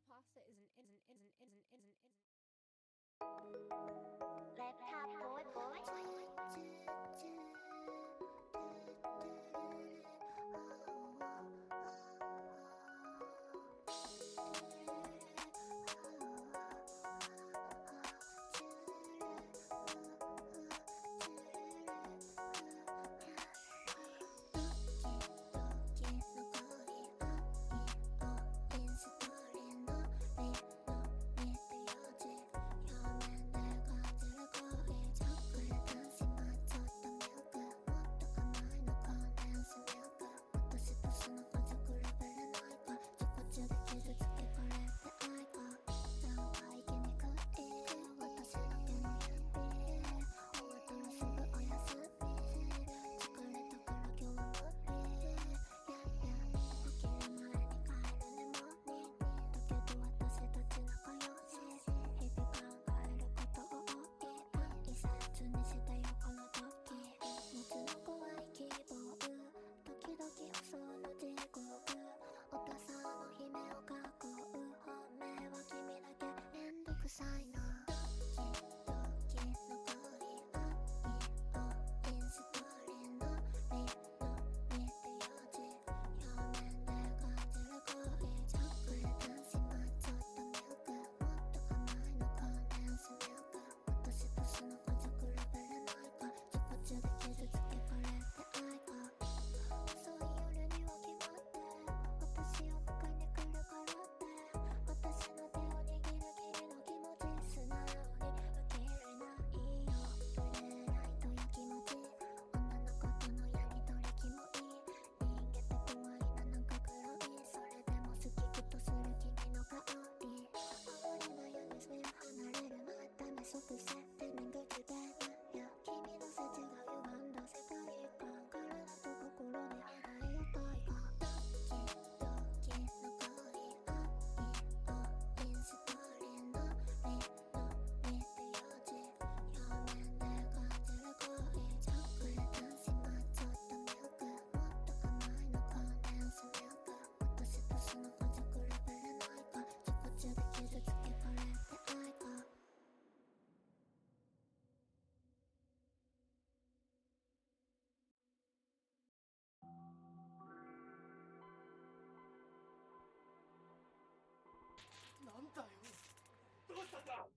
pasta is an Laptop boyなんだよ、どうしたんだ。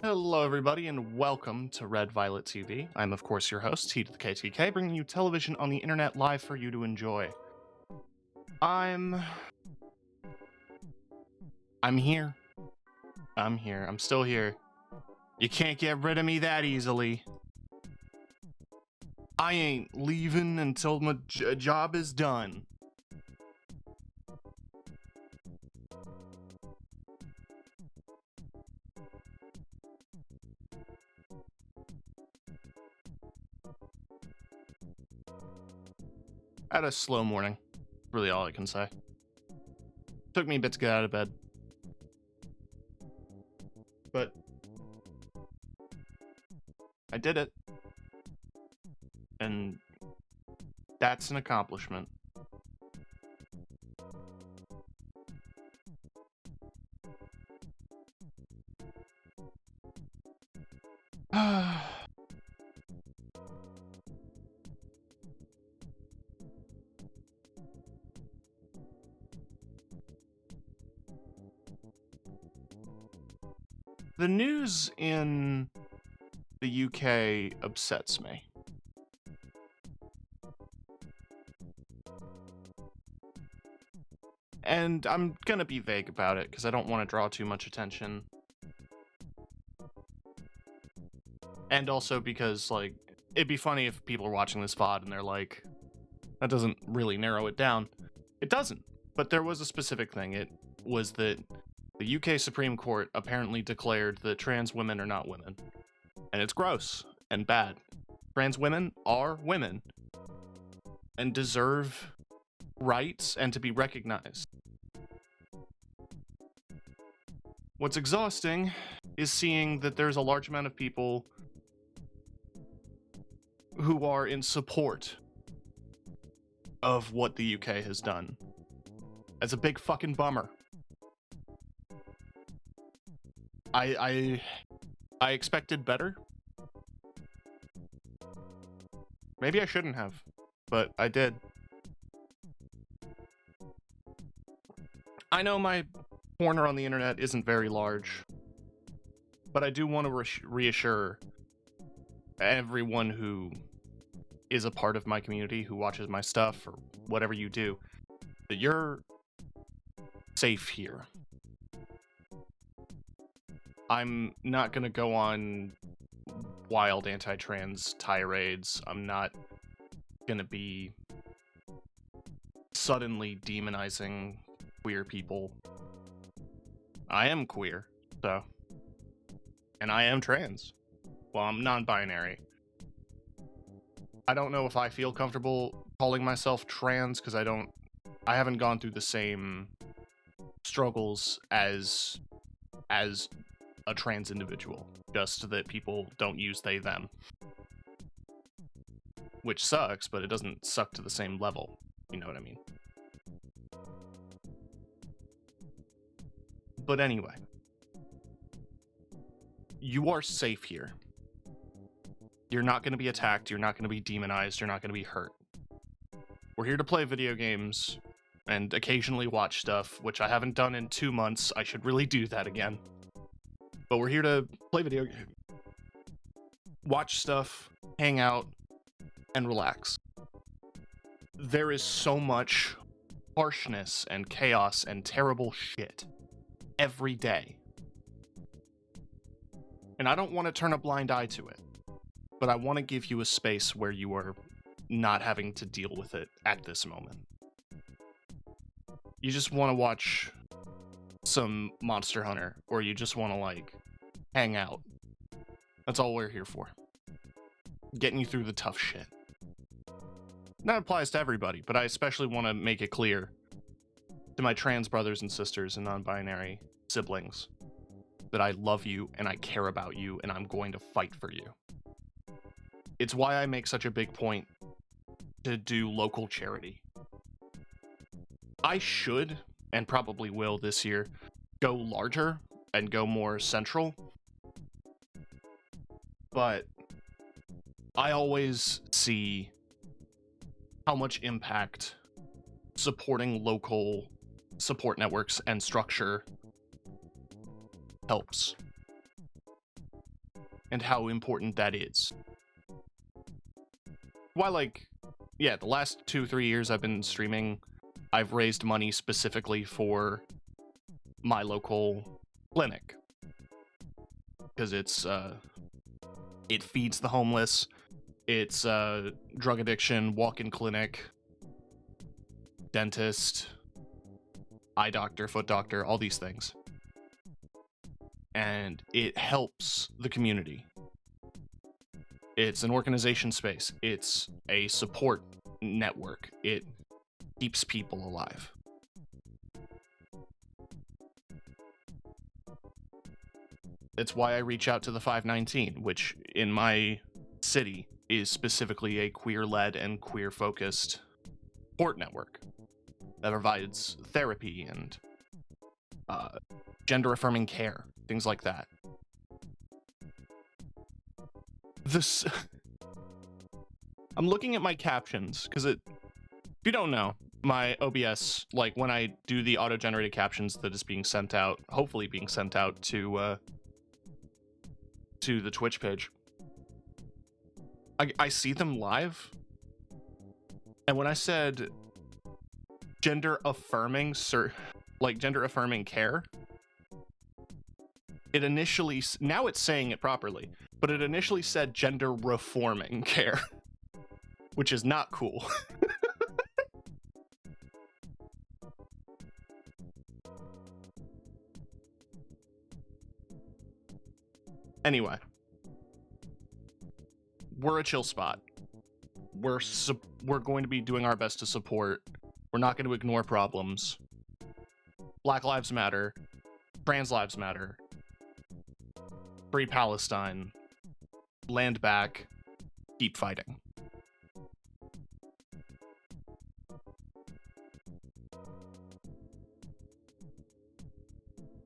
Hello, everybody, and welcome to Red Violet TV. I'm, of course, your host, T to the KTK, bringing you television on the internet live for you to enjoy. I'm here. I'm still here. You can't get rid of me that easily. I ain't leaving until my job is done. I had a slow morning. Really all I can say. Took me a bit to get out of bed. But I did it. And that's an accomplishment. The news in the UK upsets me. And I'm gonna be vague about it because I don't want to draw too much attention. And also because, like, it'd be funny if people are watching this VOD and they're like, that doesn't really narrow it down. It doesn't. But there was a specific thing. It was that the UK Supreme Court apparently declared that trans women are not women. And it's gross and bad. Trans women are women and deserve rights and to be recognized. What's exhausting is seeing that there's a large amount of people who are in support of what the UK has done. That's a big fucking bummer. I expected better. Maybe I shouldn't have, but I did. I know my corner on the internet isn't very large, but I do want to reassure everyone who is a part of my community, who watches my stuff, or whatever you do, that you're safe here. I'm not going to go on wild anti-trans tirades. I'm not going to be suddenly demonizing queer people. I am queer, so. And I am trans. Well, I'm non-binary. I don't know if I feel comfortable calling myself trans because I haven't gone through the same struggles as a trans individual, just that people don't use they them, which sucks, but it doesn't suck to the same level, you know what I mean? But anyway, you are safe here. You're not going to be attacked, you're not going to be demonized, you're not going to be hurt. We're here to play video games and occasionally watch stuff, which I haven't done in 2 months. I should really do that again. But we're here to play video games, watch stuff, hang out, and relax. There is so much harshness and chaos and terrible shit every day. And I don't want to turn a blind eye to it, but I want to give you a space where you are not having to deal with it at this moment. You just want to watch some Monster Hunter, or you just want to, like, hang out. That's all we're here for. Getting you through the tough shit. That applies to everybody, but I especially want to make it clear to my trans brothers and sisters and non-binary siblings that I love you and I care about you and I'm going to fight for you. It's why I make such a big point to do local charity. I should, and probably will this year, go larger and go more central. But I always see how much impact supporting local support networks and structure helps. And how important that is. Why, like, yeah, the last 2-3 years I've been streaming, I've raised money specifically for my local clinic. Because it's, it feeds the homeless, it's, drug addiction, walk-in clinic, dentist, eye doctor, foot doctor, all these things. And it helps the community. It's an organization space. It's a support network. It keeps people alive. It's why I reach out to the 519, which in my city is specifically a queer-led and queer-focused support network that provides therapy and gender-affirming care, things like that. This... I'm looking at my captions, because if you don't know, my OBS, like, when I do the auto-generated captions that is being sent out, hopefully being sent out to the Twitch page, I see them live, and when I said gender-affirming, gender-affirming care, it initially, now it's saying it properly, but it initially said gender-reforming care, which is not cool. Anyway, we're a chill spot. We're going to be doing our best to support. We're not going to ignore problems. Black Lives Matter. Trans Lives Matter. Free Palestine. Land back. Keep fighting.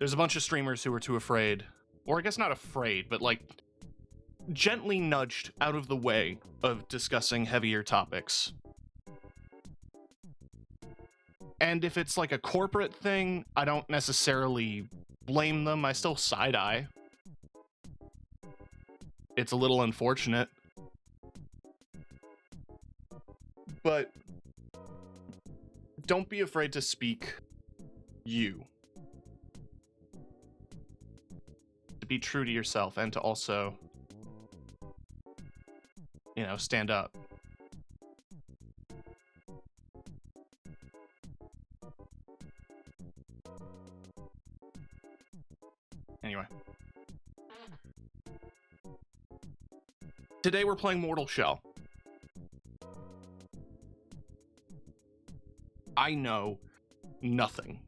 There's a bunch of streamers who are too afraid, or I guess not afraid, but like gently nudged out of the way of discussing heavier topics. And if it's like a corporate thing, I don't necessarily blame them. I still side-eye. It's a little unfortunate. But don't be afraid to speak you. To be true to yourself and to also, you know, stand up. Anyway. Today we're playing Mortal Shell. I know nothing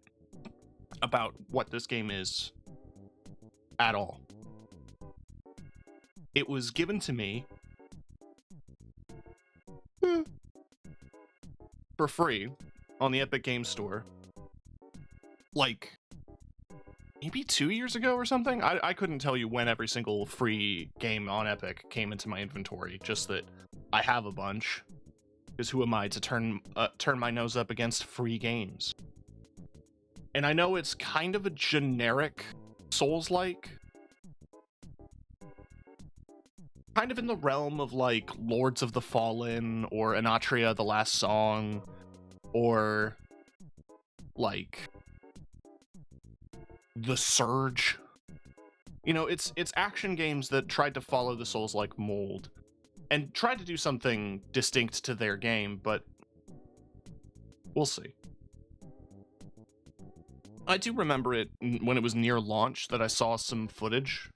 about what this game is at all. It was given to me for free on the Epic Games Store, like maybe 2 years ago or something. I couldn't tell you when every single free game on Epic came into my inventory, just that I have a bunch, because who am I to turn my nose up against free games? And I know it's kind of a generic Souls-like, kind of in the realm of like Lords of the Fallen or Anatria: The Last Song, or like The Surge. You know, it's action games that tried to follow the Souls-like mold and tried to do something distinct to their game, but we'll see. I do remember it when it was near launch that I saw some footage,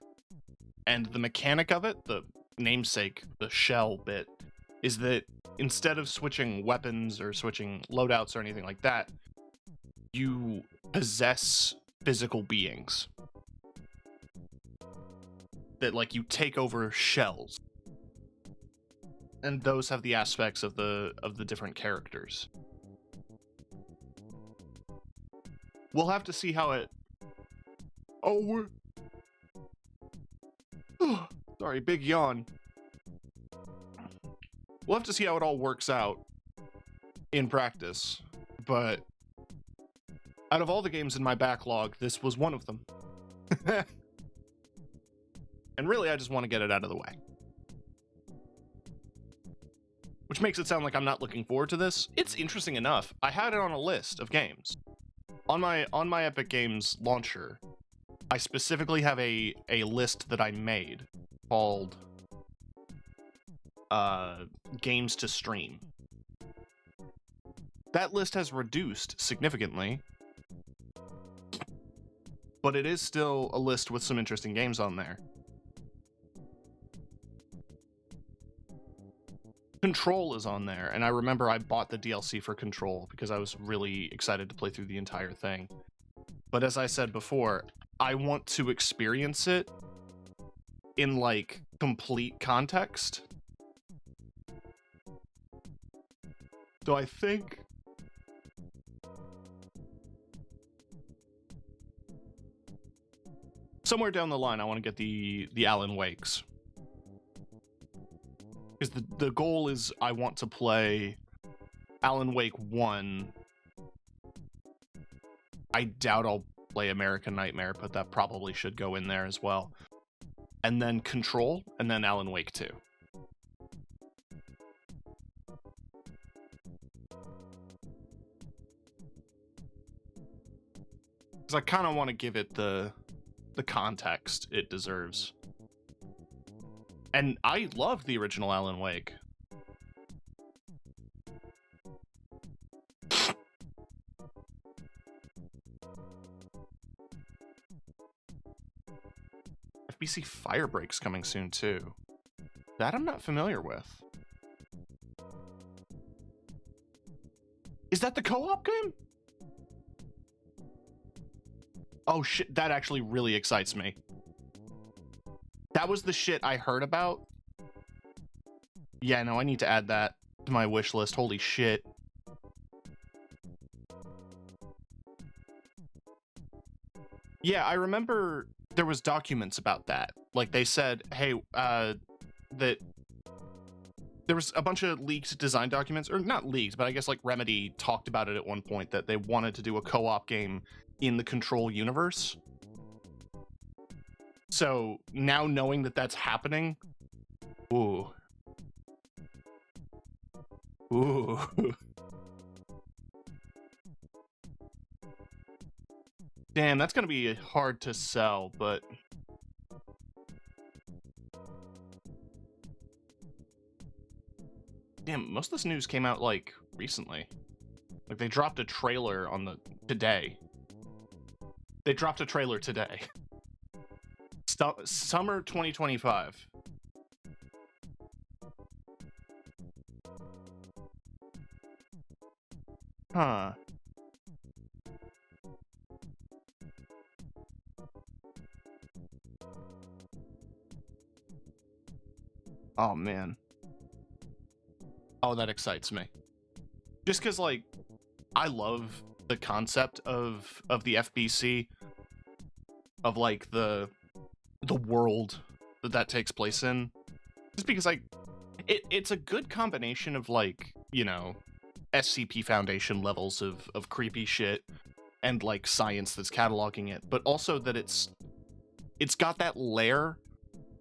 and the mechanic of it, the namesake, the shell bit, is that instead of switching weapons or switching loadouts or anything like that, you possess physical beings. That, like, you take over shells. And those have the aspects of the different characters. We'll have to see how it... Oh, sorry, big yawn. We'll have to see how it all works out in practice, but out of all the games in my backlog, this was one of them. And really, I just want to get it out of the way. Which makes it sound like I'm not looking forward to this. It's interesting enough. I had it on a list of games. On my Epic Games launcher, I specifically have a list that I made called games to stream. That list has reduced significantly, but it is still a list with some interesting games on there. Control is on there, and I remember I bought the DLC for Control because I was really excited to play through the entire thing. But as I said before, I want to experience it in, like, complete context. So I think... somewhere down the line, I want to get the Alan Wakes. Because the goal is I want to play Alan Wake 1. I doubt I'll play American Nightmare, but that probably should go in there as well. And then Control, and then Alan Wake 2. Because I kind of want to give it the context it deserves. And I love the original Alan Wake. FBC Firebreak's coming soon, too. That I'm not familiar with. Is that the co-op game? Oh shit, that actually really excites me. That was the shit I heard about. Yeah, no, I need to add that to my wish list. Holy shit. Yeah, I remember there was documents about that. Like, they said, hey, that there was a bunch of leaked design documents, or not leaked, but I guess, like, Remedy talked about it at one point, that they wanted to do a co-op game in the Control universe. So, now knowing that that's happening, ooh. Ooh. Damn, that's gonna be hard to sell, but... Damn, most of this news came out, like, recently. Like, they dropped a trailer on the... today. They dropped a trailer today. Summer 2025. Huh. Oh, man. Oh, that excites me. Just because, like, I love the concept of the FBC, of, like, the world that takes place in. Just because, like, it's a good combination of, like, you know, SCP Foundation levels of creepy shit and, like, science that's cataloging it, but also that it's got that layer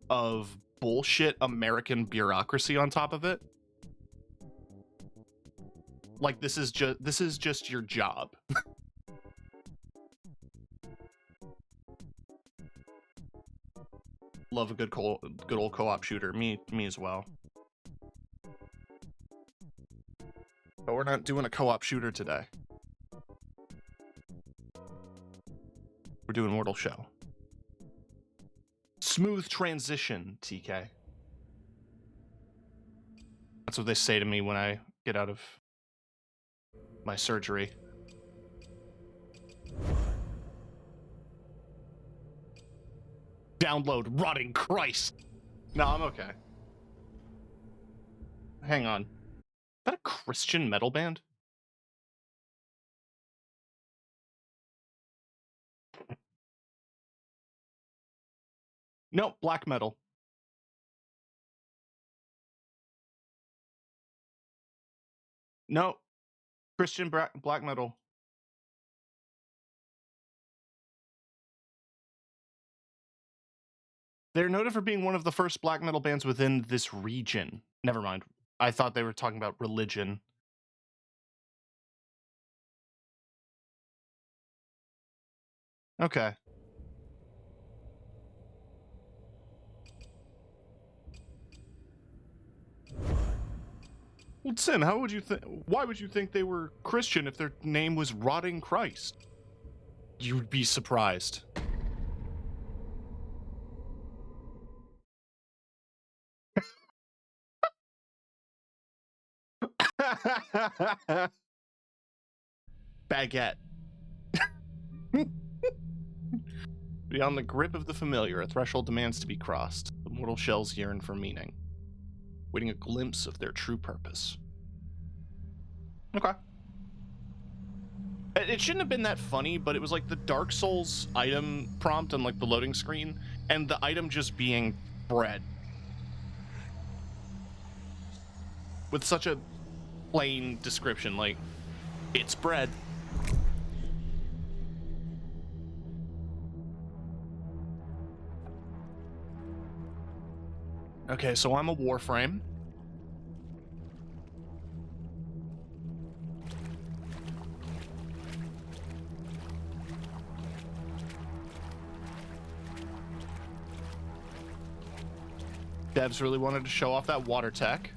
of bullshit American bureaucracy on top of it. Like, this is just your job. Love a good old co-op shooter. Me as well. But we're not doing a co-op shooter today. We're doing Mortal Shell. Smooth transition, TK. That's what they say to me when I get out of my surgery. Download Rotting Christ. No, I'm okay. Hang on. Is that a Christian metal band? No, black metal. No, Christian black metal. They're noted for being one of the first black metal bands within this region. Never mind. I thought they were talking about religion. Okay. Well, Tim, how would you think? Why would you think they were Christian if their name was Rotting Christ? You'd be surprised. Baguette. Beyond the grip of the familiar, a threshold demands to be crossed. The mortal shells yearn for meaning, waiting a glimpse of their true purpose. Okay. It shouldn't have been that funny, but it was like the Dark Souls item prompt on like the loading screen, and the item just being bread. With such a plain description, like, it's bread. Okay, so I'm a Warframe. Devs really wanted to show off that water tech.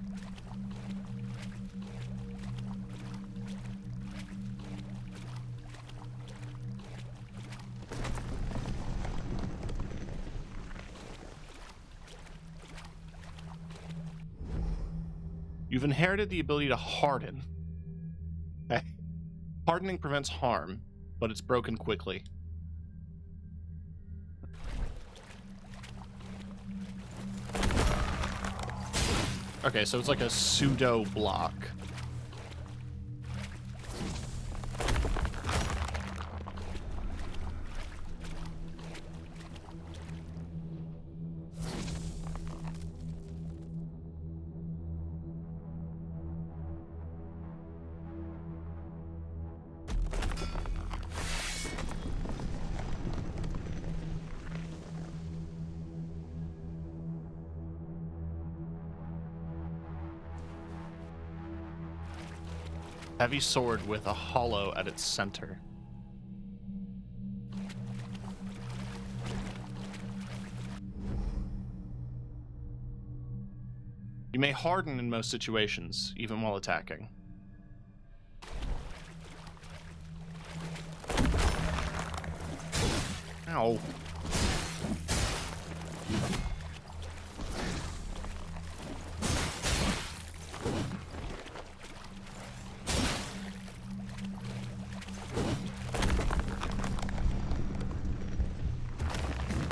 You've inherited the ability to harden. Okay. Hardening prevents harm, but it's broken quickly. Okay, so it's like a pseudo block. Heavy sword with a hollow at its center. You may harden in most situations, even while attacking. Ow.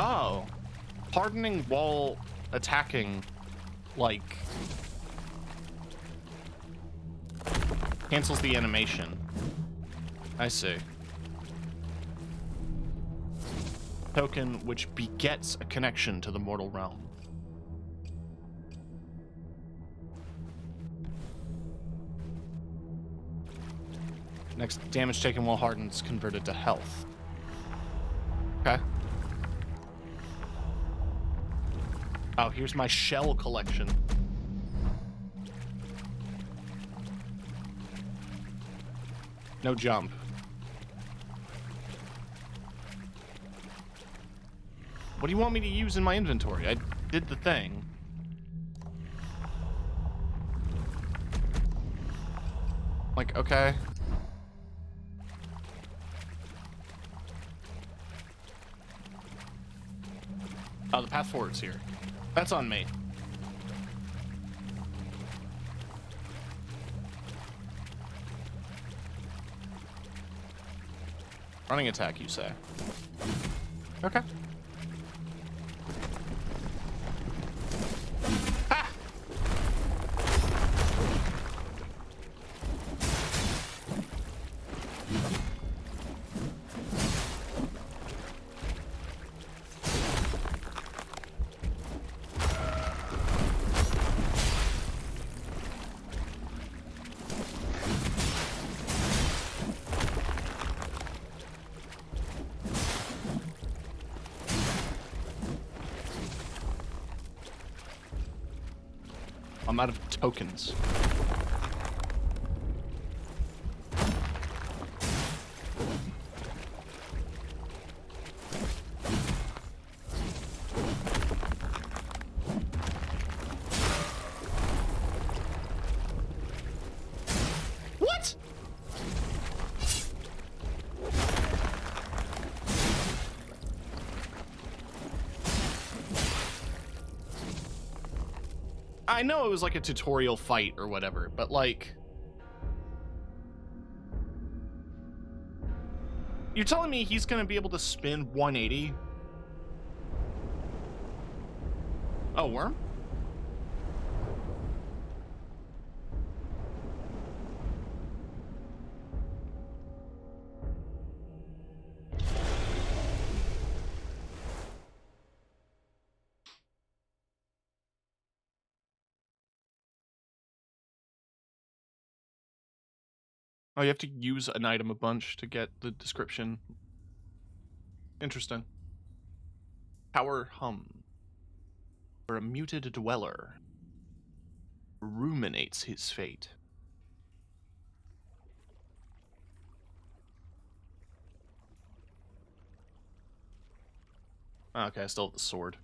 Oh. Hardening while attacking, like, cancels the animation. I see. Token which begets a connection to the mortal realm. Next, damage taken while hardened is converted to health. Okay. Oh, here's my shell collection. No jump. What do you want me to use in my inventory? I did the thing. Like, okay. Oh, the path forward's here. That's on me. Running attack, you say? Okay. Ah! I'm out of tokens. What? I know it was like a tutorial fight or whatever, but like... You're telling me he's gonna be able to spin 180? Oh, worm? Oh, you have to use an item a bunch to get the description. Interesting. Power hum. For a muted dweller. Ruminates his fate. Okay, I still have the sword.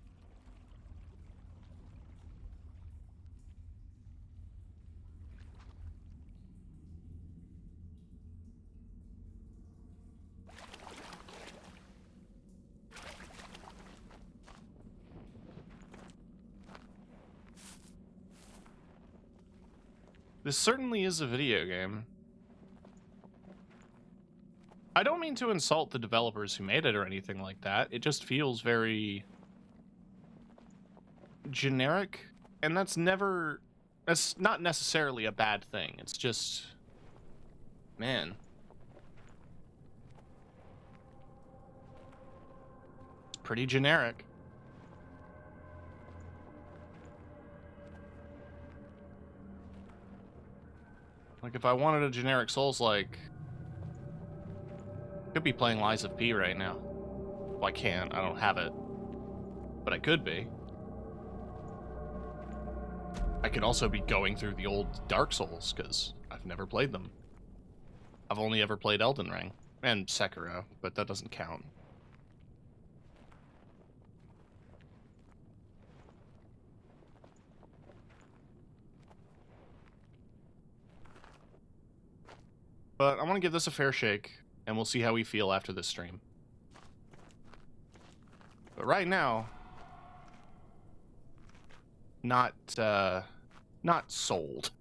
This certainly is a video game. I don't mean to insult the developers who made it or anything like that. It just feels very generic, and that's not necessarily a bad thing. It's just, man. It's pretty generic. Like, if I wanted a generic Souls-like, I could be playing Lies of P right now. Well, I can't. I don't have it. But I could be. I could also be going through the old Dark Souls, because I've never played them. I've only ever played Elden Ring. And Sekiro, but that doesn't count. But I want to give this a fair shake, and we'll see how we feel after this stream. But right now, not sold.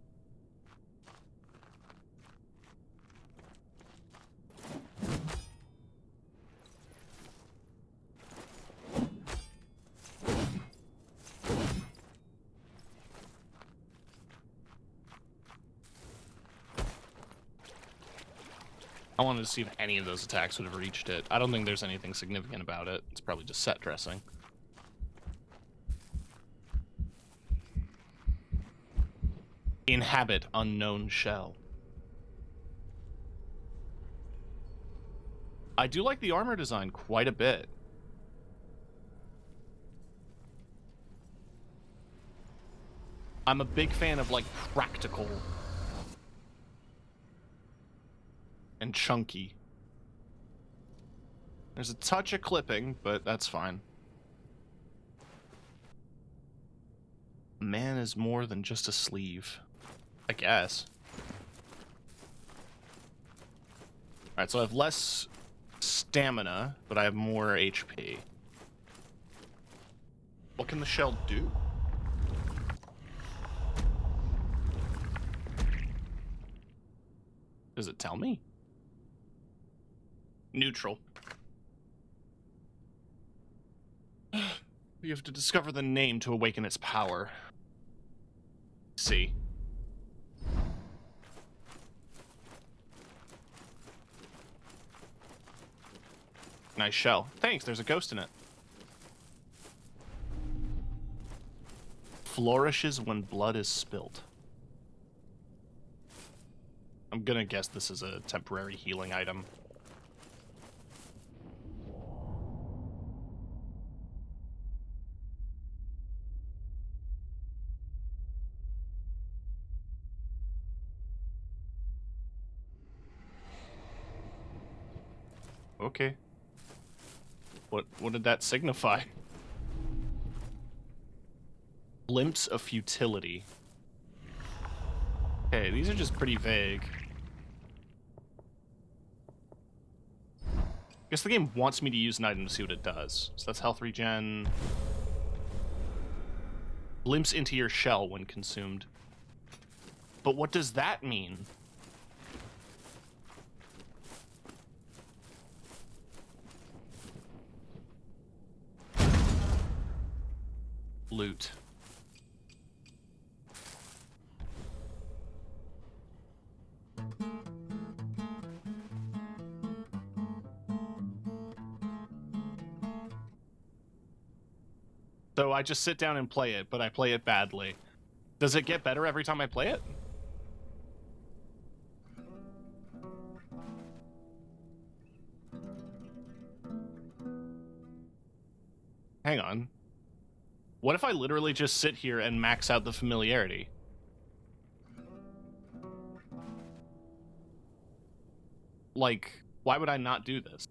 I wanted to see if any of those attacks would have reached it. I don't think there's anything significant about it. It's probably just set dressing. Inhabit unknown shell. I do like the armor design quite a bit. I'm a big fan of, like, practical and chunky. There's a touch of clipping, but that's fine. man is more than just a sleeve. I guess. Alright, so I have less stamina, but I have more HP. What can the shell do? Does it tell me? Neutral. You have to discover the name to awaken its power. See. Nice shell. Thanks, there's a ghost in it. Flourishes when blood is spilt. I'm gonna guess this is a temporary healing item. Okay. What did that signify? Glimpse of futility. Okay, these are just pretty vague. Guess the game wants me to use an item to see what it does. So that's health regen. Glimpse into your shell when consumed. But what does that mean? Loot. So I just sit down and play it, but I play it badly. Does it get better every time I play it? Hang on. What if I literally just sit here and max out the familiarity? Like, why would I not do this?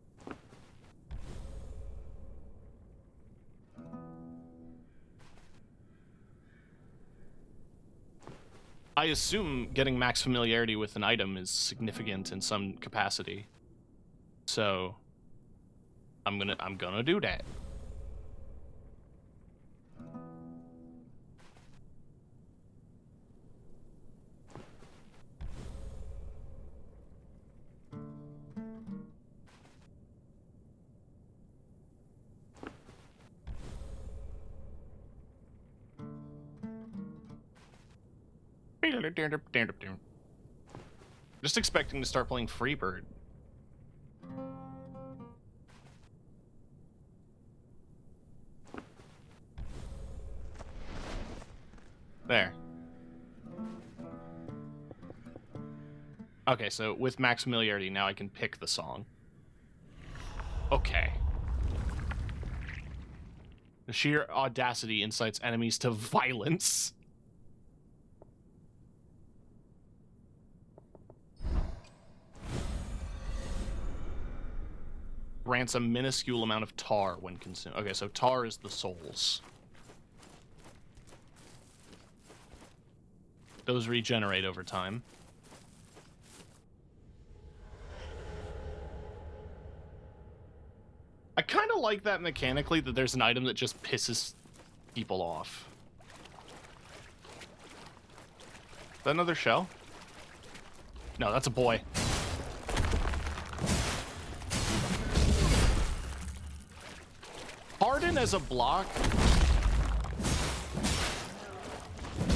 I assume getting max familiarity with an item is significant in some capacity. So I'm gonna do that. Just expecting to start playing Freebird. There. Okay, so with max familiarity, now I can pick the song. Okay. The sheer audacity incites enemies to violence. Grants a minuscule amount of tar when consumed. Okay, so tar is the souls. Those regenerate over time. I kind of like that mechanically, that there's an item that just pisses people off. Is that another shell? No, that's a boy. Harden as a block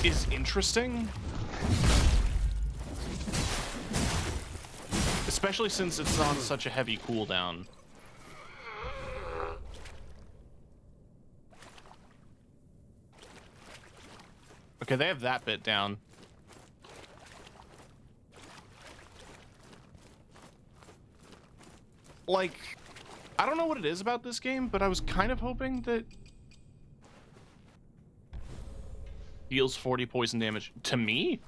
is interesting. Especially since it's on such a heavy cooldown. Okay, they have that bit down. Like, I don't know what it is about this game, but I was kind of hoping that deals 40 poison damage to me?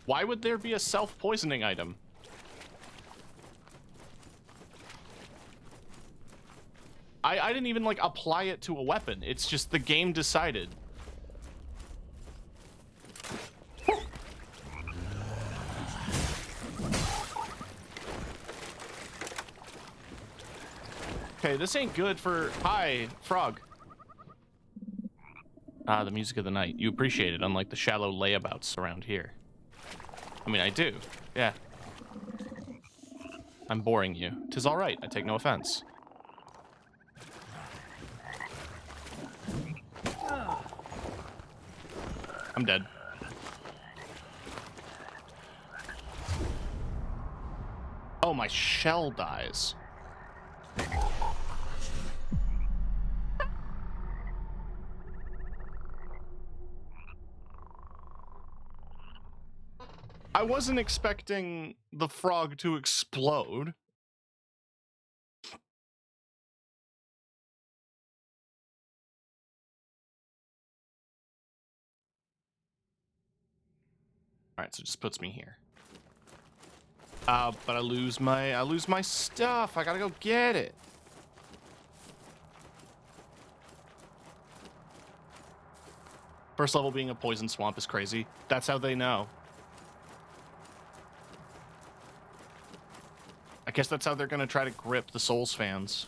Why would there be a self-poisoning item? I didn't even, like, apply it to a weapon. It's just the game decided. Okay, this ain't good for... Hi, frog. Ah, the music of the night. You appreciate it, unlike the shallow layabouts around here. I mean, I do. Yeah. I'm boring you. 'Tis all right. I take no offense. I'm dead. Oh, my shell dies. I wasn't expecting the frog to explode. Alright, so it just puts me here. But I lose my stuff. I gotta go get it. First level being a poison swamp is crazy. That's how they know. I guess that's how they're gonna try to grip the Souls fans.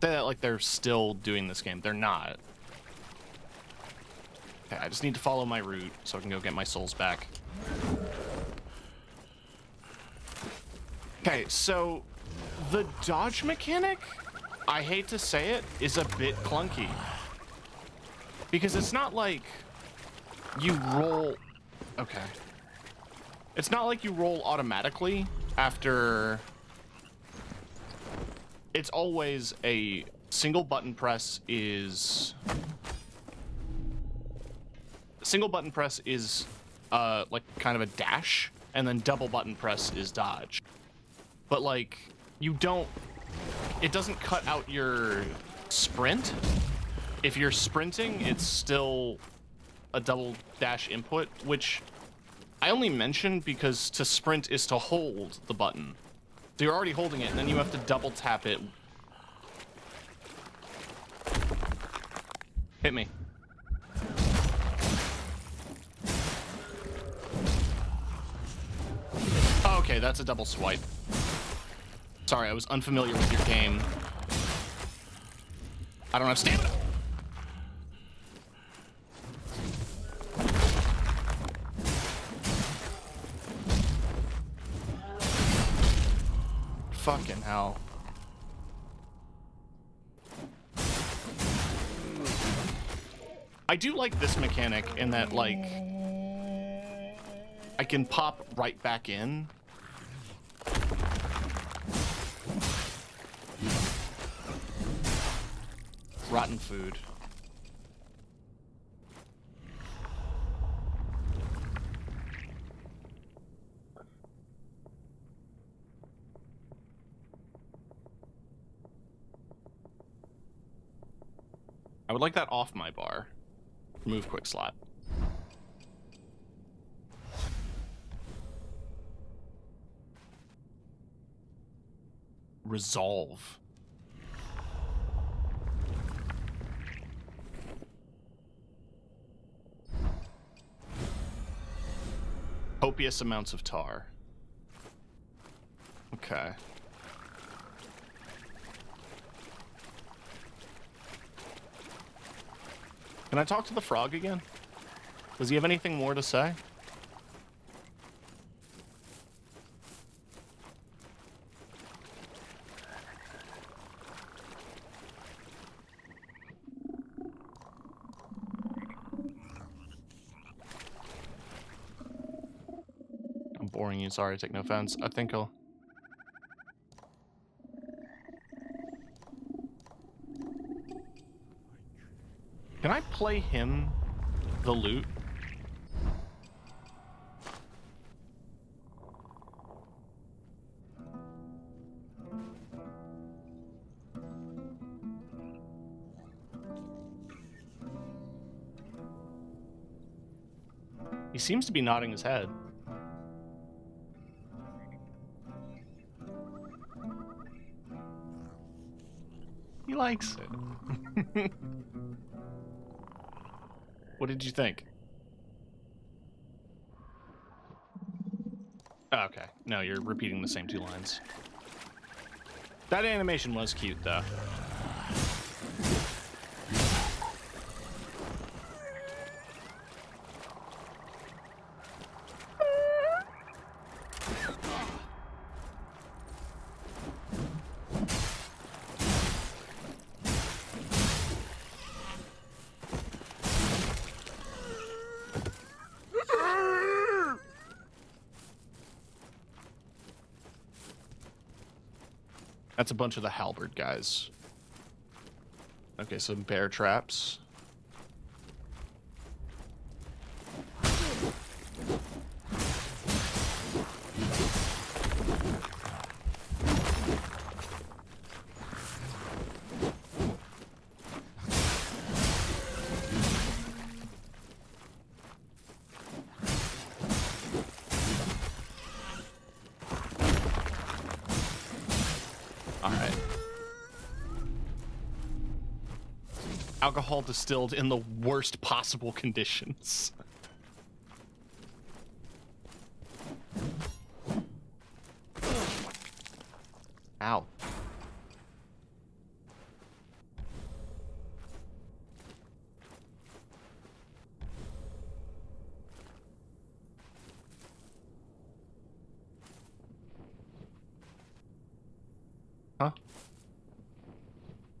Say that like they're still doing this game. They're not. Okay, I just need to follow my route so I can go get my souls back. Okay, so the dodge mechanic, I hate to say it, is a bit clunky. Because it's not like you roll... Okay. It's not like you roll automatically after... It's always a single button press is... Single button press is like kind of a dash, and then double button press is dodge. But like, you don't... It doesn't cut out your sprint. If you're sprinting, it's still a double dash input, which I only mention because to sprint is to hold the button. So you're already holding it, and then you have to double tap it. Hit me. Okay, that's a double swipe. Sorry, I was unfamiliar with your game. I don't have stamina. Fucking hell. I do like this mechanic in that, like, I can pop right back in. Rotten food. I would like that off my bar. Remove quick slot. Resolve. Copious amounts of tar. Okay. Can I talk to the frog again? Does he have anything more to say? I'm boring you, sorry, take no offense. I think I'll... Can I play him the loot? He seems to be nodding his head. He likes it. What did you think? Oh, okay. No, you're repeating the same two lines. That animation was cute, though. That's a bunch of the halberd guys. Okay, some bear traps. Alright. Alcohol distilled in the worst possible conditions. Ow. Huh?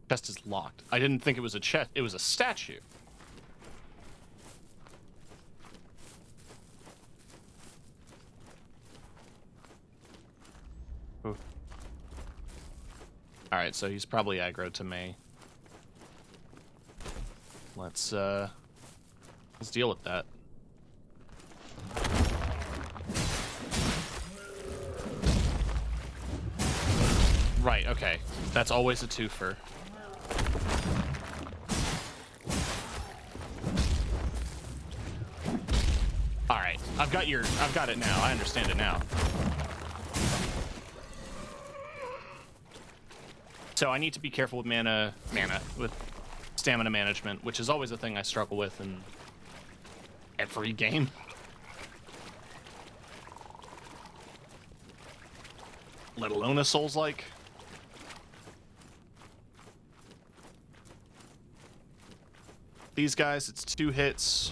Chest is locked. I didn't think it was a chest. It was a statue. Ooh. Alright, so he's probably aggro to me. Let's deal with that. Right, okay. That's always a twofer. Alright, I've got it now. I understand it now. So I need to be careful with with stamina management, which is always a thing I struggle with in every game. Let alone a Souls-like. These guys, it's 2 hits.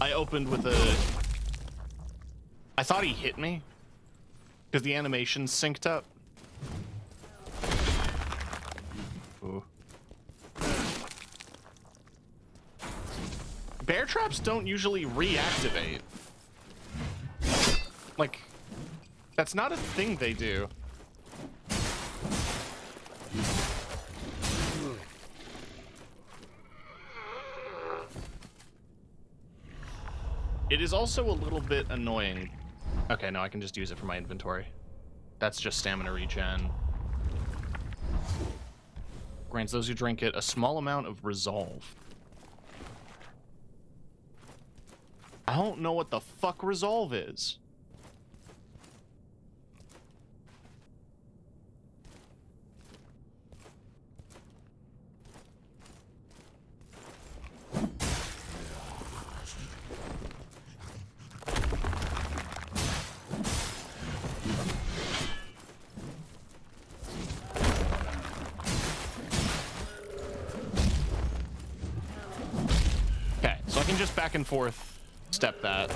I opened with a... I thought he hit me because the animation synced up. Ooh. Bear traps don't usually reactivate. Like, that's not a thing they do. It is also a little bit annoying. Okay, no, I can just use it for my inventory. That's just stamina regen. Grants those who drink it a small amount of resolve. I don't know what the fuck resolve is. Just back and forth step that.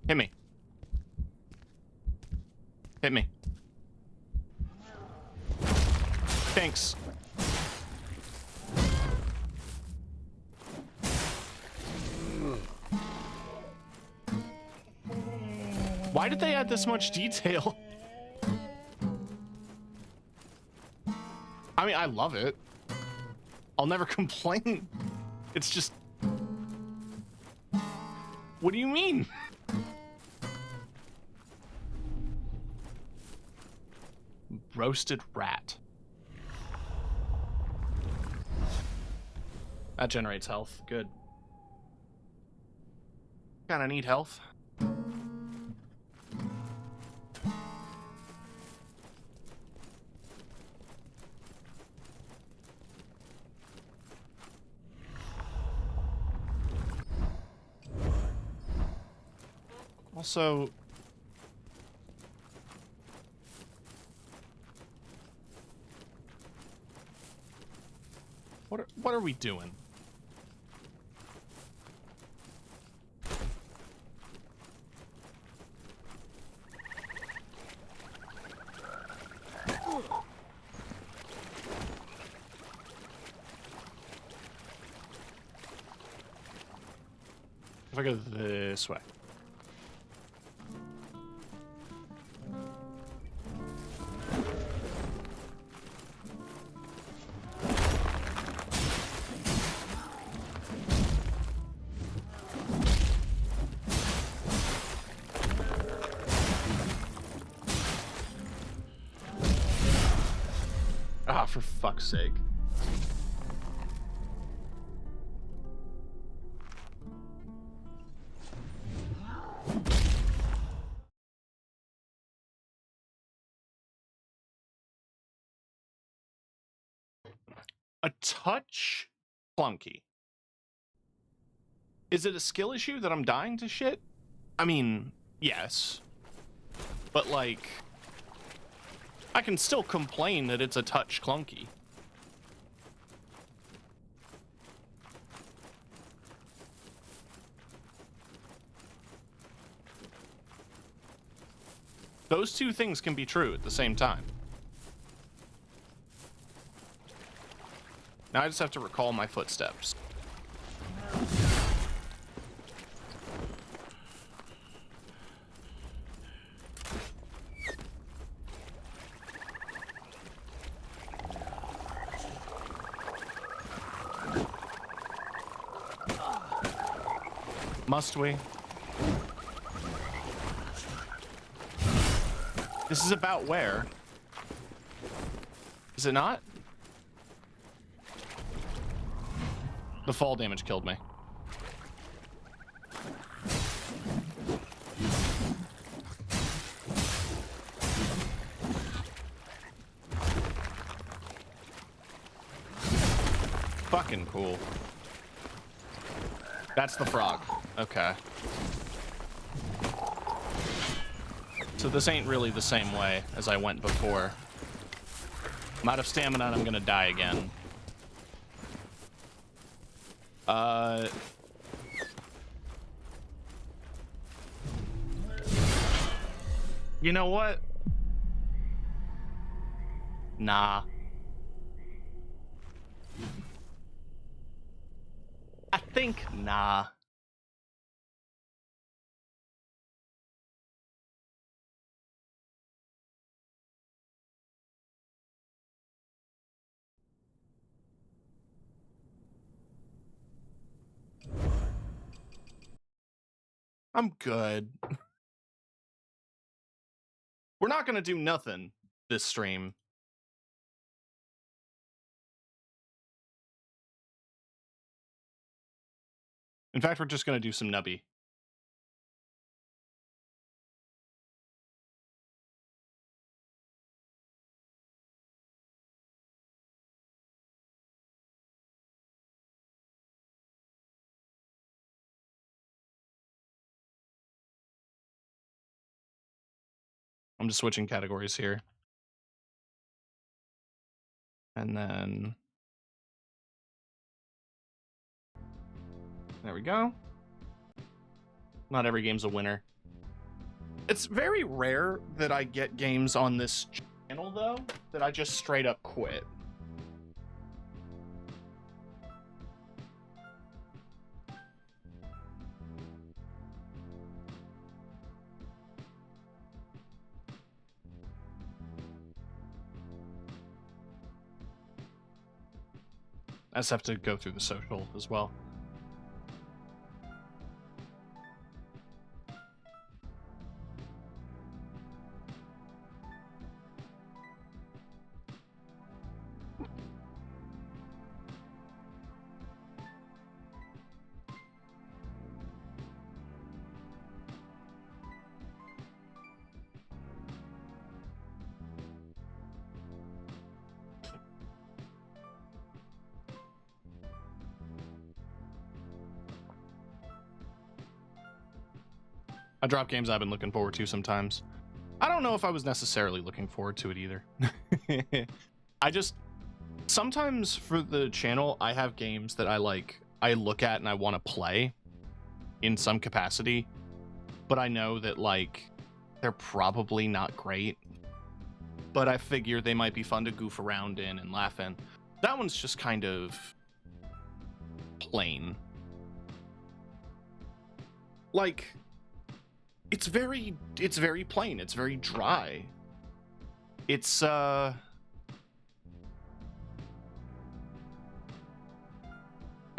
Hit me. Hit me. Thanks. Why did they add this much detail? I mean, I love it. I'll never complain. It's just... What do you mean? Roasted rat. That generates health. Good. Kinda need health. Also, what are we doing? If I go this way. Ah, for fuck's sake. A touch clunky. Is it a skill issue that I'm dying to shit? I mean, yes. But, like, I can still complain that it's a touch clunky. Those two things can be true at the same time. Now I just have to recall my footsteps. Must we? This is about where? Is it not? The fall damage killed me. Fucking cool. That's the frog. Okay. So this ain't really the same way as I went before. I'm out of stamina and I'm gonna die again. You know what? Nah. I think nah. I'm good. We're not gonna do nothing this stream. In fact, we're just gonna do some Nubby. I'm just switching categories here. And then... there we go. Not every game's a winner. It's very rare that I get games on this channel, though, that I just straight up quit. I just have to go through the social as well. I drop games I've been looking forward to sometimes. I don't know if I was necessarily looking forward to it either. I just sometimes for the channel I have games that I look at and I want to play in some capacity, but I know that like they're probably not great, but I figure they might be fun to goof around in and laugh in. That one's just kind of plain. Like it's very plain, it's very dry. It's I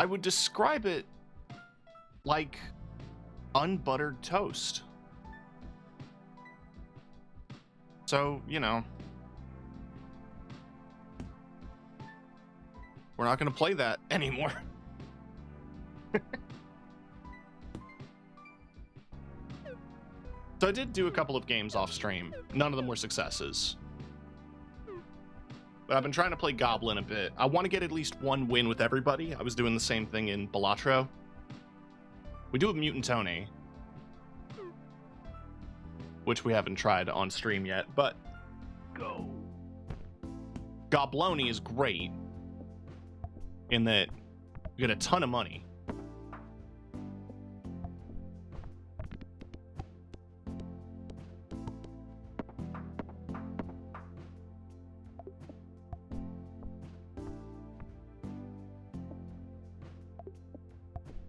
would describe it like unbuttered toast. So, you know, we're not going to play that anymore. So I did do a couple of games off stream. None of them were successes. But I've been trying to play Goblin a bit. I want to get at least one win with everybody. I was doing the same thing in Balatro. We do have Mutant Tony, which we haven't tried on stream yet, but Gobloni is great in that you get a ton of money.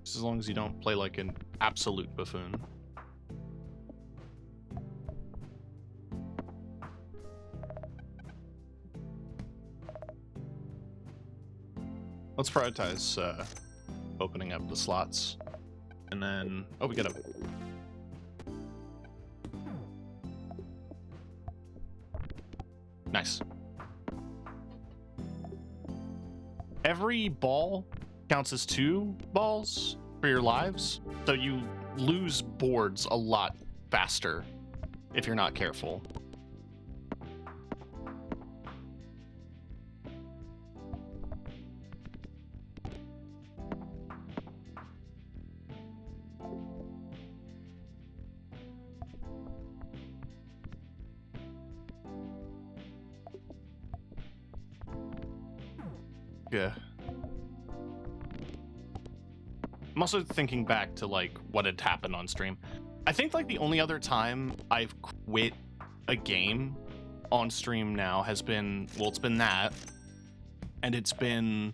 Just as long as you don't play like an absolute buffoon. Let's prioritize opening up the slots. And then, oh, we got a... Nice. Every ball counts as 2 balls for your lives, so you lose boards a lot faster if you're not careful. Yeah. I'm also thinking back to like what had happened on stream. I think like the only other time I've quit a game on stream now has been, well, it's been that, and it's been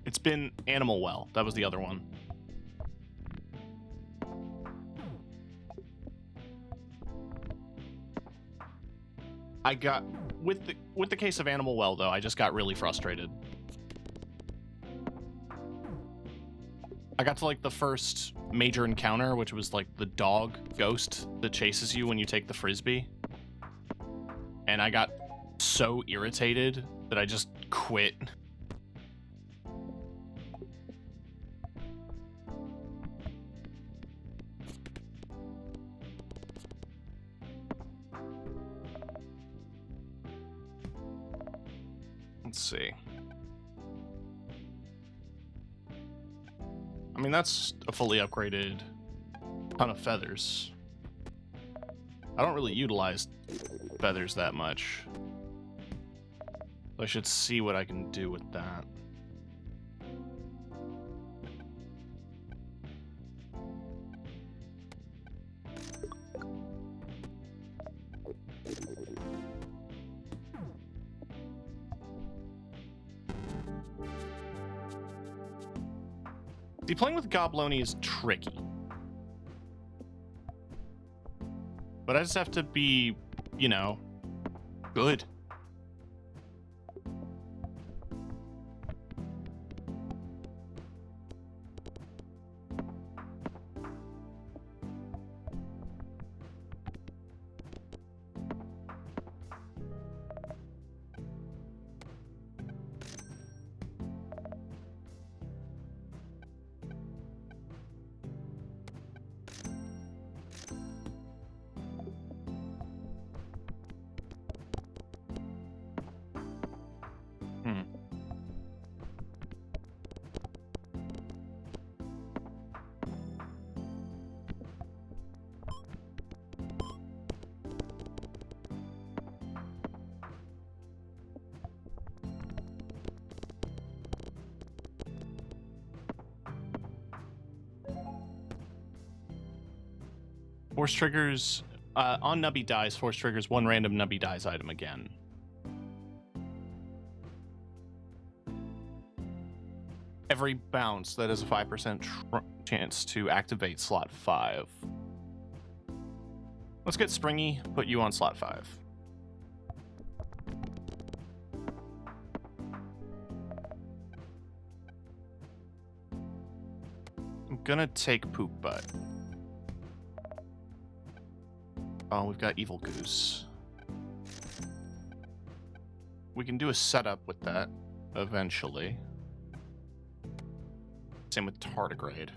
it's been Animal Well. That was the other one. I got with the case of Animal Well though, I just got really frustrated. I got to like the first major encounter, which was like the dog ghost that chases you when you take the frisbee. And I got so irritated that I just quit. Let's see. I mean, that's a fully upgraded ton of feathers. I don't really utilize feathers that much. I should see what I can do with that. See, playing with Gobloni is tricky. But I just have to be, you know, good. Force triggers on Nubby dies. Force triggers one random Nubby dies item again. Every bounce that has a 5% chance to activate slot 5. Let's get Springy, put you on slot 5. I'm gonna take Poop Butt. Oh, we've got Evil Goose. We can do a setup with that eventually. Same with Tardigrade.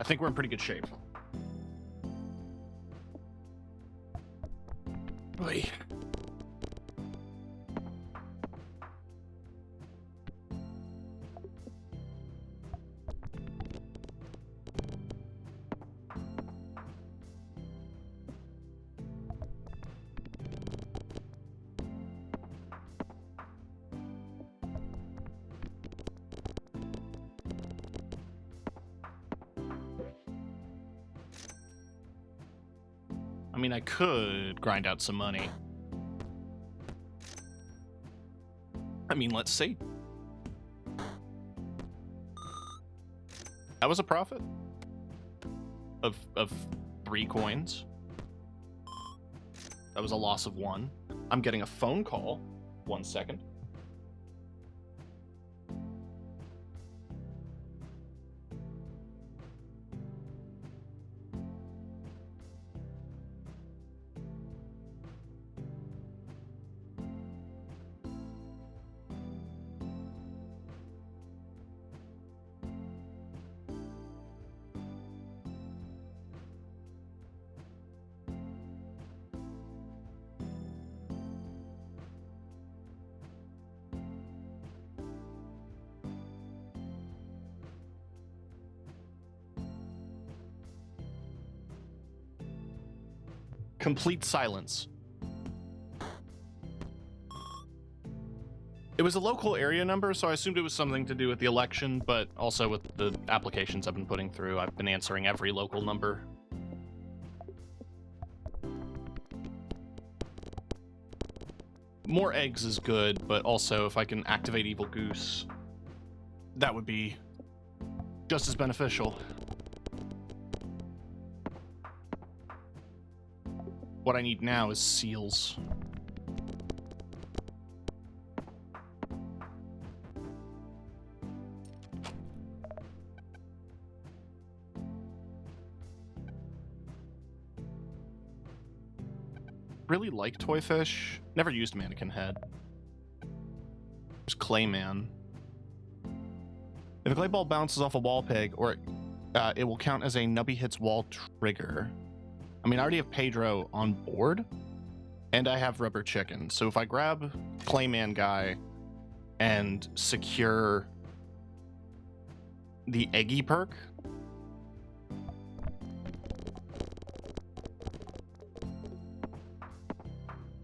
I think we're in pretty good shape. Oy. I mean, I could grind out some money. I mean, let's see. That was a profit of 3 coins. That was a loss of 1. I'm getting a phone call. 1 second. Complete silence. It was a local area number, so I assumed it was something to do with the election, but also with the applications I've been putting through, I've been answering every local number. More eggs is good, but also if I can activate Evil Goose, that would be just as beneficial. What I need now is seals. Really like Toy Fish. Never used Mannequin Head. There's Clayman. If a clay ball bounces off a wall peg, or it will count as a Nubby hits wall trigger. I mean, I already have Pedro on board, and I have Rubber Chicken. So if I grab Clayman guy and secure the Eggy perk,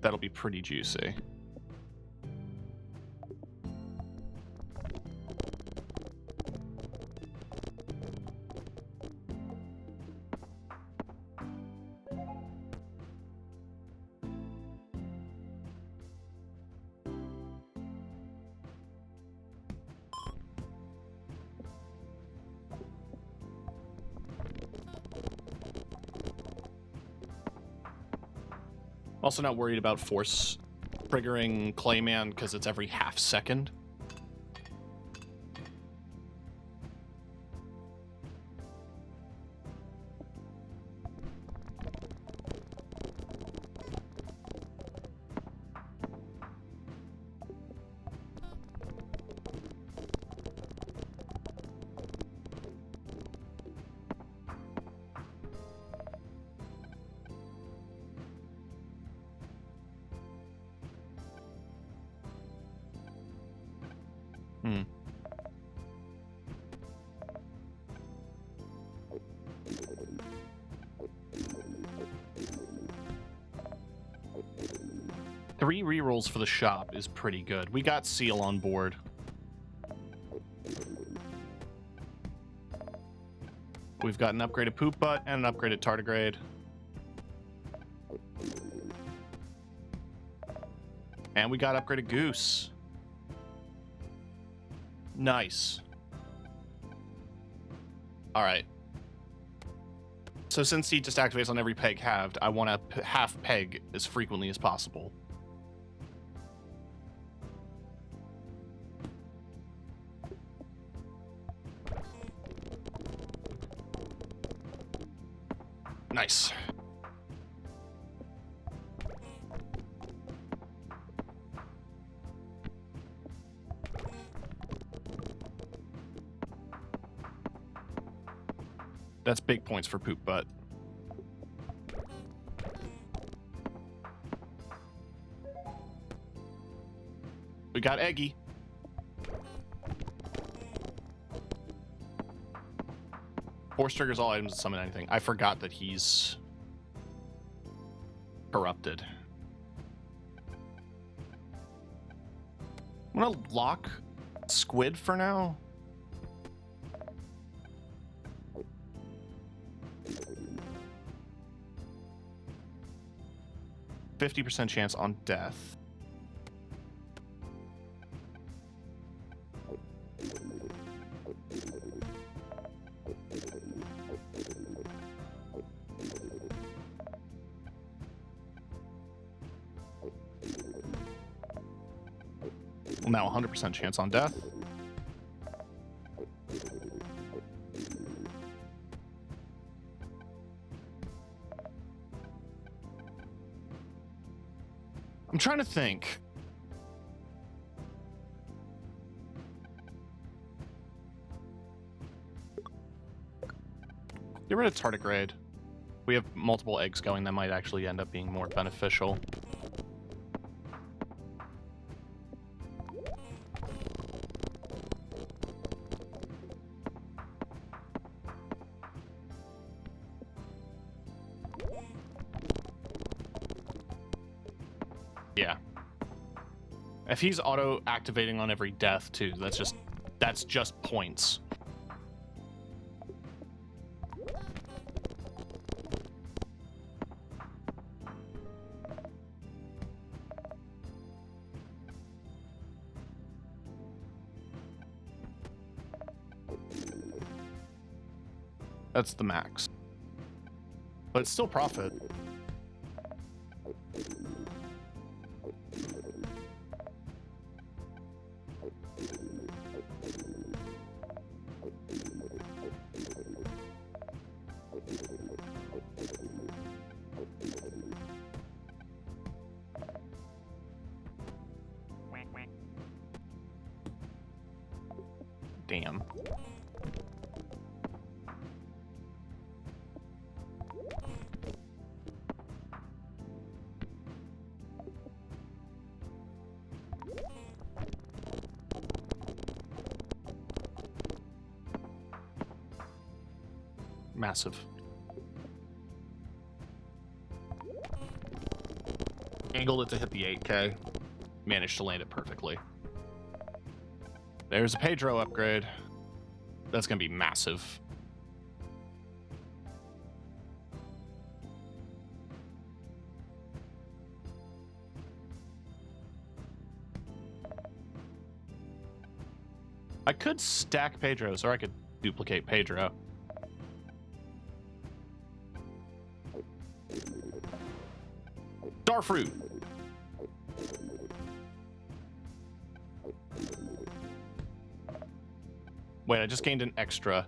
that'll be pretty juicy. Also not worried about force triggering Clayman because it's every half second. 3 rerolls for the shop is pretty good. We got Seal on board. We've got an upgraded Poop Butt and an upgraded Tardigrade. And we got upgraded Goose. Nice. Alright. So since he just activates on every peg halved, I want to half peg as frequently as possible. Nice. That's big points for Poop Butt. We got Eggy. Force triggers all items to summon anything. I forgot that he's corrupted. I'm gonna lock Squid for now. %50 chance on death. Well, now 100% chance on death. I'm trying to think. Get rid of Tardigrade. We have multiple eggs going that might actually end up being more beneficial. Yeah. If he's auto-activating on every death too, that's just points. That's the max. But it's still profit. Damn. Massive. Angled it to hit the 8K. Managed to land it perfectly. There's a Pedro upgrade. That's going to be massive. I could stack Pedros, or I could duplicate Pedro. Starfruit. Wait, I just gained an extra.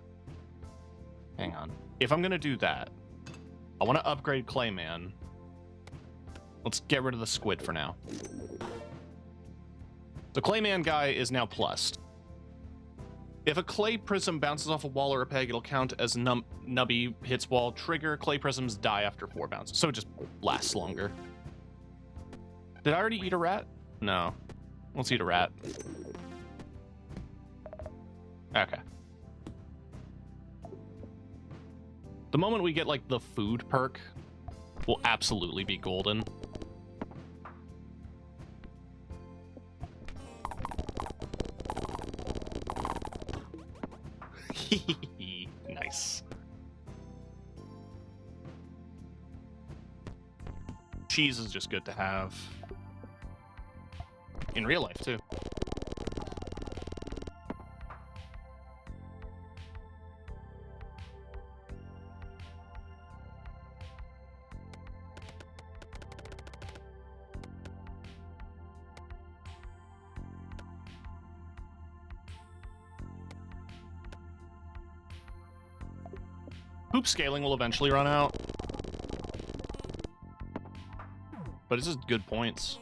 Hang on. If I'm gonna do that, I want to upgrade Clayman. Let's get rid of the Squid for now. The Clayman guy is now plussed. If a Clay Prism bounces off a wall or a peg, it'll count as Nubby hits wall trigger. Clay Prisms die after 4 bounces, so it just lasts longer. Did I already eat a rat? No. Let's eat a rat. Okay. The moment we get, like, the food perk will absolutely be golden. Nice. Cheese is just good to have. In real life, too. Hoop scaling will eventually run out. But it's just good points.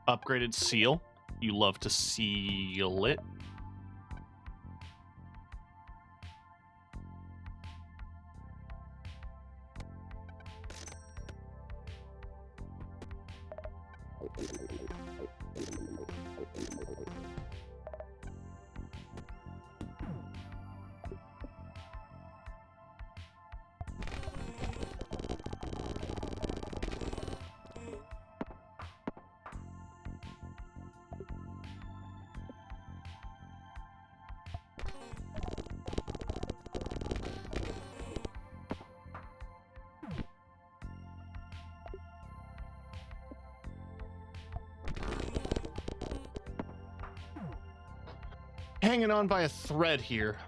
Upgraded seal. You love to seal it. Hanging on by a thread here.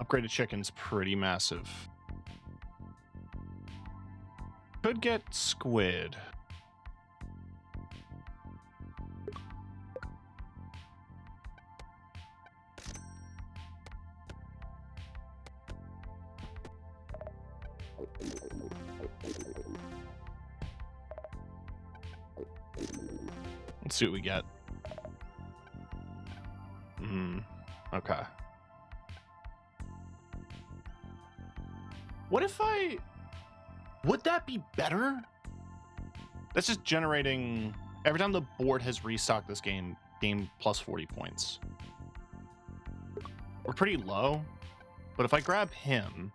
Upgraded chicken's pretty massive. Could get squid. Let's see what we get. Okay. What if I... Would that be better? That's just generating... Every time the board has restocked this game plus 40 points. We're pretty low, but if I grab him...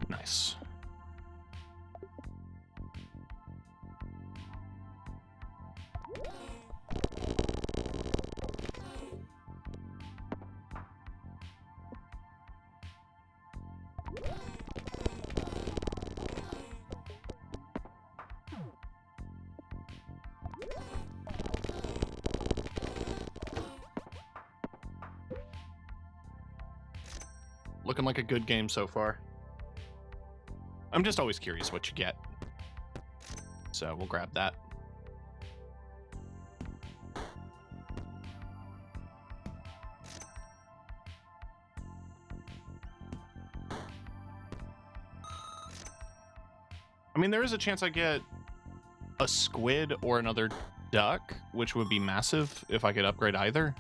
Nice. Looking like a good game so far. I'm just always curious what you get. So we'll grab that. I mean, there is a chance I get a squid or another duck, which would be massive if I could upgrade either.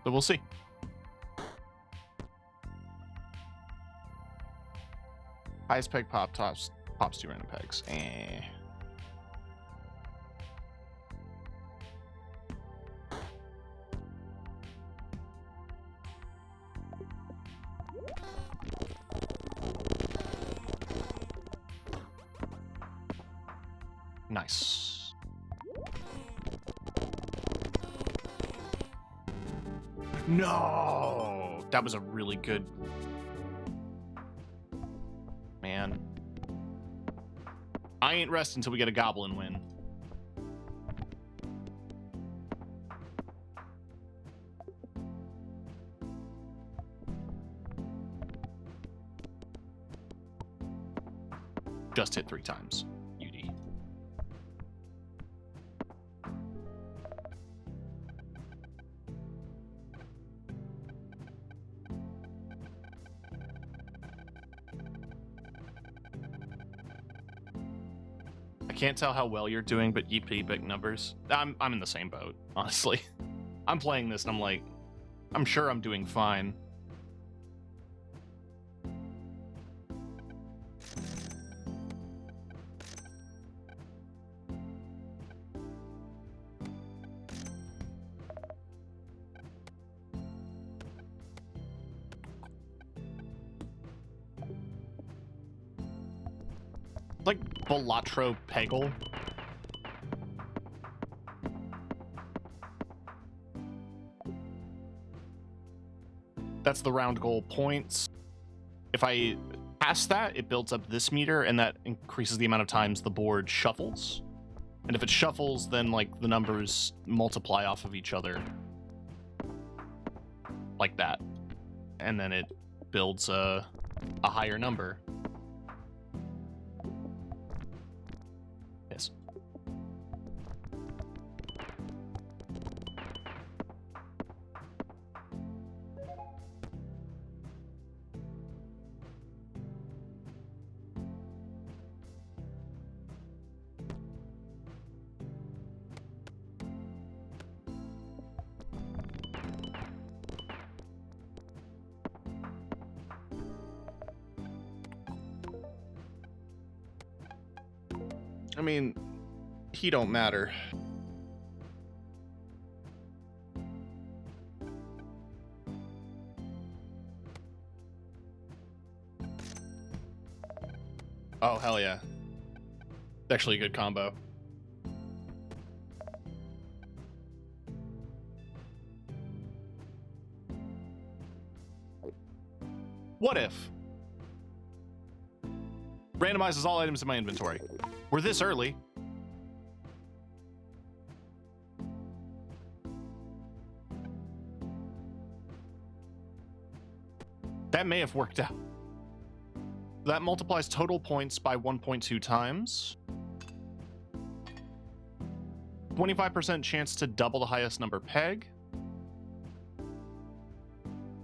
But we'll see. Highest peg pops 2 random pegs. Nice. No! That was a really good... Man. I ain't rest until we get a goblin win. Just hit 3 times. UD. can't tell how well you're doing, but you pretty big numbers. I'm in the same boat, honestly. I'm playing this and I'm like, I'm sure I'm doing fine. Like Balatro Peggle. That's the round goal points. If I pass that, it builds up this meter, and that increases the amount of times the board shuffles. And if it shuffles, then like the numbers multiply off of each other. Like that. And then it builds a higher number. Yes. I mean, he don't matter. Oh, hell yeah. It's actually a good combo. What if? Randomizes all items in my inventory. We're this early. That may have worked out. That multiplies total points by 1.2 times. 25% chance to double the highest number peg.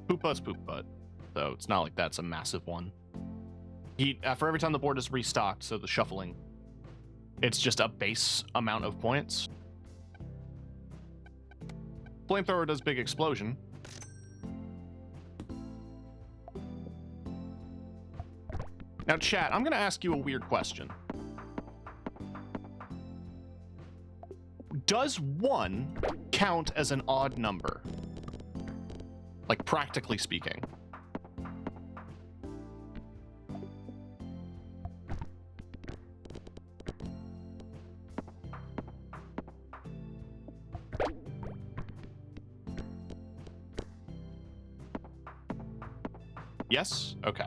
Poop butt's poop butt. So it's not like that's a massive one. For every time the board is restocked, so the shuffling, it's just a base amount of points. Flamethrower does big explosion. Now, chat, I'm going to ask you a weird question. Does 1 count as an odd number? Like, practically speaking. Yes? Okay.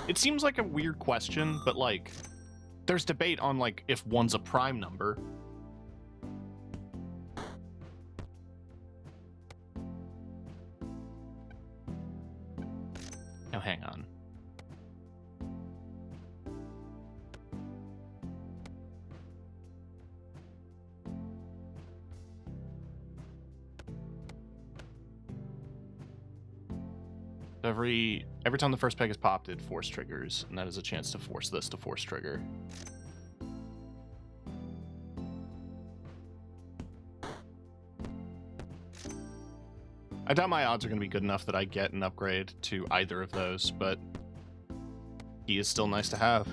It seems like a weird question, but like, there's debate on like if 1's a prime number. Now hang on. Every time the first peg is popped, it force triggers, and that is a chance to force this to force trigger. I doubt my odds are going to be good enough that I get an upgrade to either of those, but he is still nice to have.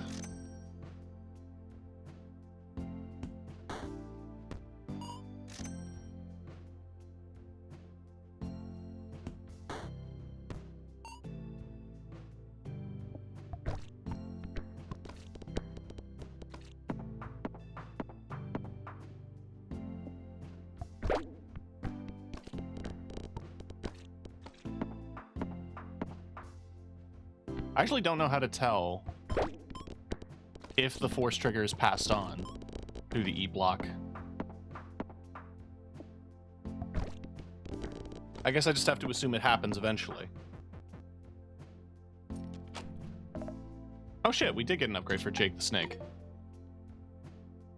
I actually don't know how to tell if the force trigger is passed on through the E block. I guess I just have to assume it happens eventually. Oh shit, we did get an upgrade for Jake the Snake.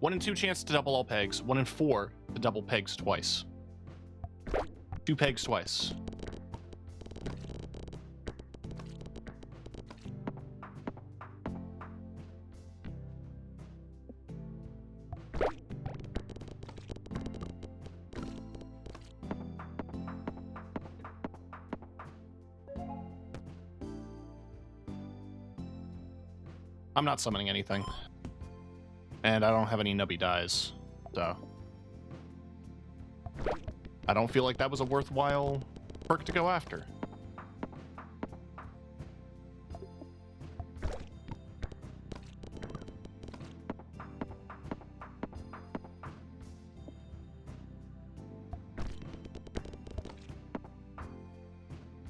1 in 2 chance to double all pegs. 1 in 4 to double pegs twice. 2 pegs twice. I'm not summoning anything. And I don't have any Nubby dies, so... I don't feel like that was a worthwhile perk to go after.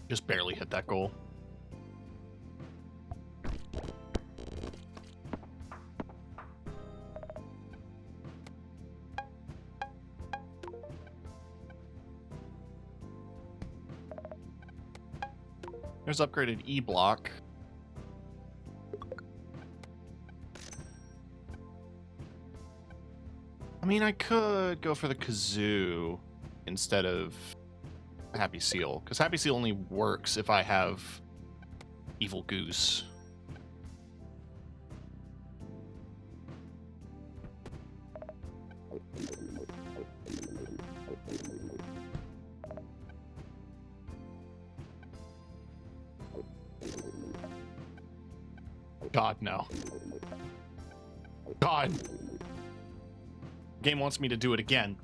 Just barely hit that goal. There's upgraded E-block. I mean, I could go for the kazoo instead of Happy Seal, because Happy Seal only works if I have Evil Goose. God, no. God. Game wants me to do it again.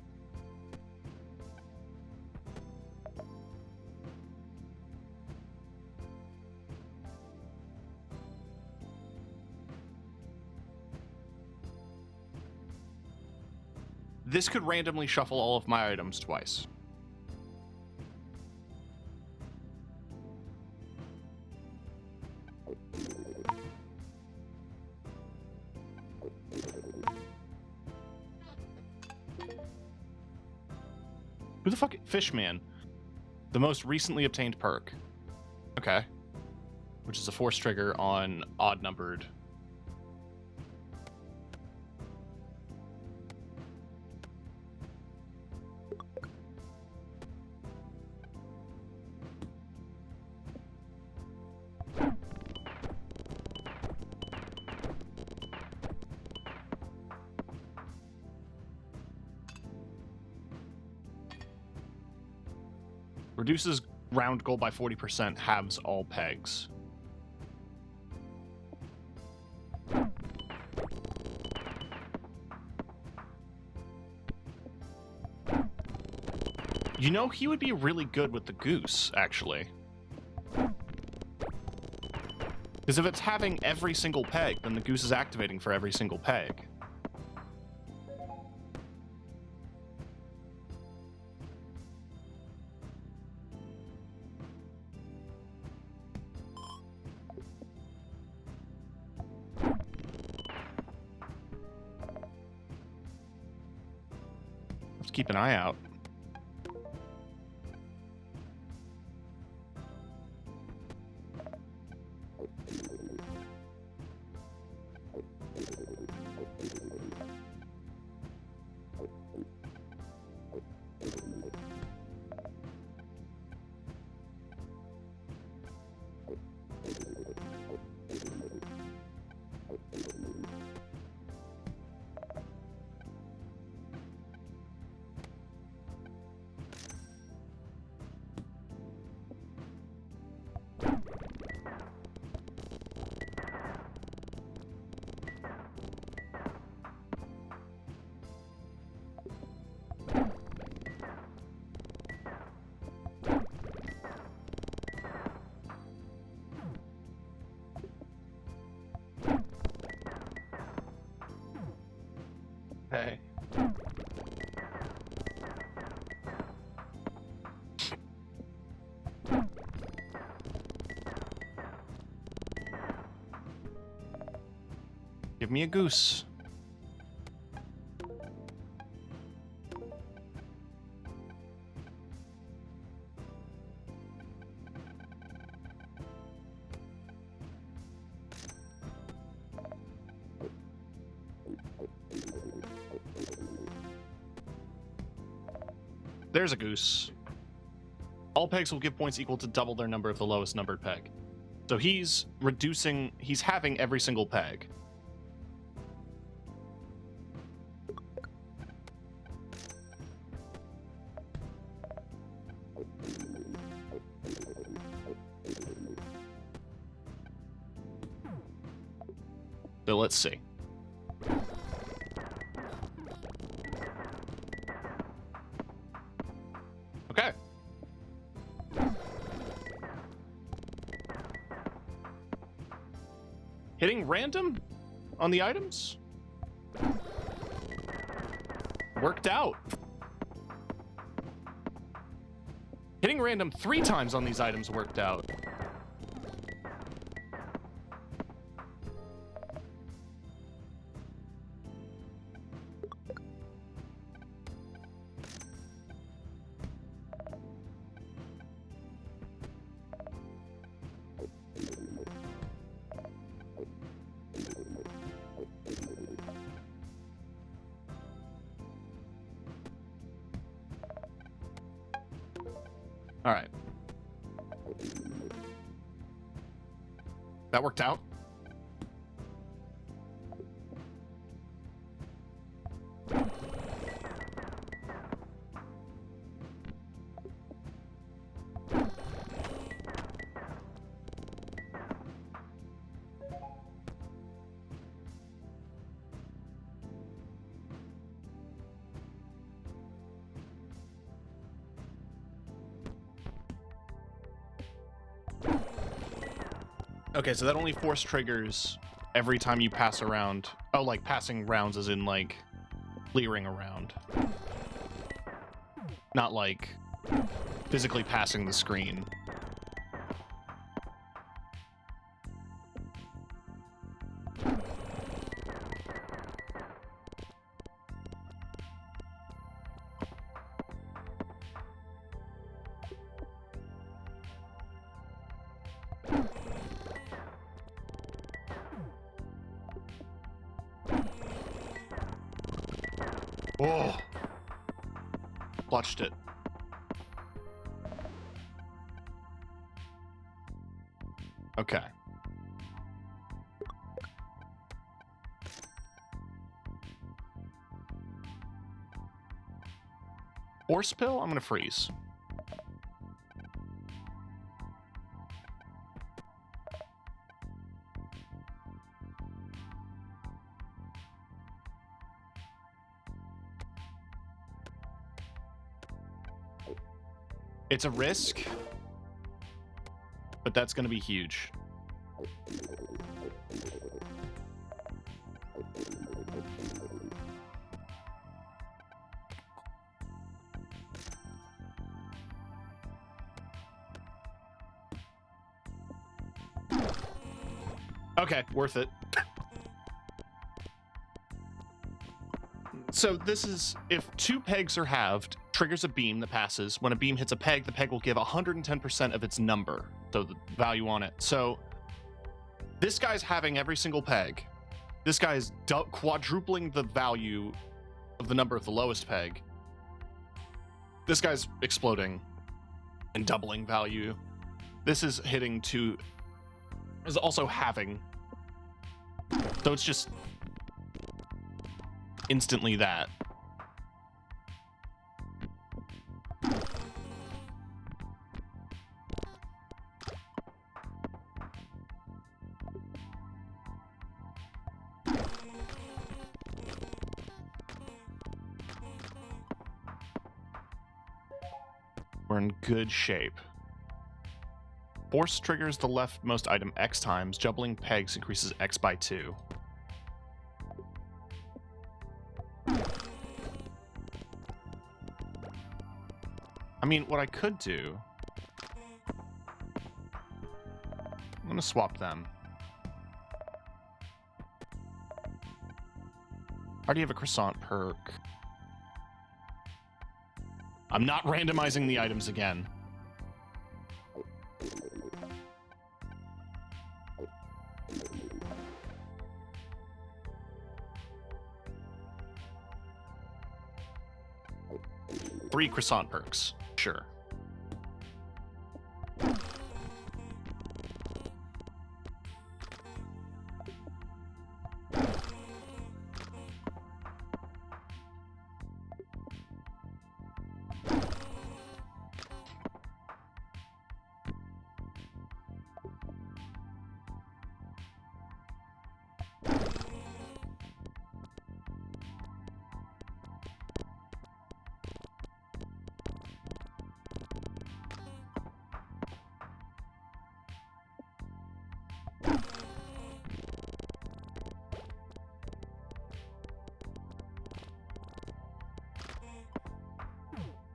This could randomly shuffle all of my items twice. Who the fuck? Fishman. The most recently obtained perk. Okay. Which is a force trigger on odd numbered. Reduces round goal by 40%, halves all pegs. You know, he would be really good with the goose, actually. Because if it's having every single peg, then the goose is activating for every single peg. Let's keep an eye out. Hey. Give me a goose. there's a goose. All pegs will give points equal to double their number of the lowest numbered peg. So he's having every single peg. So let's see. Okay. Hitting random on the items? Worked out. Hitting random 3 times on these items worked out. All right. That worked out. Okay, so that only force triggers every time you pass around. Oh, like passing rounds as in like clearing around. Not like physically passing the screen. Oh, clutched it. Okay. Force pill? I'm gonna freeze. It's a risk, but that's going to be huge. Okay, worth it. So this is, if 2 pegs are halved, triggers a beam that passes. When a beam hits a peg, the peg will give 110% of its number, so the value on it. So this guy's having every single peg. This guy's quadrupling the value of the number of the lowest peg. This guy's exploding and doubling value. This is hitting to, is also halving. So it's just instantly that. We're in good shape. Force triggers the leftmost item X times. Juggling pegs increases X by 2. I mean, what I could do... I'm gonna swap them. I already have a croissant perk. I'm not randomizing the items again. 3 croissant perks. Sure.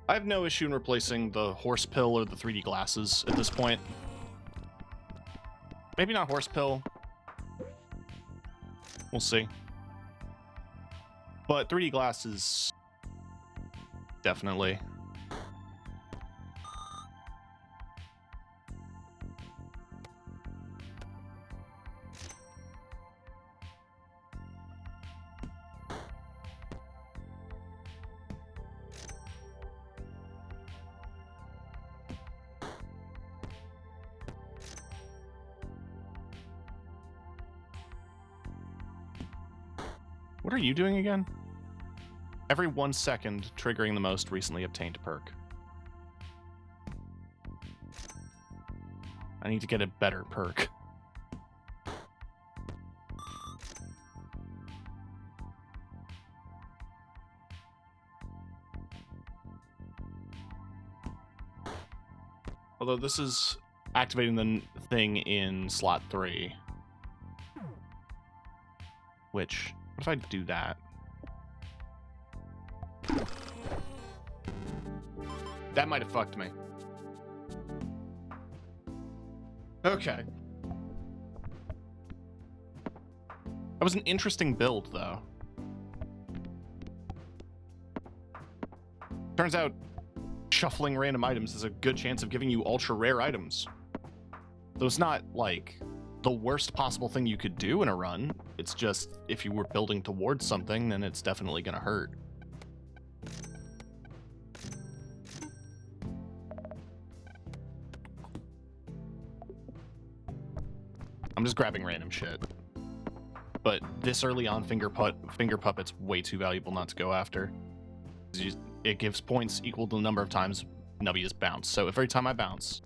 I have no issue in replacing the horse pill or the 3D glasses at this point. Maybe not horse pill. We'll see. But 3D glasses, definitely. What are you doing again? Every 1 second, triggering the most recently obtained perk. I need to get a better perk. Although this is activating the thing in slot 3. Which, what if I do that? That might have fucked me. Okay. That was an interesting build, though. Turns out, shuffling random items is a good chance of giving you ultra rare items. So it's not, like, the worst possible thing you could do in a run. It's just, if you were building towards something, then it's definitely gonna hurt. I'm just grabbing random shit. But this early on, Finger Puppet's way too valuable not to go after. It gives points equal to the number of times Nubby is bounced. So every time I bounce,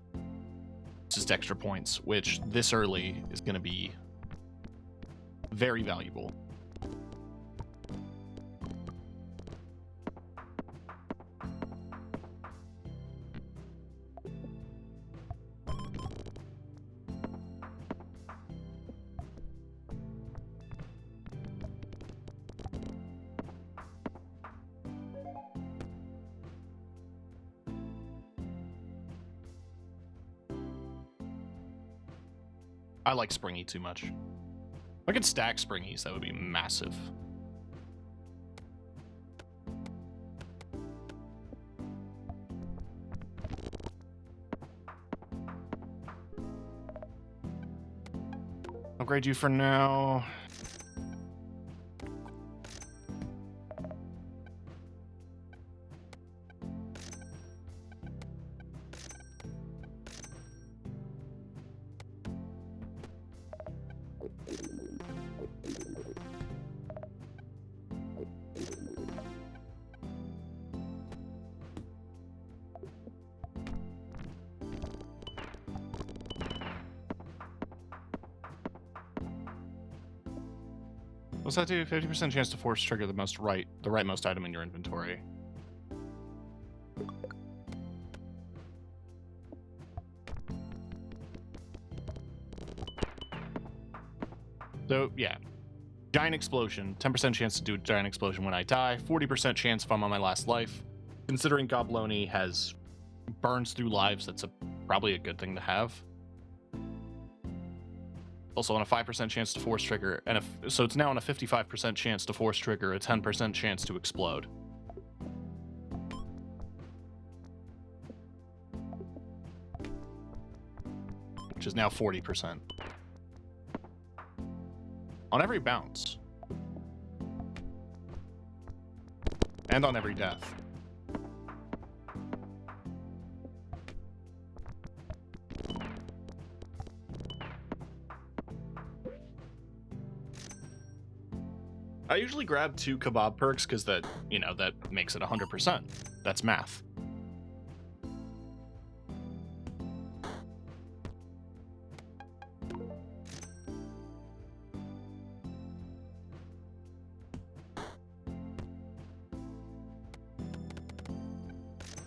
it's just extra points, which this early is going to be very valuable. I like Springy too much. If I could stack Springies, that would be massive. Upgrade you for now. What's that do? 50% chance to force trigger the rightmost item in your inventory. So, yeah. Giant explosion. 10% chance to do a giant explosion when I die. 40% chance if I'm on my last life. Considering Gobloni has burns through lives, that's probably a good thing to have. Also on a 5% chance to force trigger, and so it's now on a 55% chance to force trigger, a 10% chance to explode. Which is now 40%. On every bounce. And on every death. I usually grab 2 kebab perks because that, you know, that makes it 100%. That's math.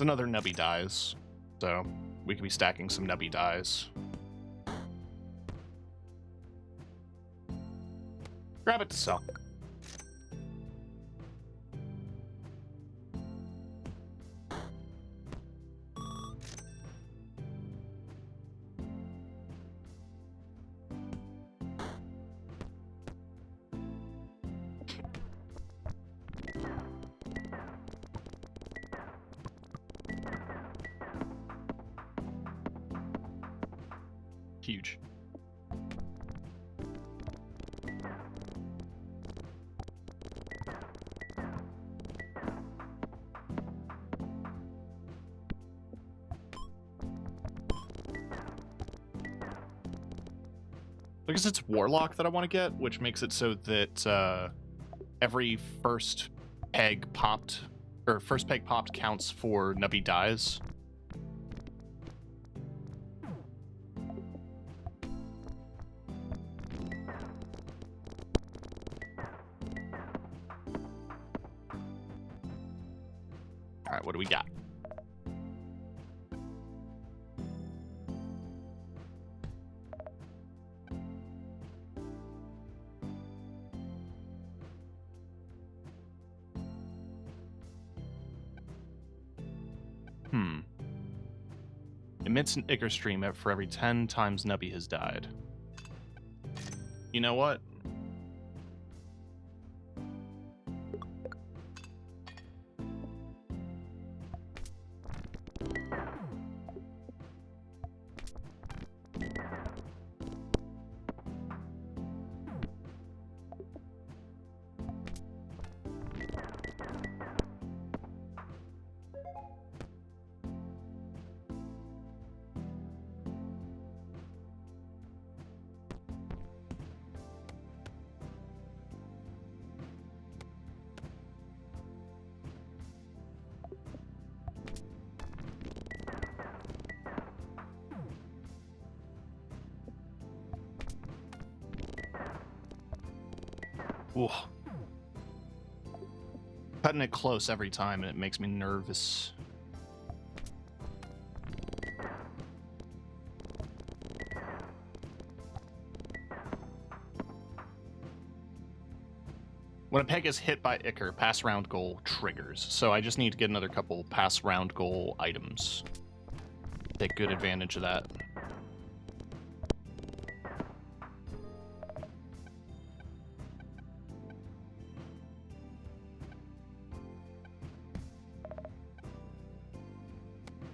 Another Nubby dies, so we could be stacking some Nubby dies. Grab it to sell. Huge. Because it's Warlock that I want to get, which makes it so that every first peg popped counts for Nubby dies. All right, what do we got? Emits an Ichor stream for every 10 times Nubby has died. You know what? Ooh. Cutting it close every time, and it makes me nervous. When a peg is hit by Ichor, pass round goal triggers. So I just need to get another couple pass round goal items. Take good advantage of that.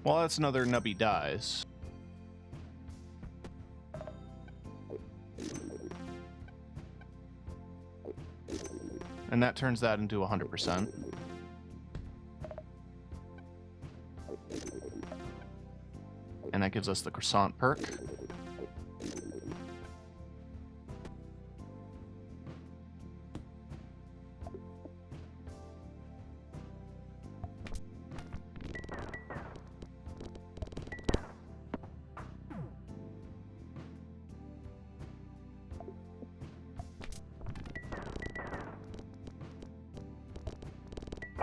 Well, that's another Nubby dies. And that turns that into 100%. And that gives us the croissant perk.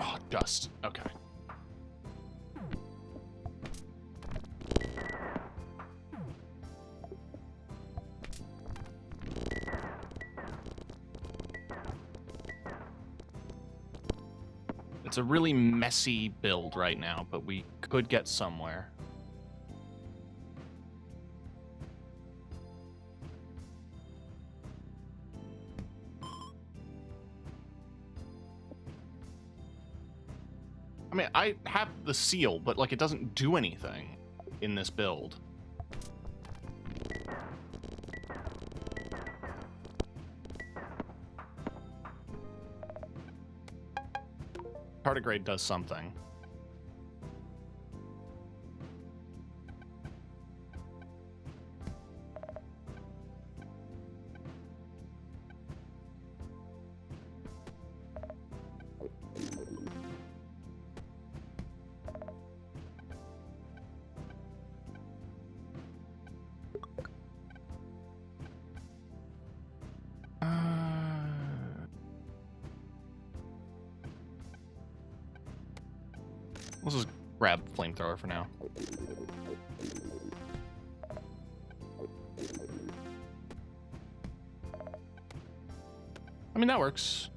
Oh, dust. Okay. It's a really messy build right now, but we could get somewhere. I mean, I have the seal, but, like, it doesn't do anything in this build. Tardigrade does something. Let's just grab flamethrower for now. I mean, that works.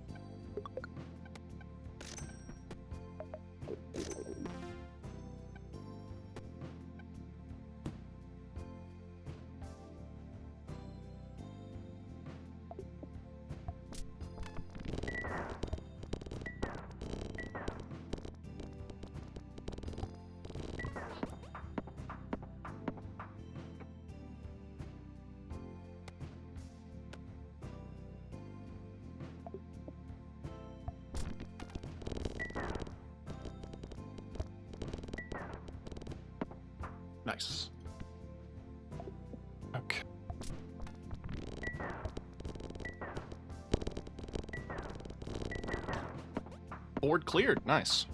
Nice. Okay. Board cleared. Nice.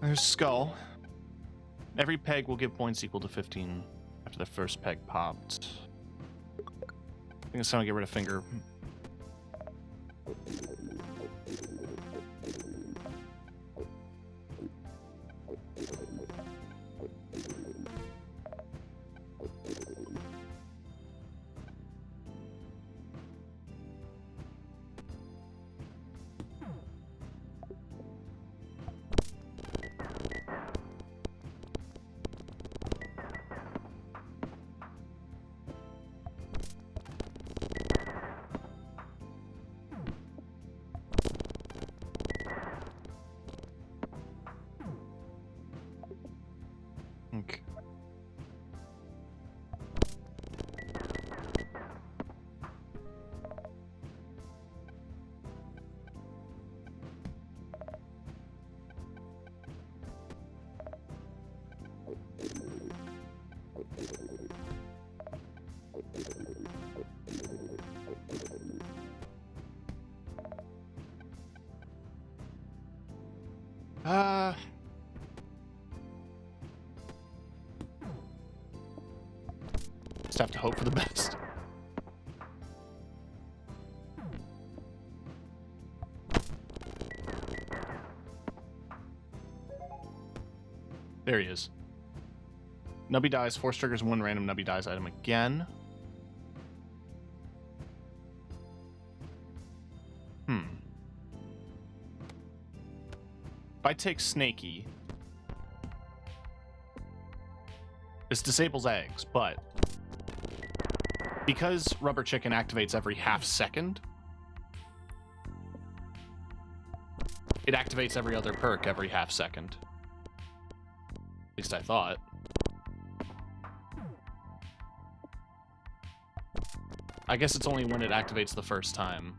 There's Skull. Every peg will give points equal to 15 after the first peg popped. I think it's time to get rid of Finger. Okay. Just have to hope for the best. There he is. Nubby dies, force triggers one random Nubby dies item again. If I take Snaky, this disables eggs, but because Rubber Chicken activates every half second, it activates every other perk every half second. At least I thought. I guess it's only when it activates the first time.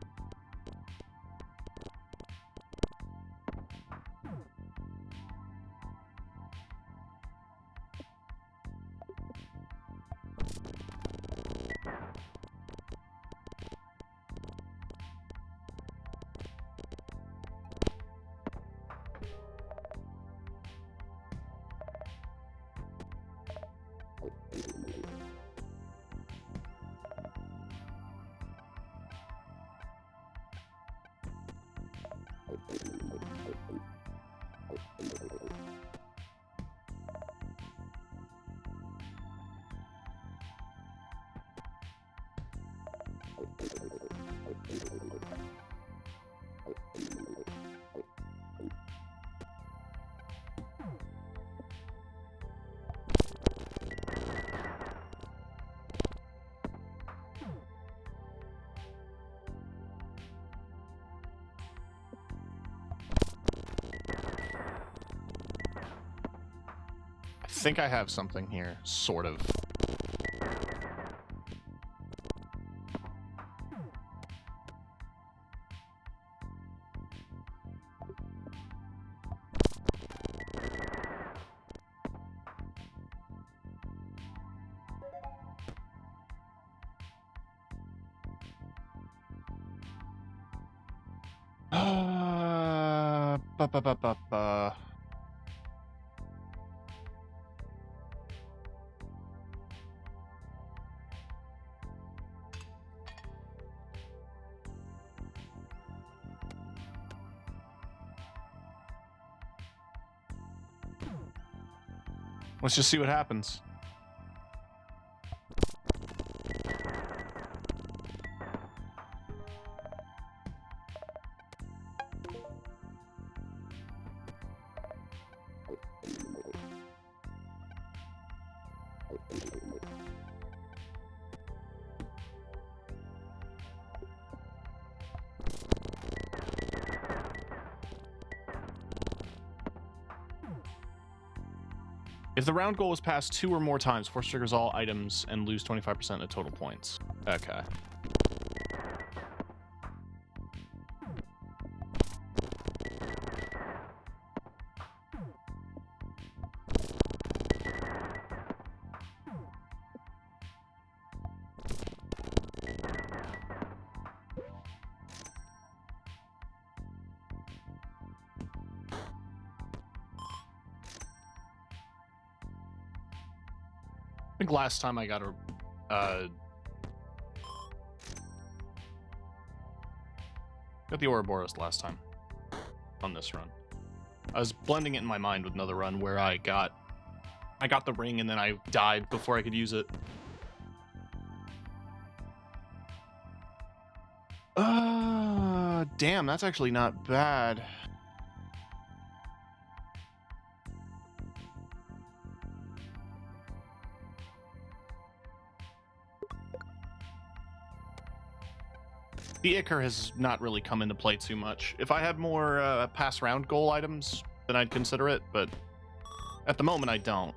I think I have something here, sort of. Let's just see what happens. If the round goal is passed 2 or more times, force triggers all items and lose 25% of total points. Okay. I think last time I got a got the Ouroboros last time on this run. I was blending it in my mind with another run where I got the ring and then I died before I could use it. Damn, that's actually not bad. The Ichor has not really come into play too much. If I had more pass round goal items, then I'd consider it, but at the moment I don't.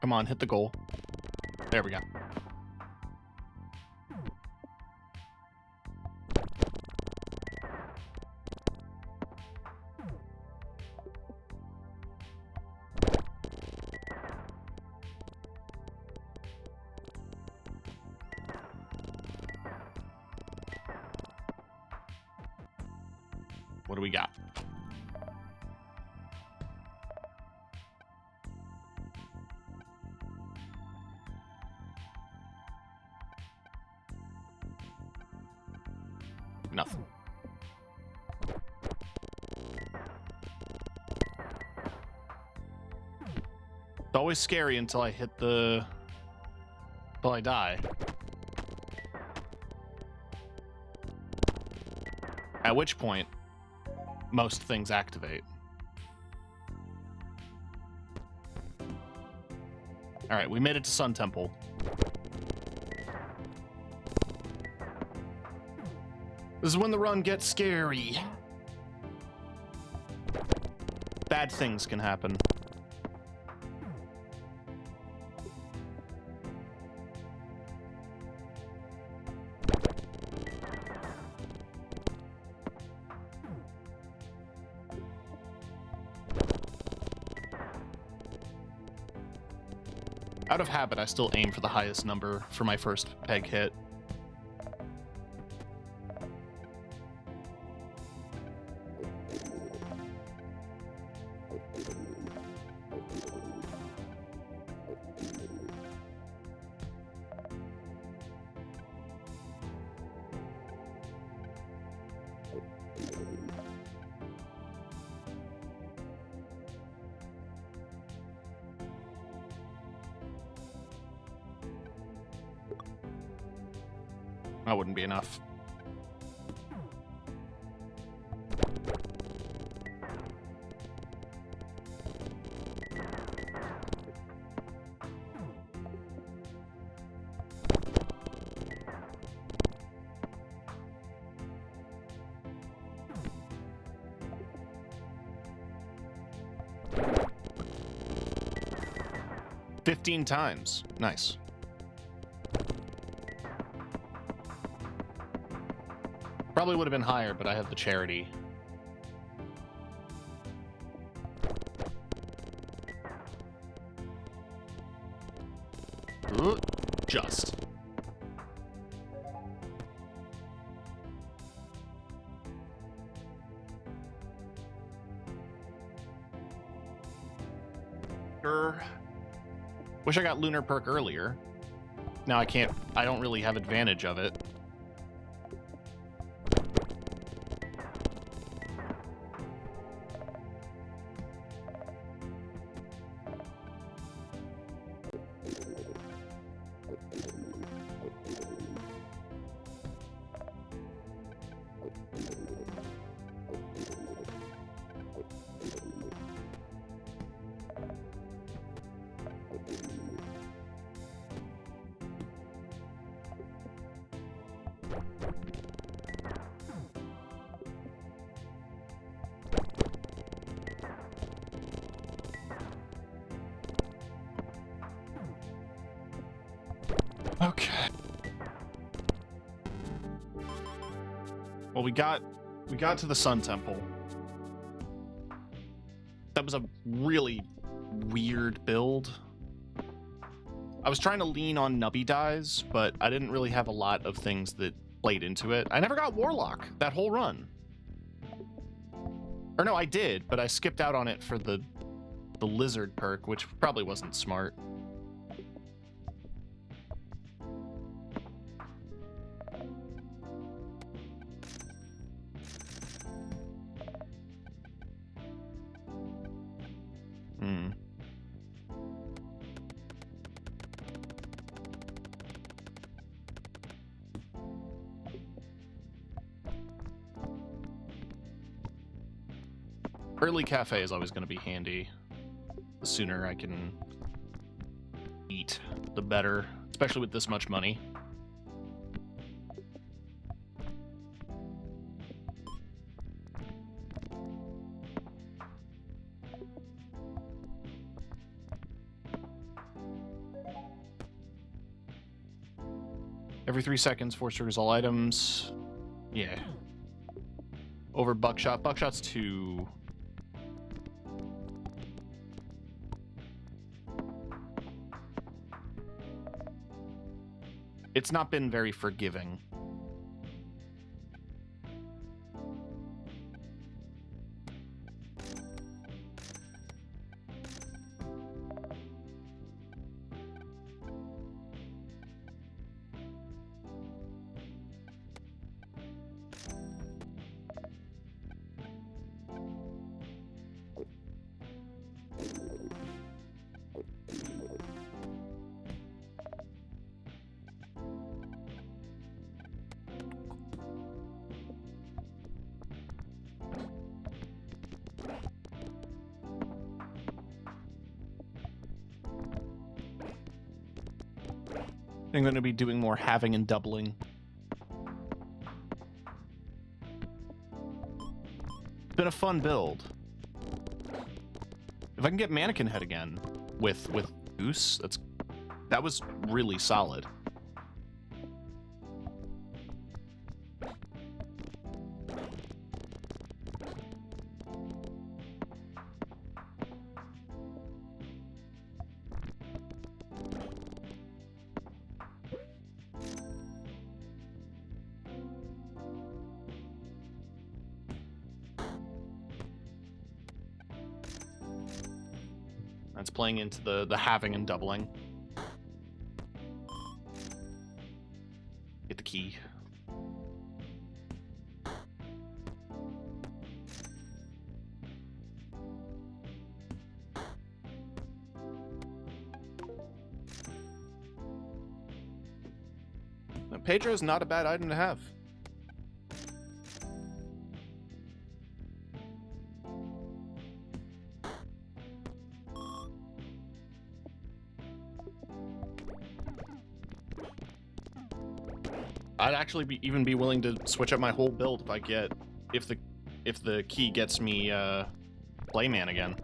Come on, hit the goal. There we go. What do we got? Nothing. It's always scary until I hit the... until I die. At which point, most things activate. Alright, we made it to Sun Temple. This is when the run gets scary. Bad things can happen. Out of habit, I still aim for the highest number for my first peg hit. That wouldn't be enough. 15 times. Nice. Probably would have been higher, but I have the charity. Ooh, just. Wish I got Lunar Perk earlier. Now I don't really have advantage of it. Okay. Well, we got to the Sun Temple. That was a really weird build. I was trying to lean on Nubby dies, but I didn't really have a lot of things that played into it. I never got Warlock that whole run. Or no, I did, but I skipped out on it for the Lizard perk, which probably wasn't smart. Early cafe is always going to be handy. The sooner I can eat, the better, especially with this much money. Every 3 seconds, force triggers all items. Yeah. Over buckshot. Buckshot's 2. It's not been very forgiving. I'm going to be doing more halving and doubling. It's been a fun build. If I can get Mannequin Head again with Goose, that was really solid. That's playing into the halving and doubling. Get the key. Now, Pedro's not a bad item to have. I'd actually even be willing to switch up my whole build if the key gets me Playman again.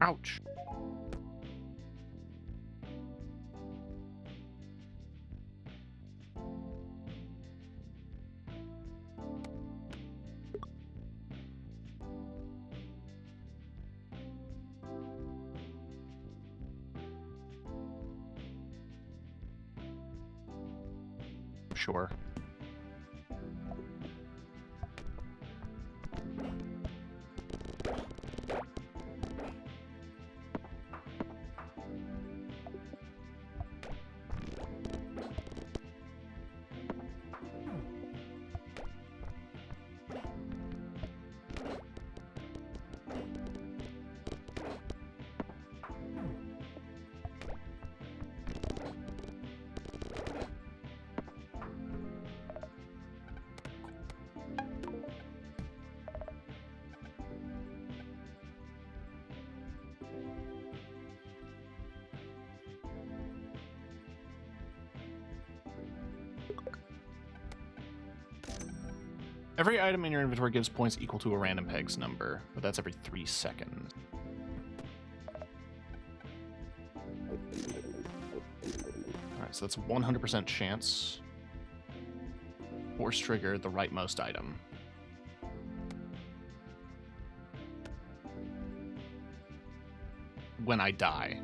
Ouch. Sure. Every item in your inventory gives points equal to a random peg's number, but that's every 3 seconds. Alright, so that's a 100% chance. Force trigger the rightmost item. When I die.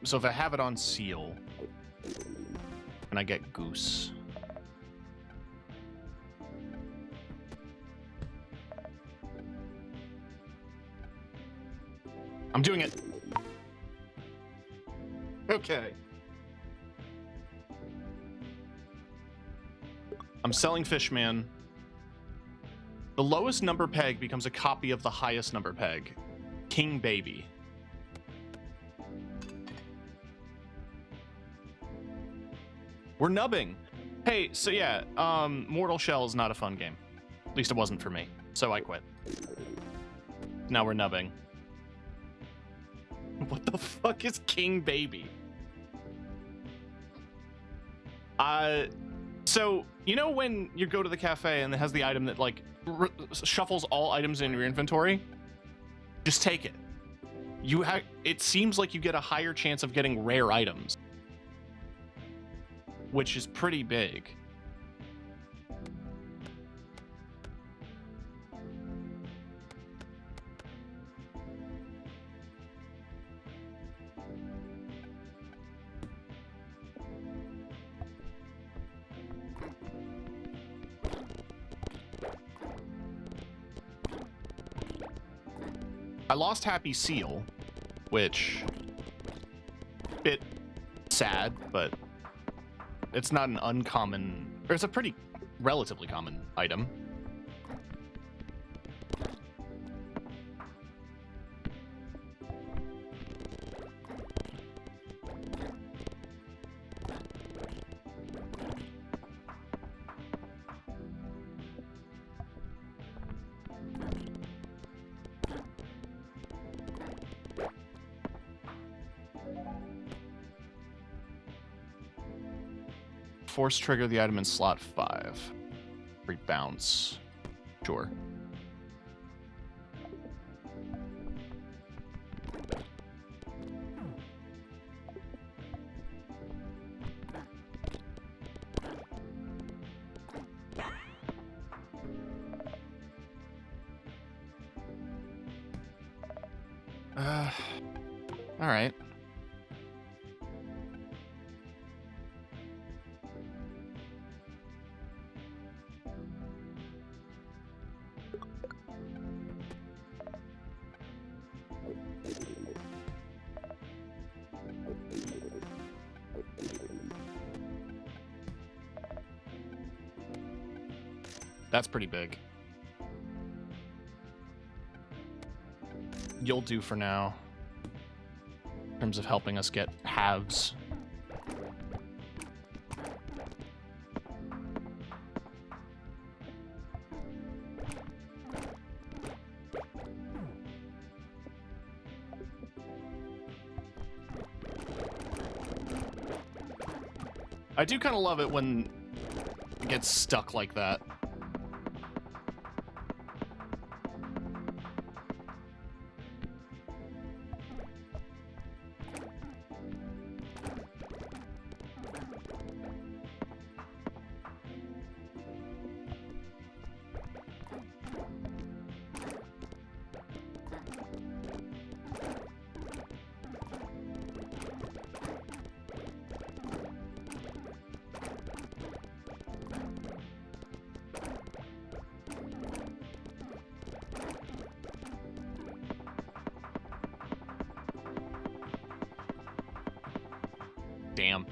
So if I have it on seal, and I get goose. I'm doing it. Okay. I'm selling Fishman. The lowest number peg becomes a copy of the highest number peg. King Baby. We're nubbing. Hey, so yeah, Mortal Shell is not a fun game. At least it wasn't for me, so I quit. Now we're nubbing. What the fuck is King Baby? So, you know when you go to the cafe and it has the item that, like, shuffles all items in your inventory? Just take it. It seems like you get a higher chance of getting rare items. Which is pretty big. I lost Happy Seal, which bit sad, but it's not an uncommon, or it's a pretty relatively common item. Force trigger the item in slot 5. Rebounce. Sure. All right. That's pretty big. You'll do for now. In terms of helping us get halves. I do kind of love it when it gets stuck like that. Damn.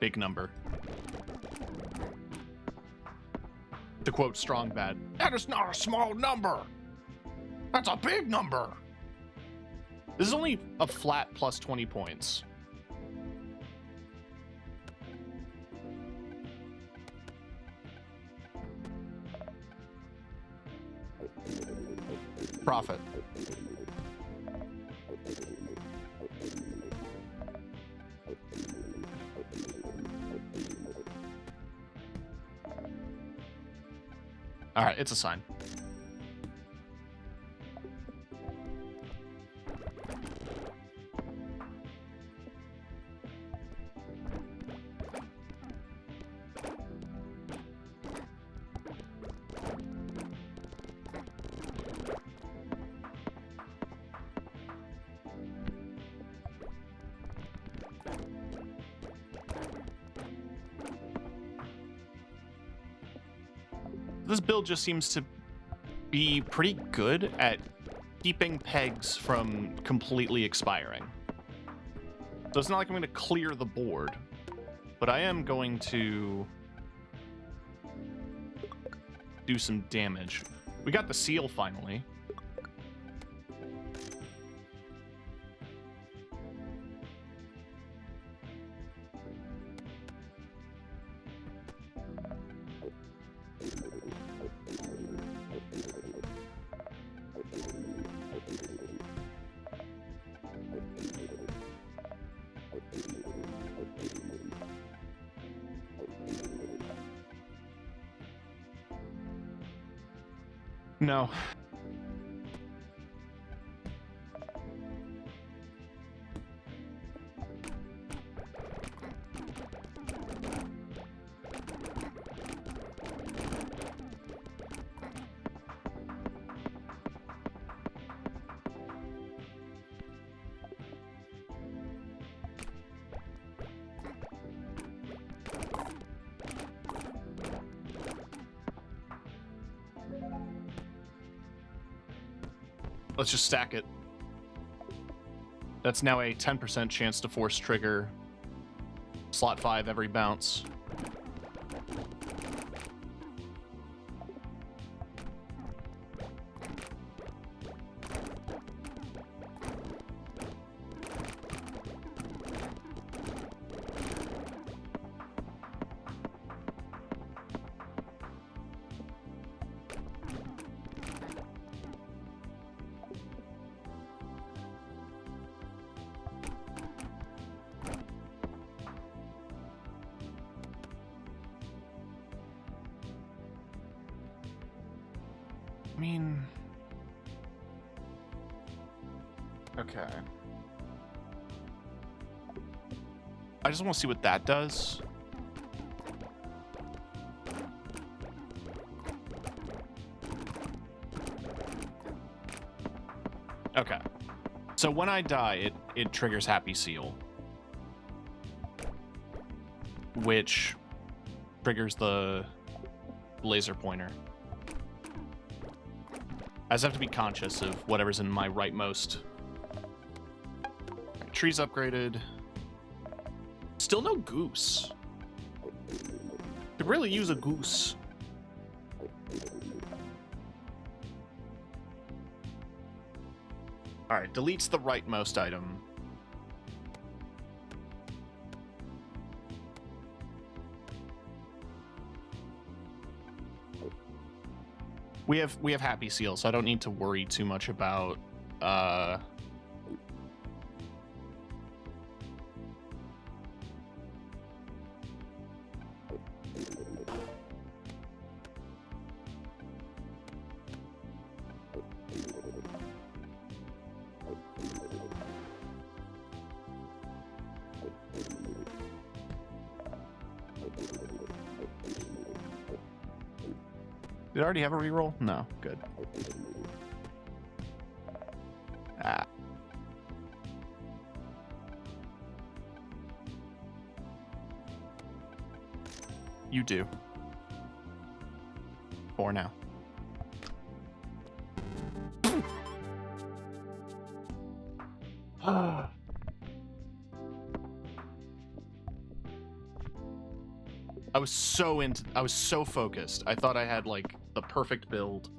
Big number. To quote Strong Bad, that is not a small number. That's a big number. This is only a flat plus 20 points. Profit. All right, it's a sign. This build just seems to be pretty good at keeping pegs from completely expiring. So it's not like I'm going to clear the board, but I am going to do some damage. We got the seal finally. No. Let's just stack it. That's now a 10% chance to force trigger slot 5 every bounce. I mean... Okay. I just want to see what that does. Okay. So when I die, it triggers Happy Seal. Which triggers the laser pointer. I just have to be conscious of whatever's in my rightmost. Right, trees upgraded. Still no goose. Could really use a goose. Alright, deletes the rightmost item. We have Happy Seal, so I don't need to worry too much about Did it already have a reroll? No, good. Ah. You do. For now. I was so focused. I thought I had like the perfect build.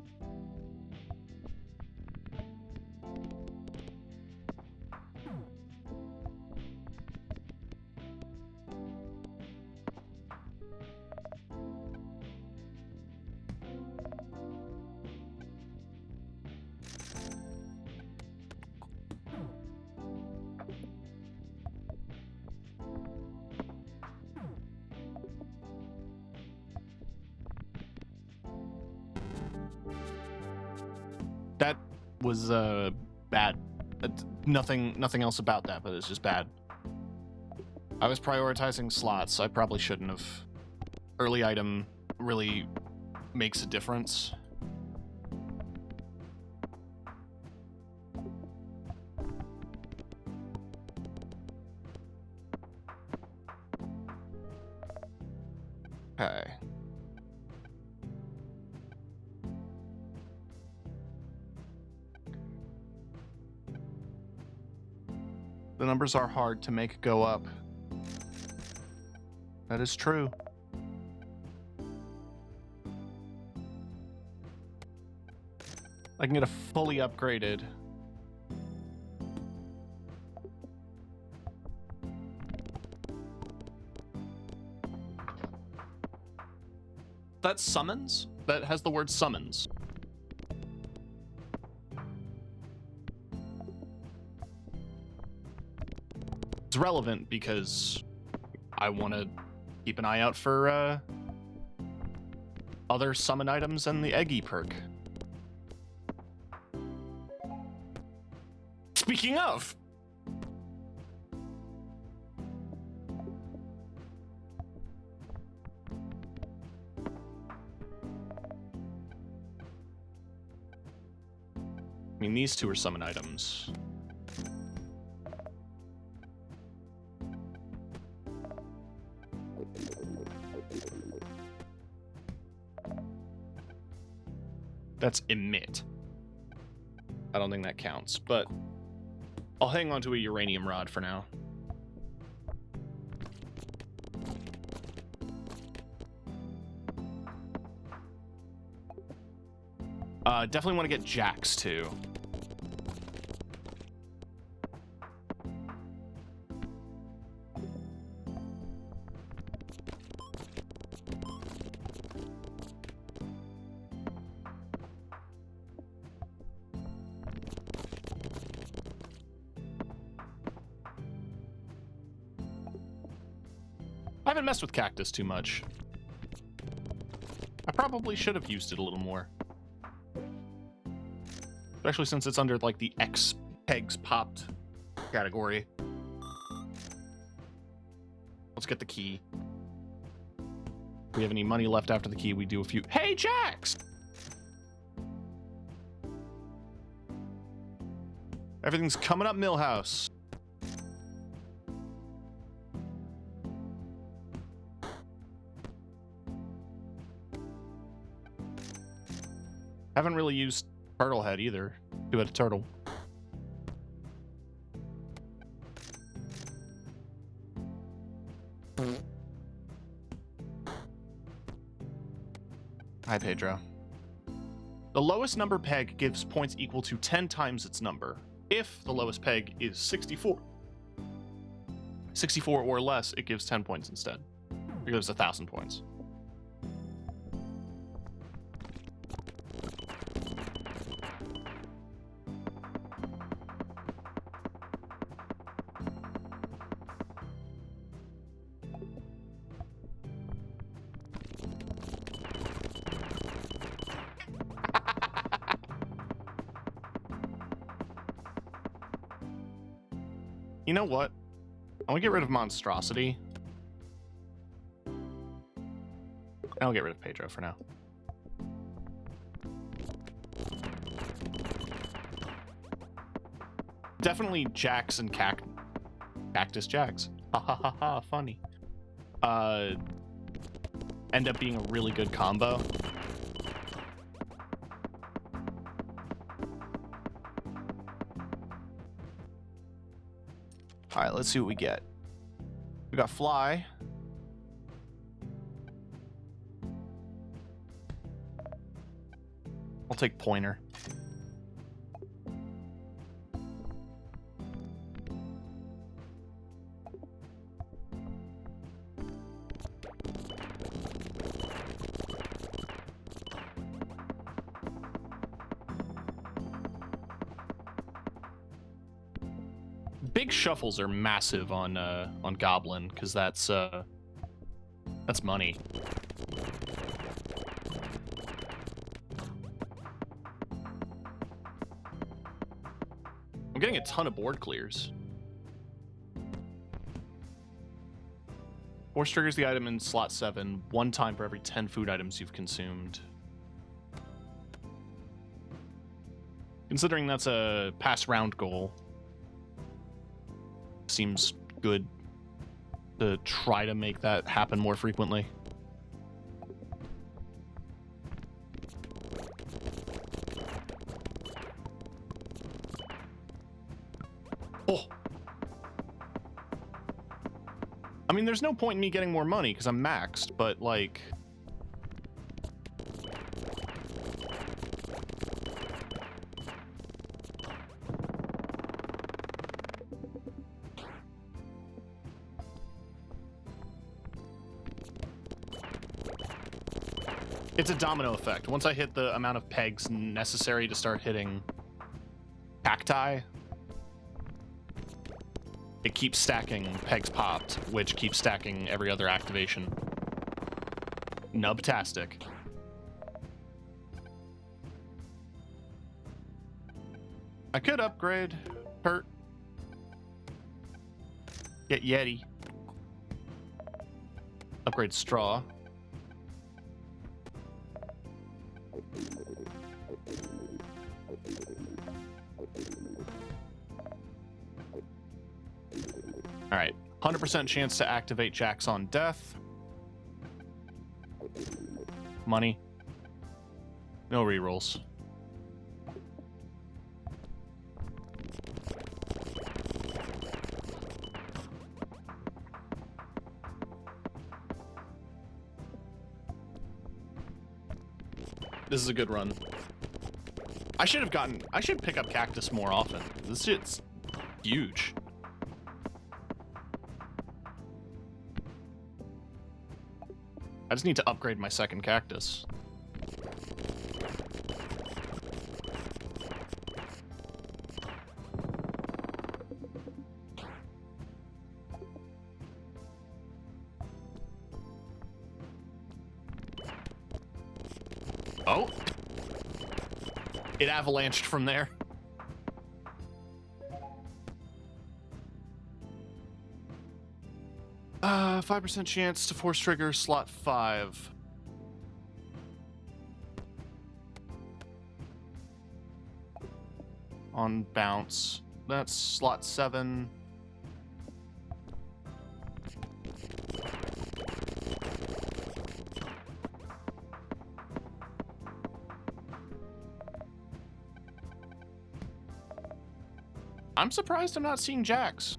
That was bad. Nothing else about that, but it's just bad. I was prioritizing slots. I probably shouldn't have. Early item really makes a difference. Okay. The numbers are hard to make go up. That is true. I can get a fully upgraded. That summons? That has the word summons. It's relevant because I want to keep an eye out for other summon items and the Eggy perk. Speaking of! I mean, these two are summon items. That's emit. I don't think that counts, but I'll hang on to a uranium rod for now. Definitely want to get jacks too. I haven't messed with cactus too much. I probably should have used it a little more. Especially since it's under, like, the X pegs popped category. Let's get the key. If we have any money left after the key, we do a few... Hey, Jax! Everything's coming up, Millhouse. Haven't really used Turtle Head either. Two-headed turtle. Hi, Pedro. The lowest number peg gives points equal to 10 times its number. If the lowest peg is 64 or less, it gives 10 points instead. It gives 1,000 points. You know what? I want to get rid of Monstrosity. I'll get rid of Pedro for now. Definitely Jax and Cactus Jax. Ha ha ha ha, funny. End up being a really good combo. All right, let's see what we get. We got Fly. take Pointer. Big shuffles are massive on Goblin, because that's money. I'm getting a ton of board clears. Force triggers the item in slot 7 one time for every 10 food items you've consumed. Considering that's a pass round goal, seems good to try to make that happen more frequently. Oh. I mean, there's no point in me getting more money because I'm maxed, but like... It's a domino effect. Once I hit the amount of pegs necessary to start hitting cacti, it keeps stacking pegs popped, which keeps stacking every other activation. Nubtastic. I could upgrade Hurt. Get Yeti. Upgrade Straw. Alright, 100% chance to activate Jax on death. Money. No rerolls. This is a good run. I should pick up Cactus more often. This shit's huge. I just need to upgrade my second Cactus. Oh! It avalanched from there. 5% chance to force trigger slot 5. On bounce. That's slot 7. I'm surprised I'm not seeing Jax.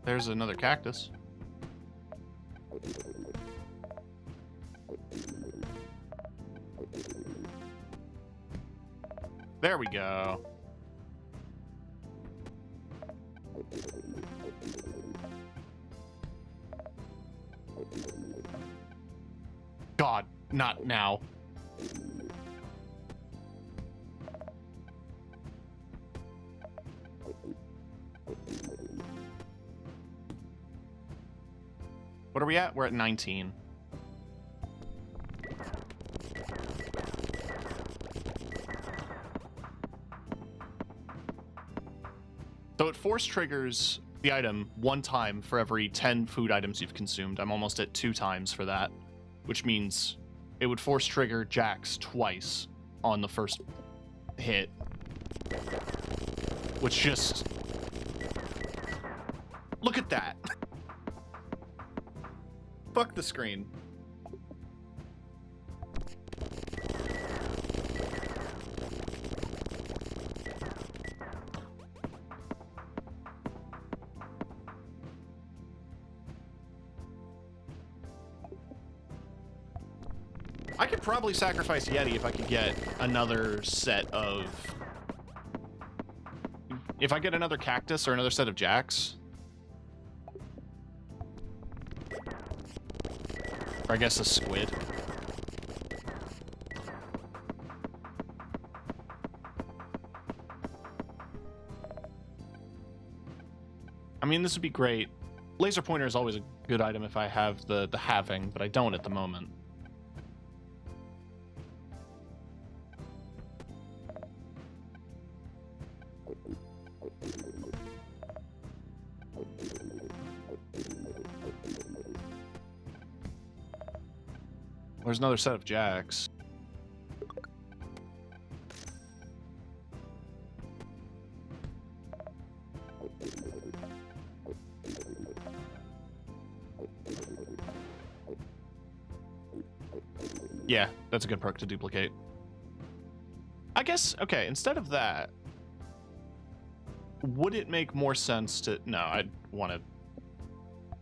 There's another Cactus. There we go. God, not now. What are we at? We're at 19. So it force triggers the item one time for every 10 food items you've consumed. I'm almost at 2 times for that, which means it would force trigger Jax twice on the first hit. Which just... Look at that! Fuck the screen. I could probably sacrifice Yeti if I could get another set of... If I get another cactus or another set of jacks. Or I guess a squid. I mean, this would be great. Laser pointer is always a good item if I have the halving, but I don't at the moment. There's another set of jacks. Yeah, that's a good perk to duplicate. I guess, okay, instead of that, would it make more sense to... No, I'd want to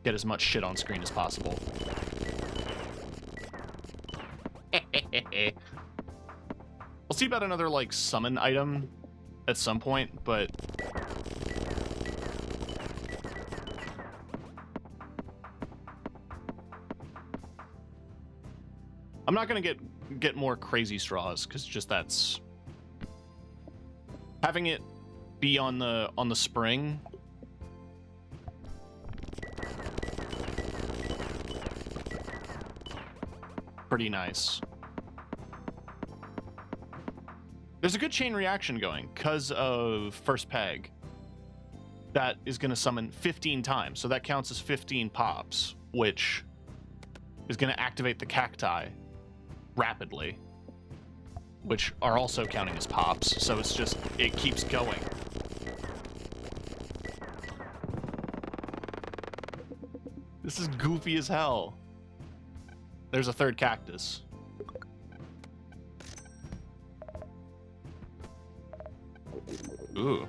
get as much shit on screen as possible. We'll see about another, like, summon item at some point, but... I'm not gonna get more crazy straws, because just that's... Having it be on the spring... Pretty nice. There's a good chain reaction going because of first peg. That is going to summon 15 times, so that counts as 15 pops, which is going to activate the cacti rapidly, which are also counting as pops, so it's just, it keeps going. This is goofy as hell. There's a third cactus. Ooh.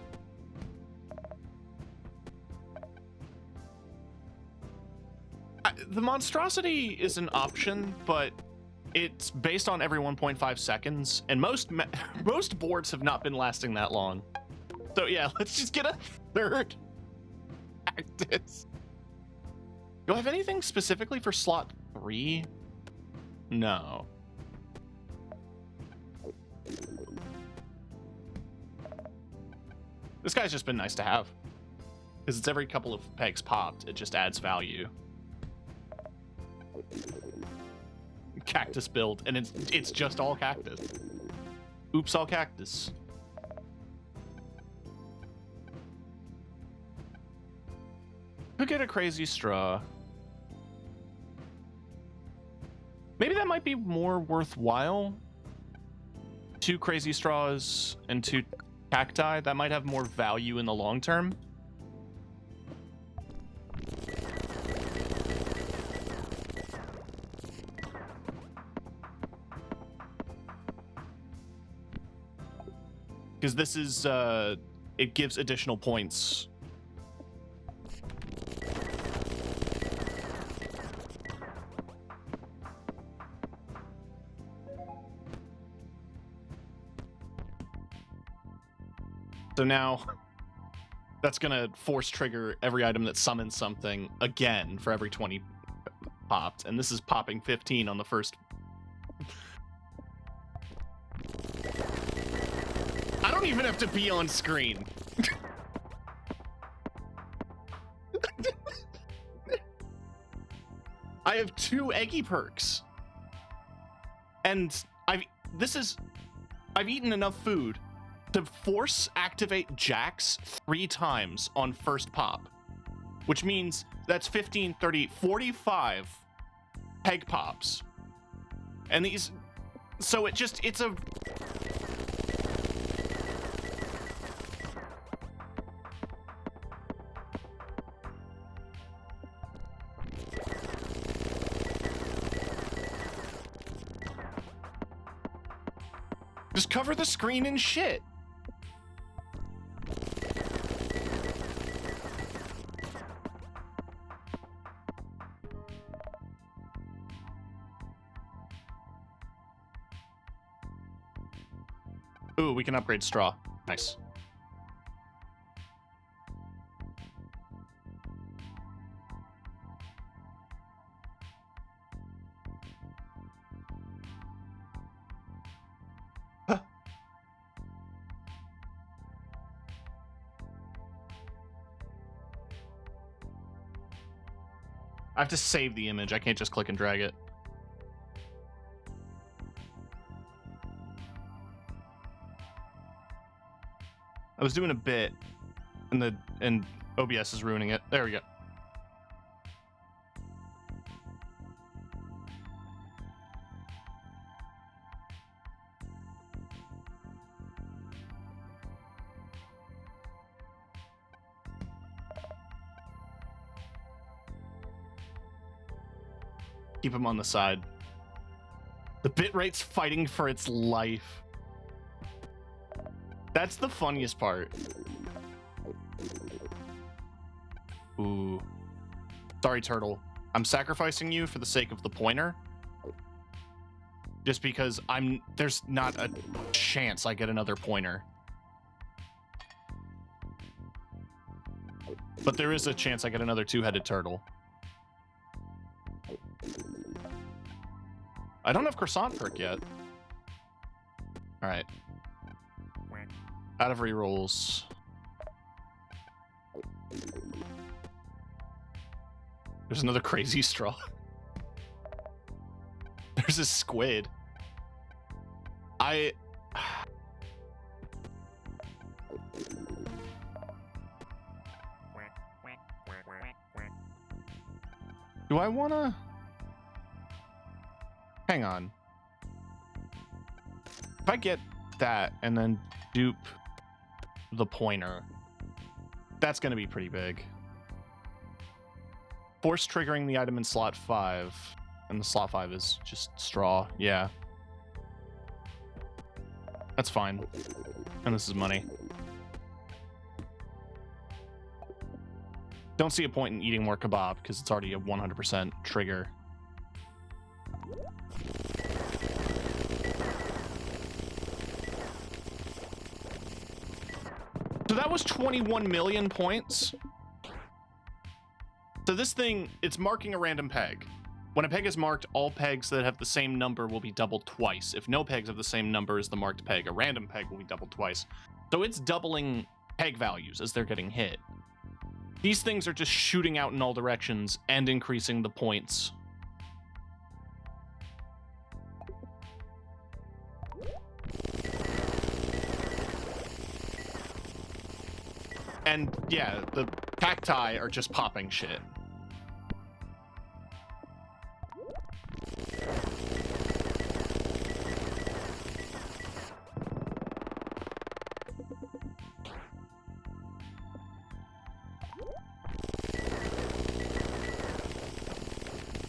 The monstrosity is an option, but it's based on every 1.5 seconds, and most boards have not been lasting that long. So yeah, let's just get a third cactus. Do I have anything specifically for slot 3? No. This guy's just been nice to have. Because it's every couple of pegs popped, it just adds value. Cactus build, and it's just all cactus. Oops, all cactus. Could get a crazy straw. Maybe that might be more worthwhile. 2 crazy straws and 2 cacti, that might have more value in the long term. Because this is, it gives additional points. So now, that's gonna force trigger every item that summons something again for every 20 popped, and this is popping 15 on the first. I don't even have to be on screen. I have 2 eggy perks. And I've eaten enough food to force activate jacks 3 times on first pop, which means that's 15, 30, 45 peg pops. And these, so it's a... Just cover the screen and shit. Ooh, we can upgrade straw. Nice. Huh. I have to save the image. I can't just click and drag it. I was doing a bit, and OBS is ruining it. There we go. Keep him on the side. The bitrate's fighting for its life. That's the funniest part. Ooh. Sorry, turtle. I'm sacrificing you for the sake of the pointer. Just because there's not a chance I get another pointer. But there is a chance I get another two-headed turtle. I don't have croissant perk yet. All right. Out of rerolls. There's another crazy straw. There's a squid. Do I wanna... Hang on. If I get that and then dupe the pointer, that's going to be pretty big. Force triggering the item in slot 5, and the slot 5 is just straw. Yeah. That's fine. And this is money. Don't see a point in eating more kebab because it's already a 100% trigger. So that was 21 million points. So this thing, it's marking a random peg. When a peg is marked, all pegs that have the same number will be doubled twice. If no pegs have the same number as the marked peg, a random peg will be doubled twice. So it's doubling peg values as they're getting hit. These things are just shooting out in all directions and increasing the points. And yeah, the cacti are just popping shit.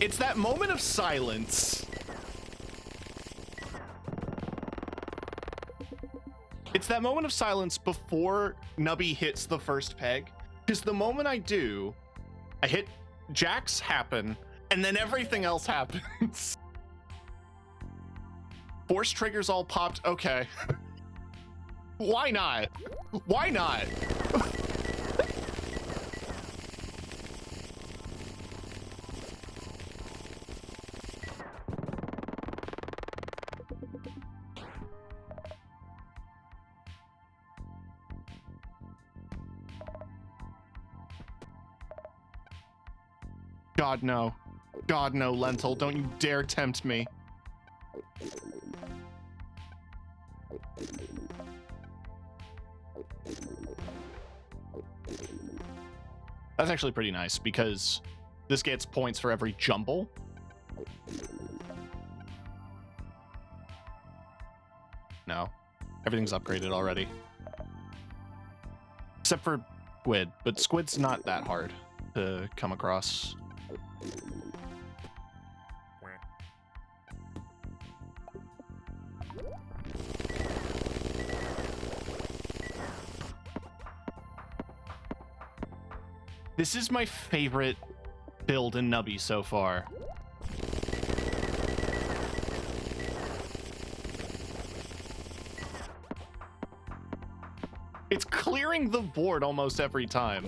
It's that moment of silence. It's that moment of silence before Nubby hits the first peg. Because the moment I do, I hit jacks happen, and then everything else happens. Force triggers all popped. Okay. Why not? Why not? God, no. God, no, Lentil. Don't you dare tempt me. That's actually pretty nice, because this gets points for every jumble. No. Everything's upgraded already. Except for squid, but squid's not that hard to come across. This is my favorite build in Nubby so far. It's clearing the board almost every time.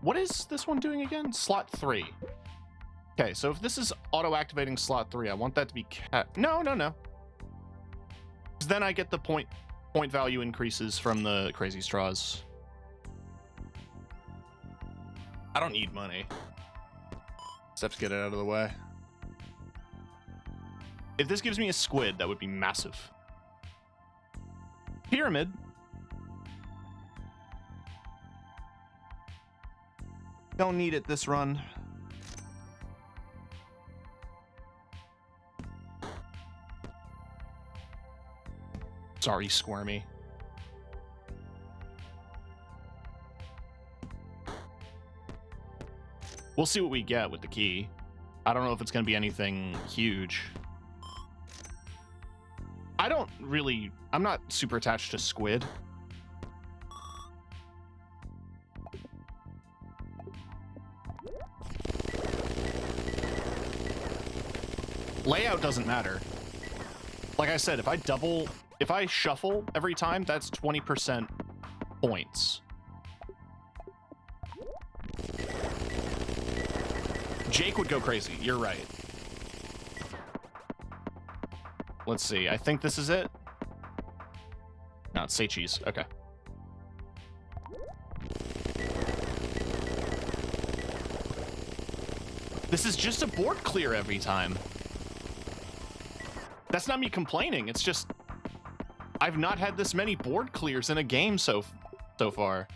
What is this one doing again? Slot 3. Okay, so if this is auto-activating slot 3, I want that to be No. 'Cause then I get the point value increases from the crazy straws. I don't need money. Just have to get it out of the way. If this gives me a squid, that would be massive. Pyramid. Don't need it this run. Sorry, Squirmy. We'll see what we get with the key. I don't know if it's going to be anything huge. I'm not super attached to squid. Layout doesn't matter. Like I said, if I shuffle every time, that's 20% points. Jake would go crazy. You're right. Let's see. I think this is it. No, it's say cheese. Okay. This is just a board clear every time. That's not me complaining. It's just I've not had this many board clears in a game so far.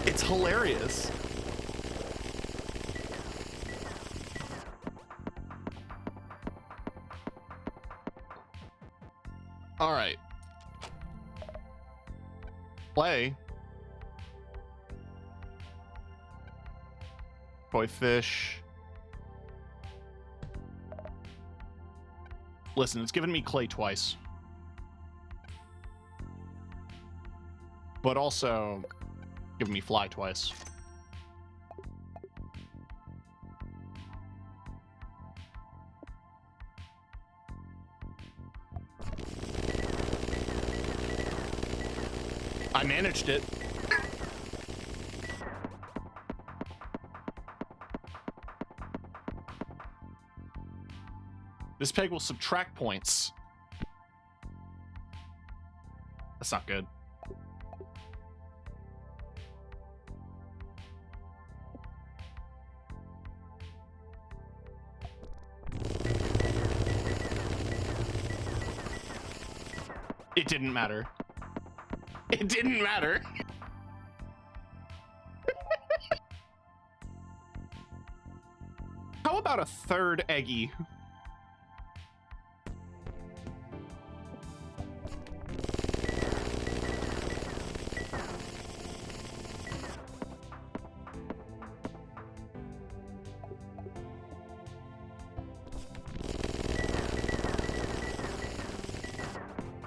It's hilarious. All right. Play. Koi fish. Listen, it's given me clay twice. But also given me fly twice. I managed it. This peg will subtract points. That's not good. It didn't matter. It didn't matter. How about a third eggy?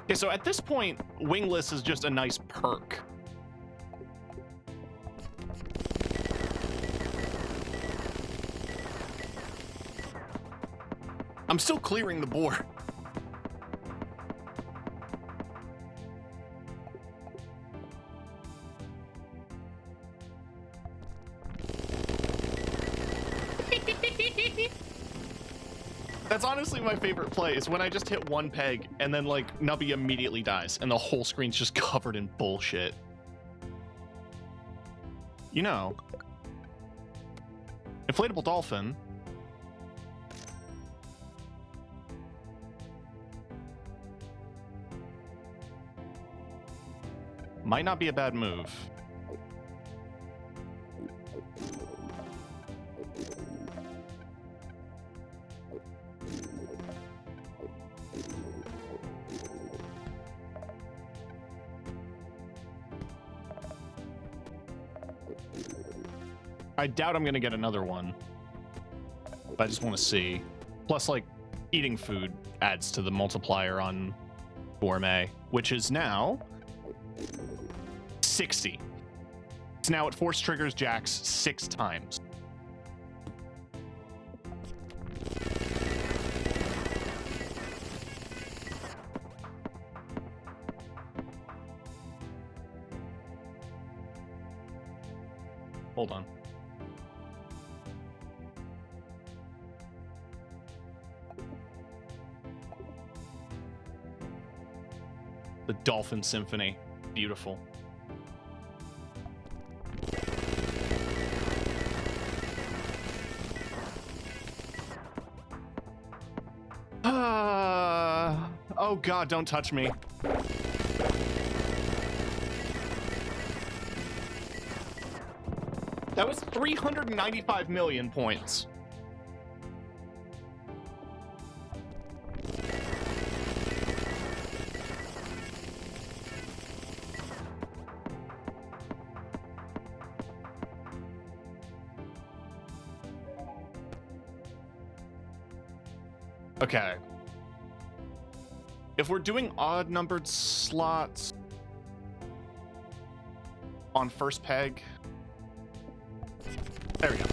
Okay, so at this point, wingless is just a nice perk. I'm still clearing the board. That's honestly my favorite play, is when I just hit one peg and then like Nubby immediately dies and the whole screen's just covered in bullshit. You know, inflatable dolphin. Might not be a bad move. I doubt I'm gonna get another one. But I just want to see. Plus, like, eating food adds to the multiplier on gourmet, which is now 60. It's now at force triggers jacks 6 times. Hold on. The Dolphin Symphony. Beautiful. Oh god, don't touch me. That was 395 million points. Okay. If we're doing odd numbered slots on first peg, there we go.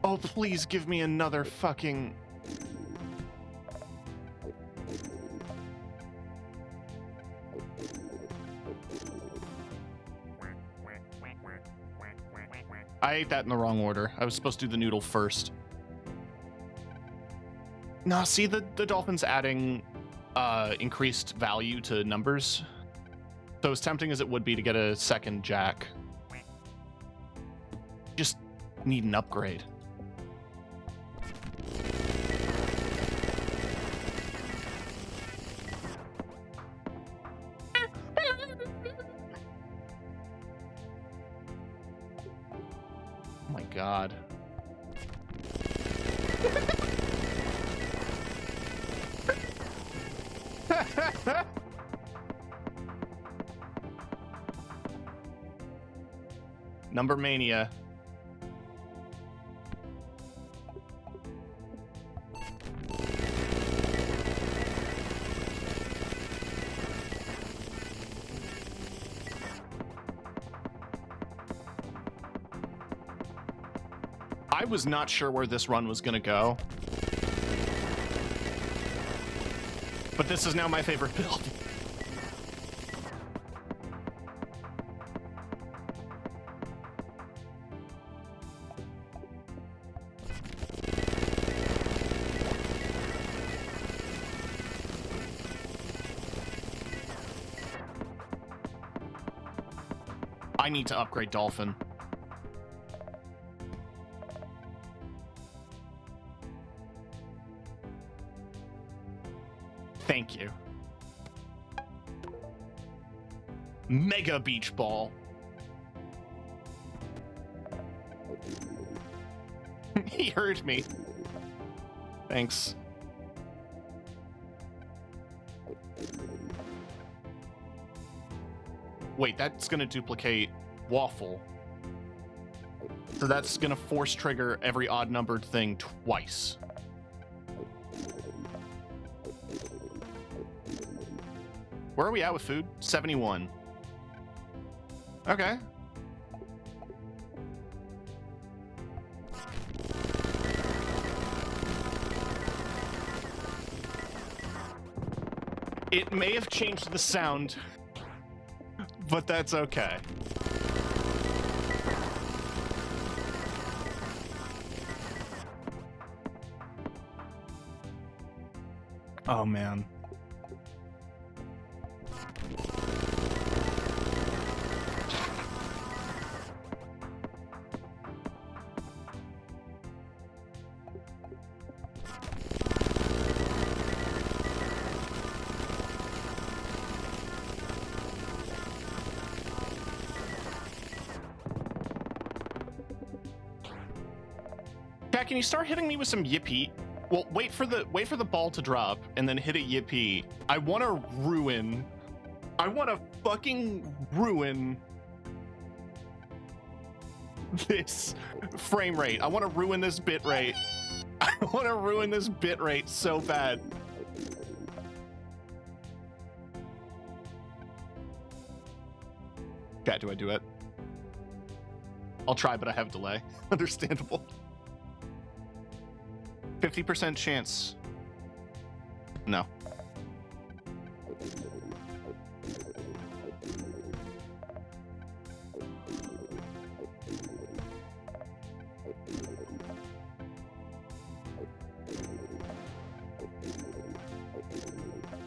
Oh, please give me another fucking... I ate that in the wrong order. I was supposed to do the noodle first. Nah, see, the dolphin's adding increased value to numbers. So as tempting as it would be to get a second jack, just need an upgrade. Oh my god. Number mania. I was not sure where this run was gonna go, but this is now my favorite build. I need to upgrade Dolphin. Thank you. Mega Beach Ball. He heard me. Thanks. Wait, that's gonna duplicate Waffle. So that's gonna force trigger every odd numbered thing twice. Where are we at with food? 71. Okay. It may have changed the sound, but that's okay. Oh man. Jack, can you start hitting me with some yippee? Well, wait for the ball to drop and then hit a yippee. I want to fucking ruin this frame rate. I want to ruin this bit rate. I want to ruin this bit rate so bad. Okay, do I do it? I'll try, but I have delay. Understandable. 50% chance. No.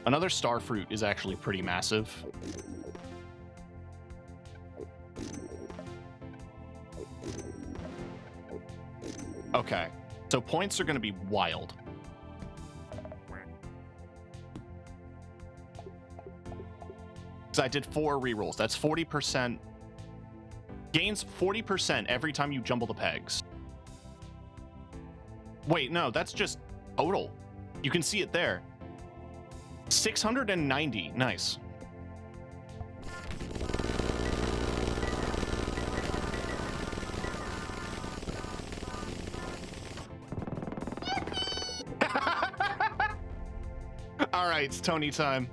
Another star fruit is actually pretty massive. Okay, so points are going to be wild. So I did 4 rerolls. That's 40%. Gains 40% every time you jumble the pegs. Wait, no, that's just total. You can see it there. 690. Nice. All right, it's Tony time.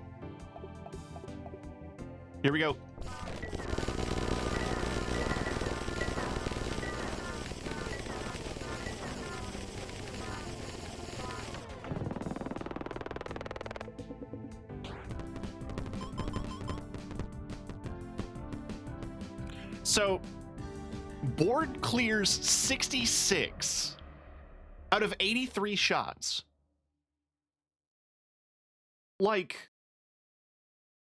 Here we go. So, board clears 66 out of 83 shots. Like,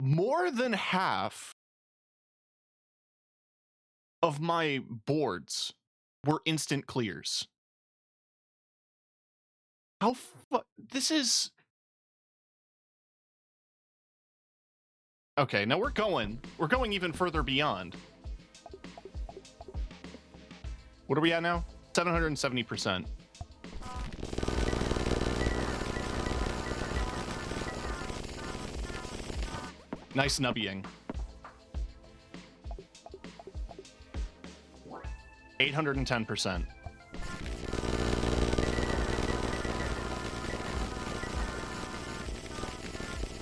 more than half of my boards were instant clears. How this is... Okay, now we're going even further beyond. What are we at now? 770%. Nice nubbying. 810%.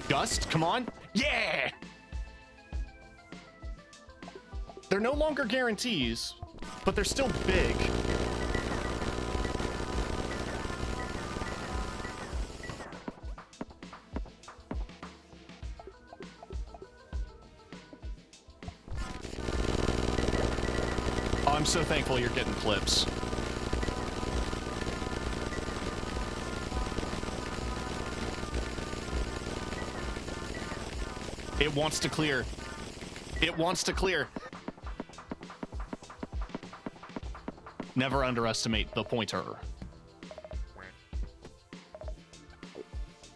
Gust, come on. Yeah! They're no longer guarantees, but they're still big. Oh, I'm so thankful you're getting clips. It wants to clear. It wants to clear. Never underestimate the pointer. All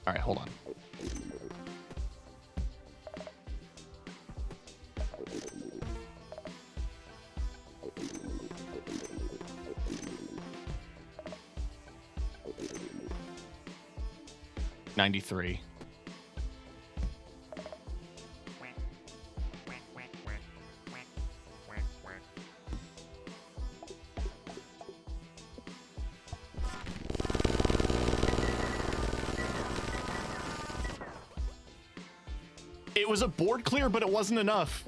right, hold on. $93. It was a board clear, but it wasn't enough.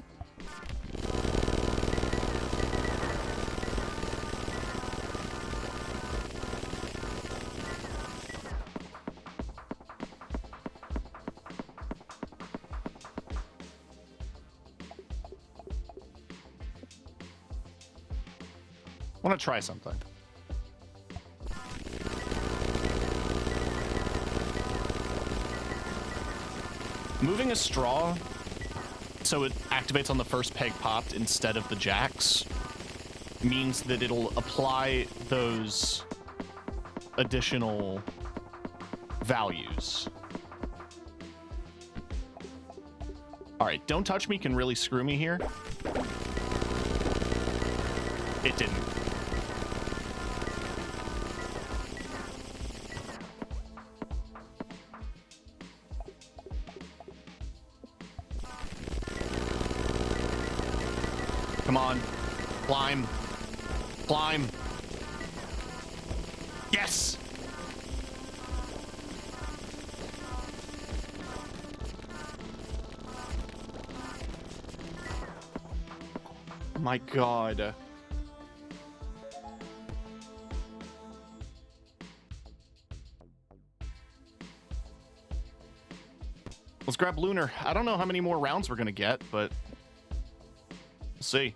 I want to try something. Moving a straw so it activates on the first peg popped instead of the jacks means that it'll apply those additional values. All right, don't touch me can really screw me here. It didn't. on. Climb. Climb. Yes! My God. Let's grab Lunar. I don't know how many more rounds we're gonna get, but we'll see.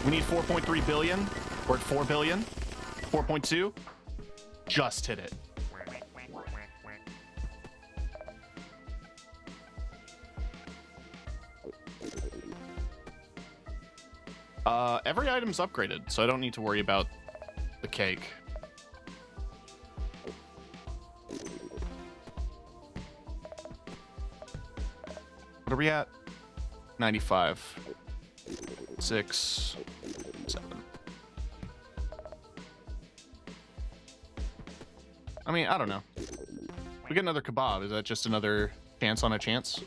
We need 4.3 billion. We're at 4 billion. 4.2. Just hit it. Every item's upgraded, so I don't need to worry about the cake. What are we at? 95. 6, 7. I mean, I don't know. We get another kebab. Is that just another chance on a chance?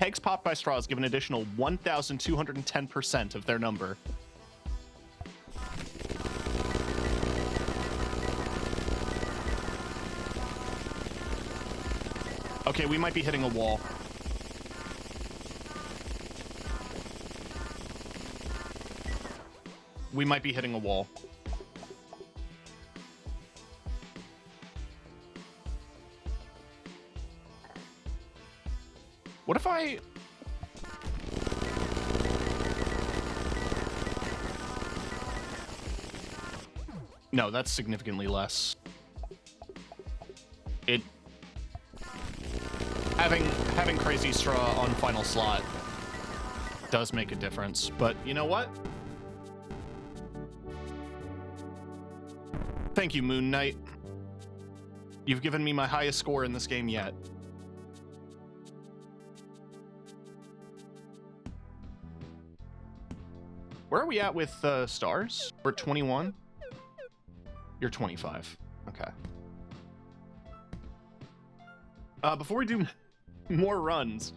Eggs popped by straws give an additional 1,210% of their number. Okay, we might be hitting a wall. We might be hitting a wall. What if I... No, that's significantly less. It... Having Crazy Straw on final slot does make a difference, but you know what? Thank you, Moon Knight. You've given me my highest score in this game yet. Where are we at with stars? We're 21? You're 25. Okay. Before we do more runs,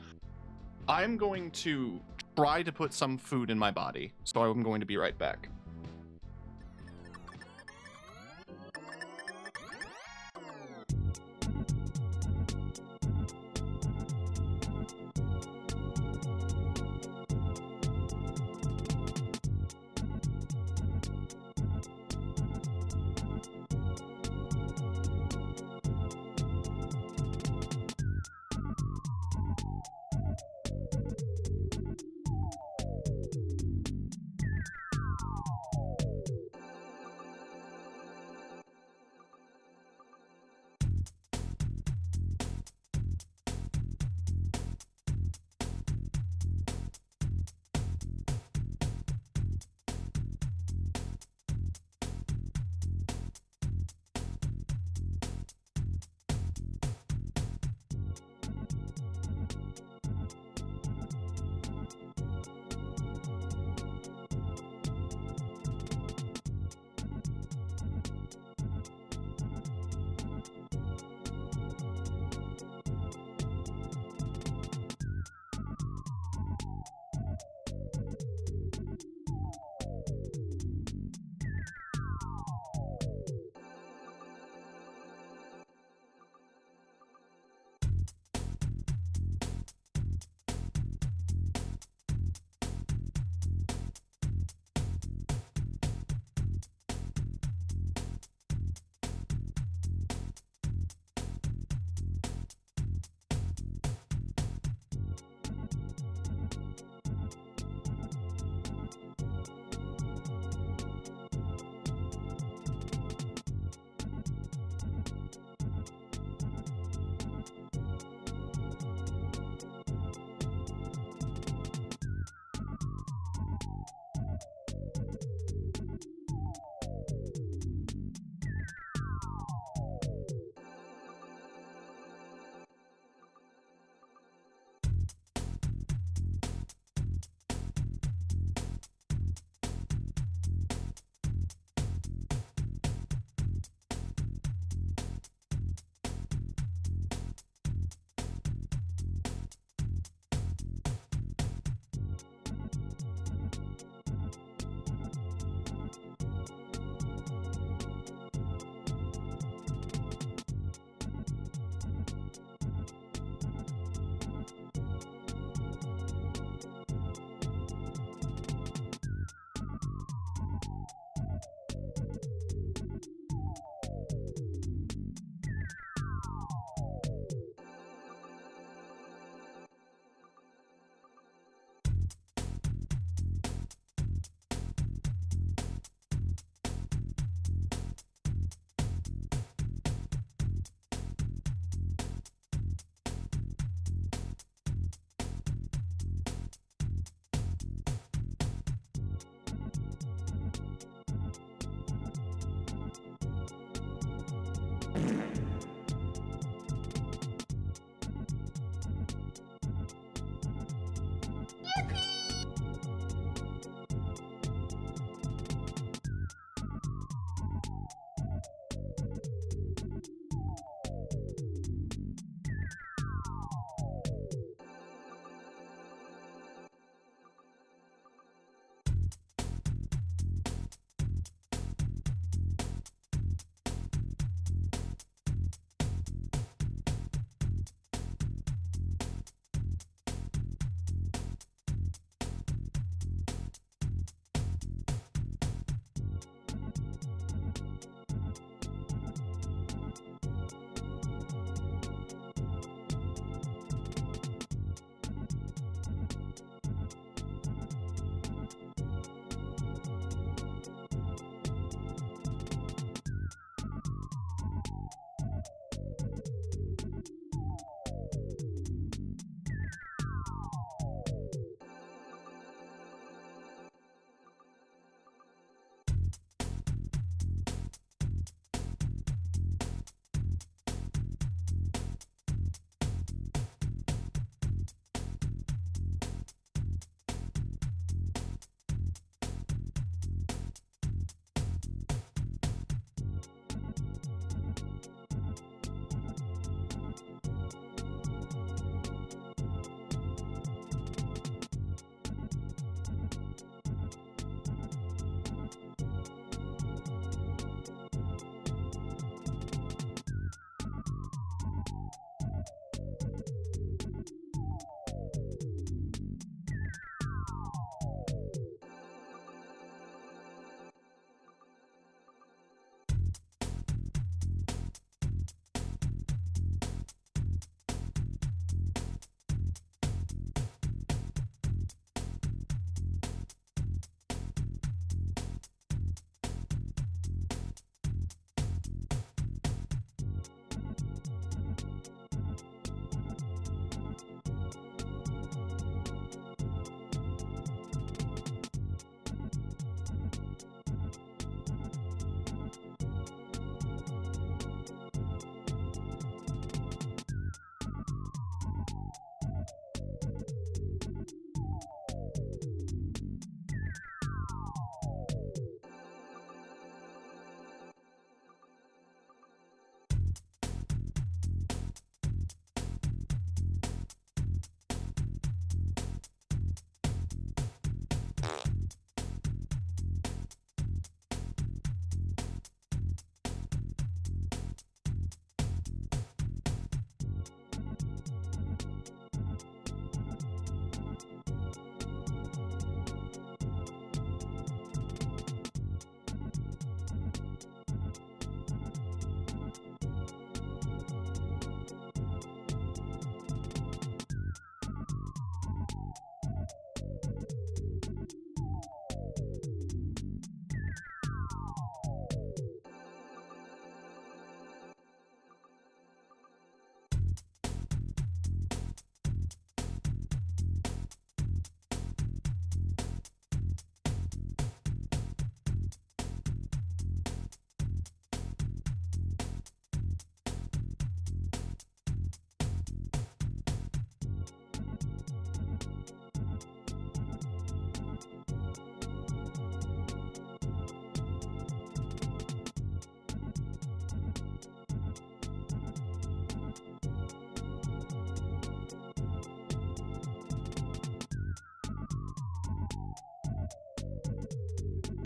I'm going to try to put some food in my body. So I'm going to be right back.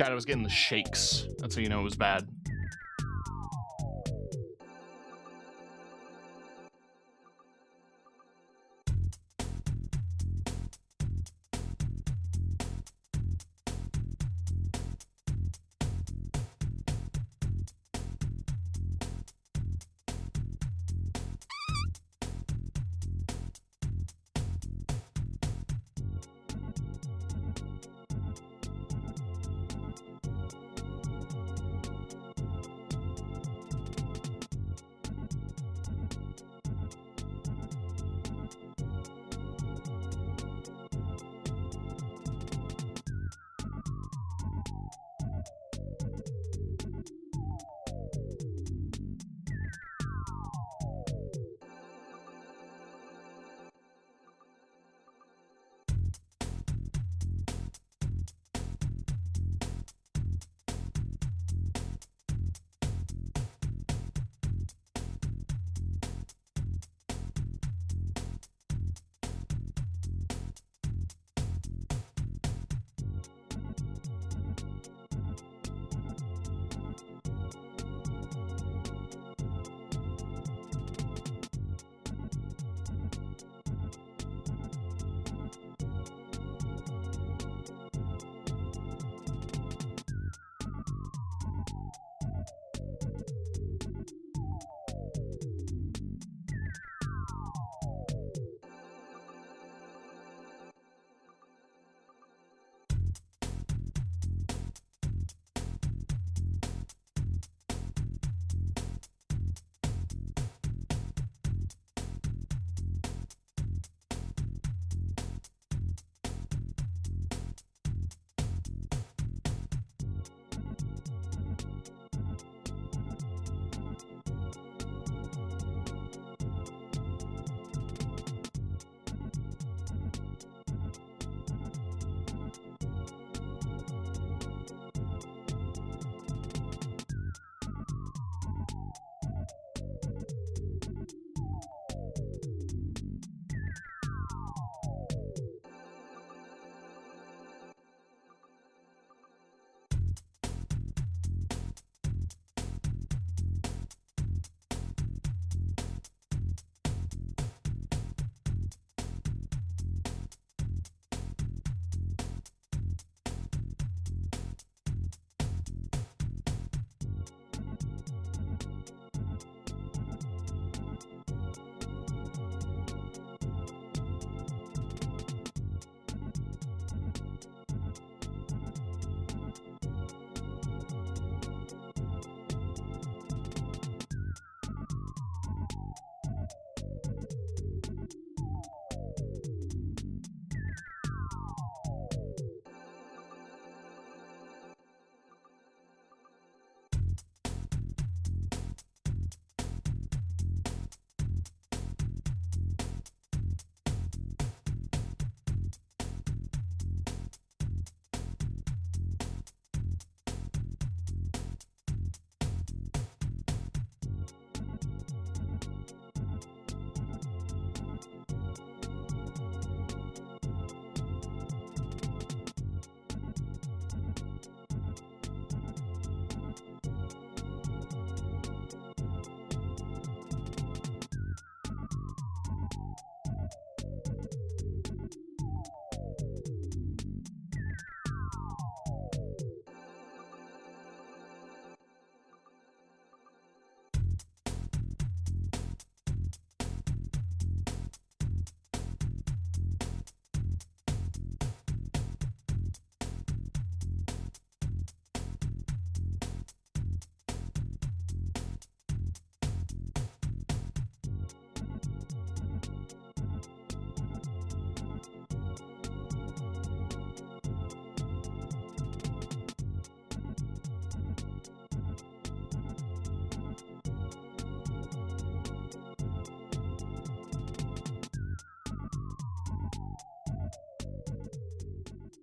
God, I was getting the shakes. That's how you know it was bad.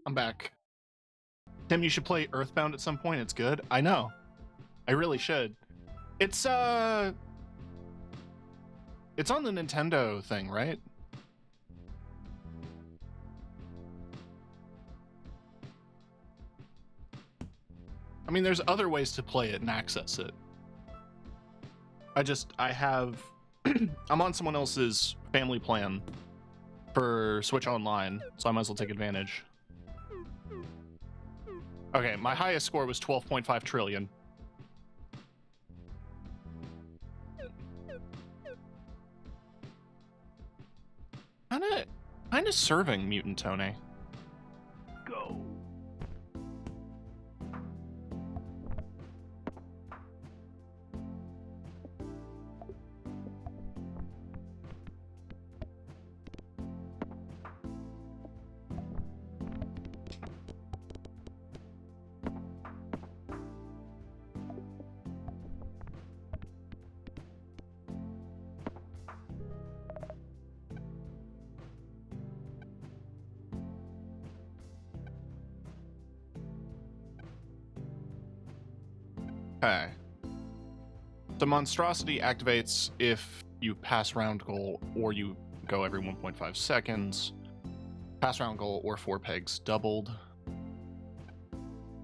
I'm back. Tim, you should play Earthbound at some point. It's good. I know. I really should. It's on the Nintendo thing, right? I mean, there's other ways to play it and access it. I have I'm on someone else's family plan for Switch Online, so I might as well take advantage. Okay, my highest score was 12.5 trillion. Kinda serving Mutant Tony. Go. Okay. The monstrosity activates if you pass round goal or you go every 1.5 seconds. Pass round goal or 4 pegs doubled.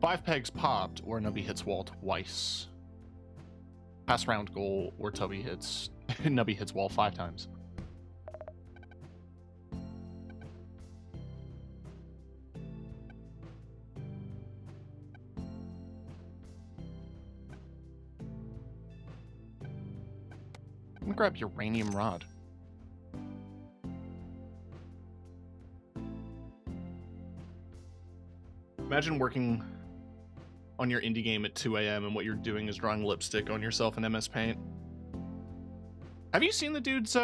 5 pegs popped or Nubby hits wall twice. Pass round goal or Nubby hits wall 5 times. I'm gonna grab uranium rod. Imagine working on your indie game at 2 a.m. and what you're doing is drawing lipstick on yourself in MS Paint. Have you seen the dude's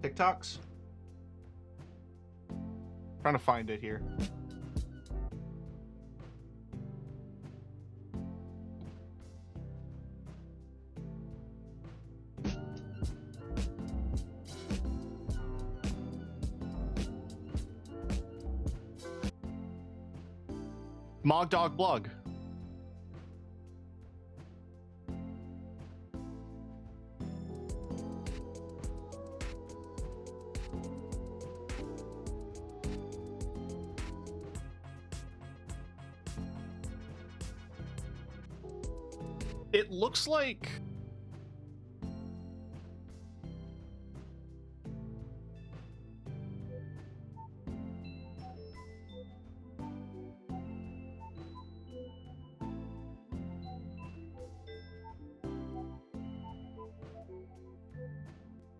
TikToks? Trying to find it here. Mog Dog Blog. It looks like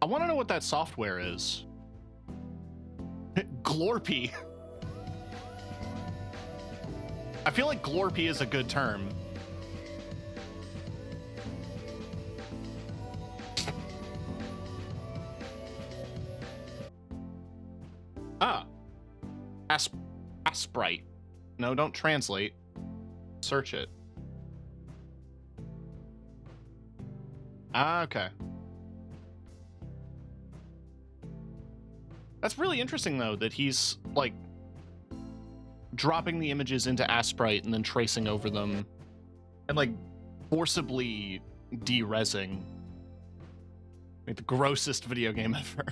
I want to know what that software is. Glorpy. I feel like Glorpy is a good term. Ah. Asprite. No, don't translate. Search it. Ah, okay. That's really interesting, though, that he's, like, dropping the images into Asprite and then tracing over them and, like, forcibly de-resing. Like, the grossest video game ever.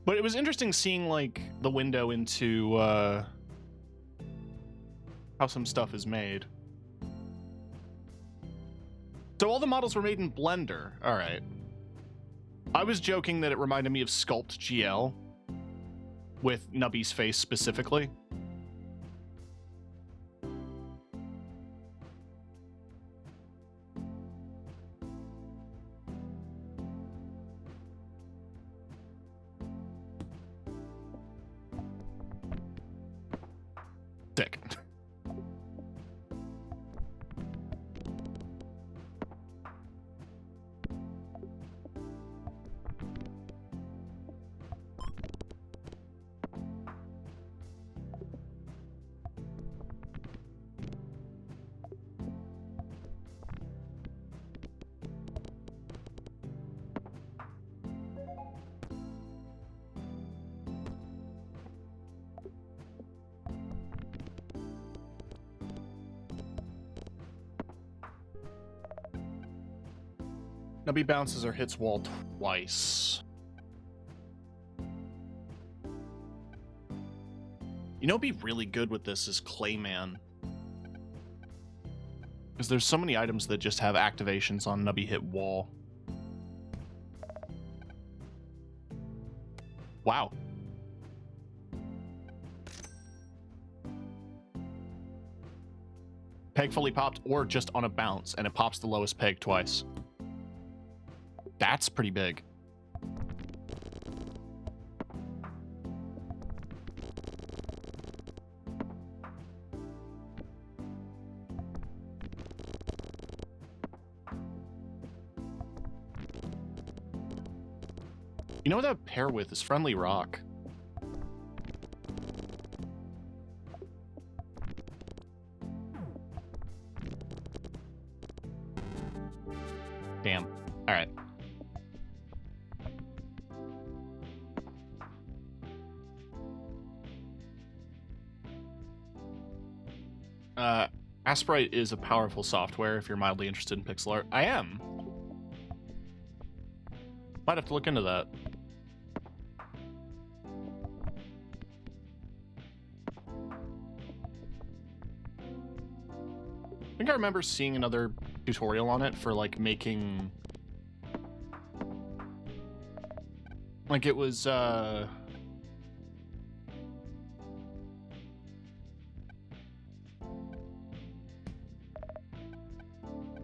But it was interesting seeing, like, the window into, how some stuff is made. So all the models were made in Blender. All right. I was joking that it reminded me of Sculpt GL with Nubby's face specifically. Dick. Nubby bounces or hits wall twice. You know what'd be really good with this is Clayman. Because there's so many items that just have activations on Nubby hit wall. Wow. Peg fully popped or just on a bounce, and it pops the lowest peg twice. That's pretty big. You know what that would pair with is Friendly Rock. Damn. All right. Asprite is a powerful software if you're mildly interested in pixel art. I am. Might have to look into that. I think I remember seeing another tutorial on it for like making like it was I'm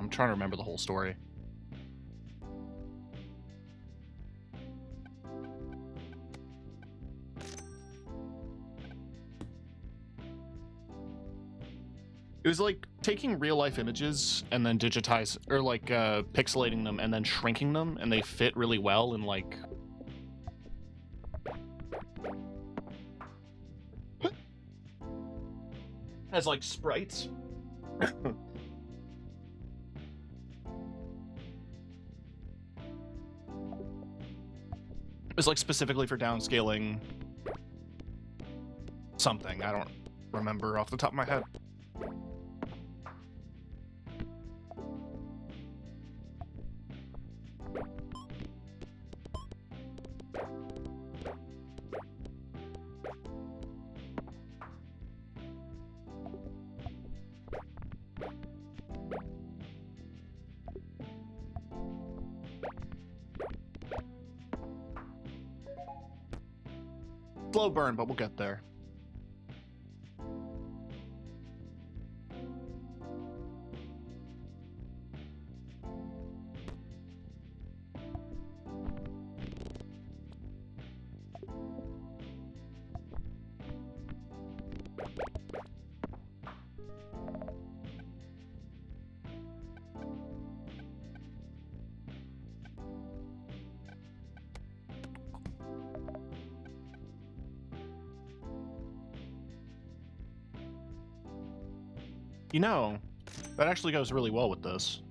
trying to remember the whole story. It was like taking real life images and then digitize or like pixelating them and then shrinking them, and they fit really well in like as like sprites. It was like specifically for downscaling something. I don't remember off the top of my head. Slow burn, but we'll get there. You know, that actually goes really well with this.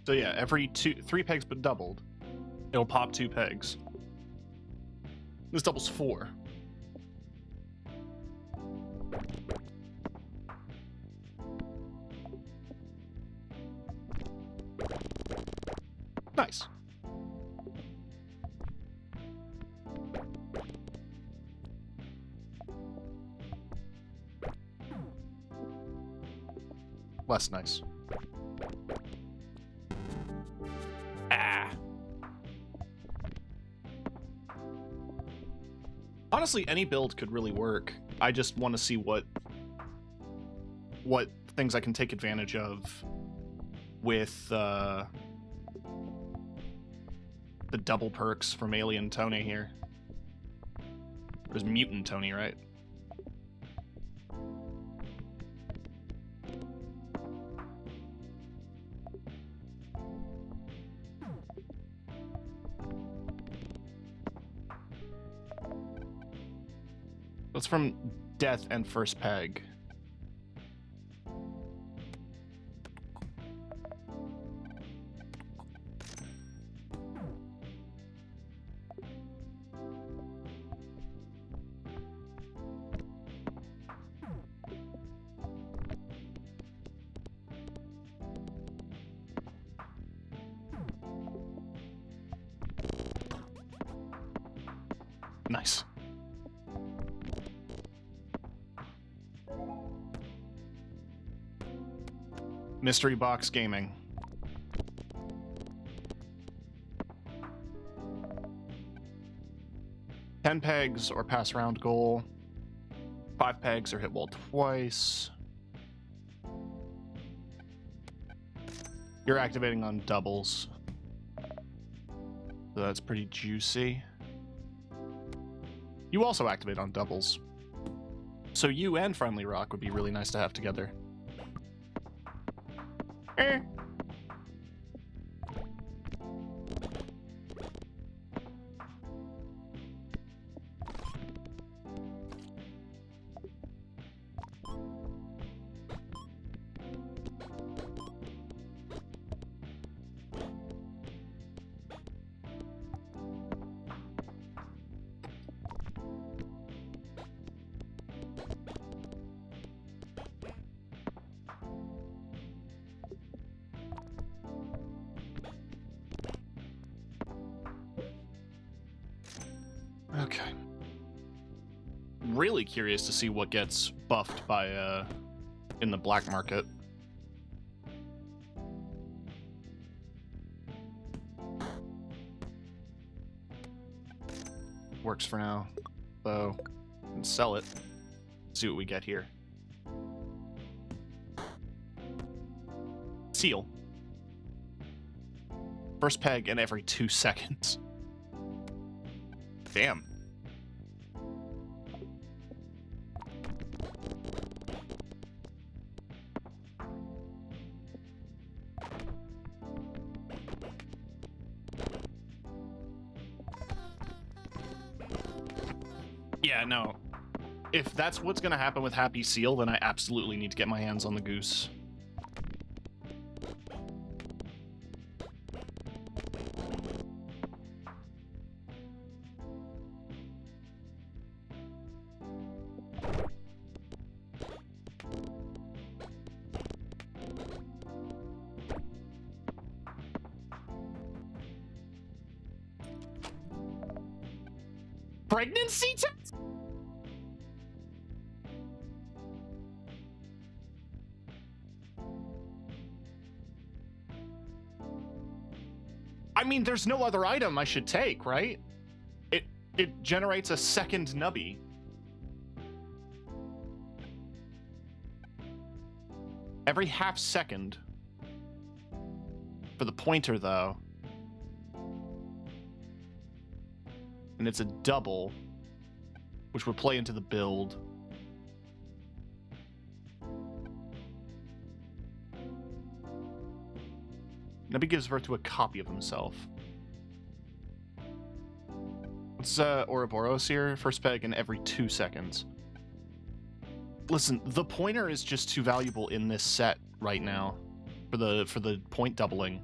So yeah, every 3 pegs but doubled, it'll pop 2 pegs. This doubles 4. Nice. Less nice. Ah. Honestly, any build could really work. I just want to see what things I can take advantage of with the double perks from Alien Tony here. It was Mutant Tony, right? That's from Death and First Peg. Nice. Mystery box gaming. Ten pegs or pass round goal. 5 pegs or hit wall twice. You're activating on doubles. So that's pretty juicy. You also activate on doubles. So you and Friendly Rock would be really nice to have together. Eh. Okay. Really curious to see what gets buffed by in the black market. Works for now, though. And sell it. See what we get here. Seal. First peg in every 2 seconds. Damn. Yeah, no. If that's what's gonna happen with Happy Seal, then I absolutely need to get my hands on the goose. Pregnancy test? I mean, there's no other item I should take, right? It generates a second Nubby. Every half second. For the pointer, though. And it's a double, which would play into the build. Nubby gives birth to a copy of himself. What's Ouroboros here? First peg in every 2 seconds. Listen, the pointer is just too valuable in this set right now for the point doubling.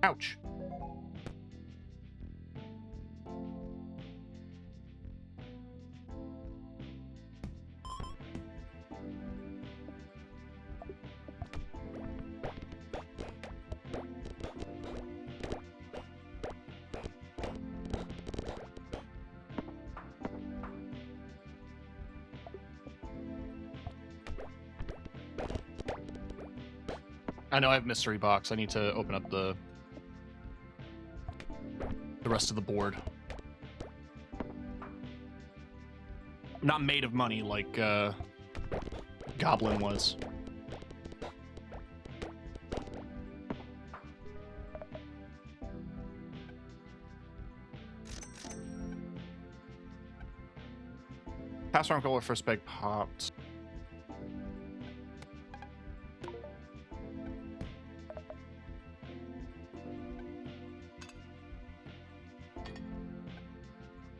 Ouch. I know I have mystery box. I need to open up the rest of the board. I'm not made of money like Goblin was. Pass around goal with first peg popped.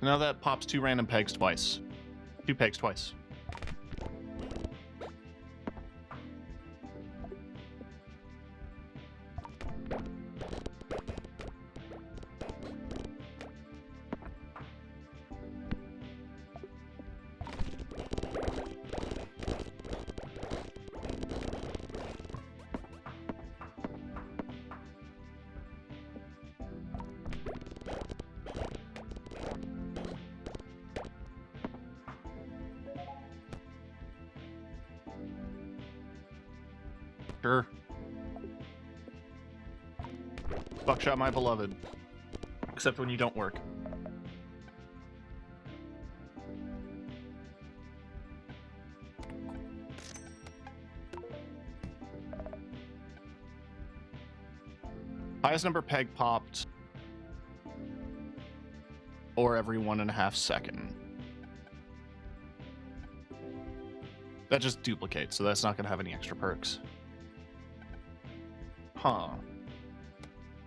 Now that pops 2 random pegs twice. 2 pegs twice. Sure. Buckshot, my beloved. Except when you don't work. Highest number peg popped, or every 1.5 seconds. That just duplicates, so that's not going to have any extra perks. Huh.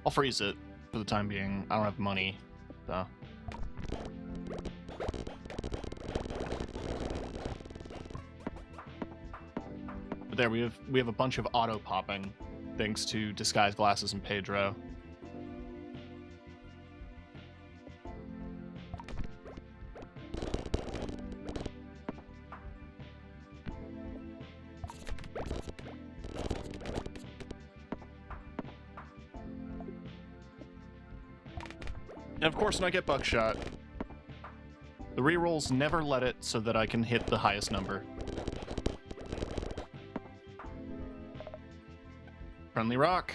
I'll freeze it for the time being. I don't have money, so. But there, we have a bunch of auto popping, thanks to Disguise Glasses and Pedro. And of course, when I get Buckshot, the rerolls never let it so that I can hit the highest number. Friendly rock.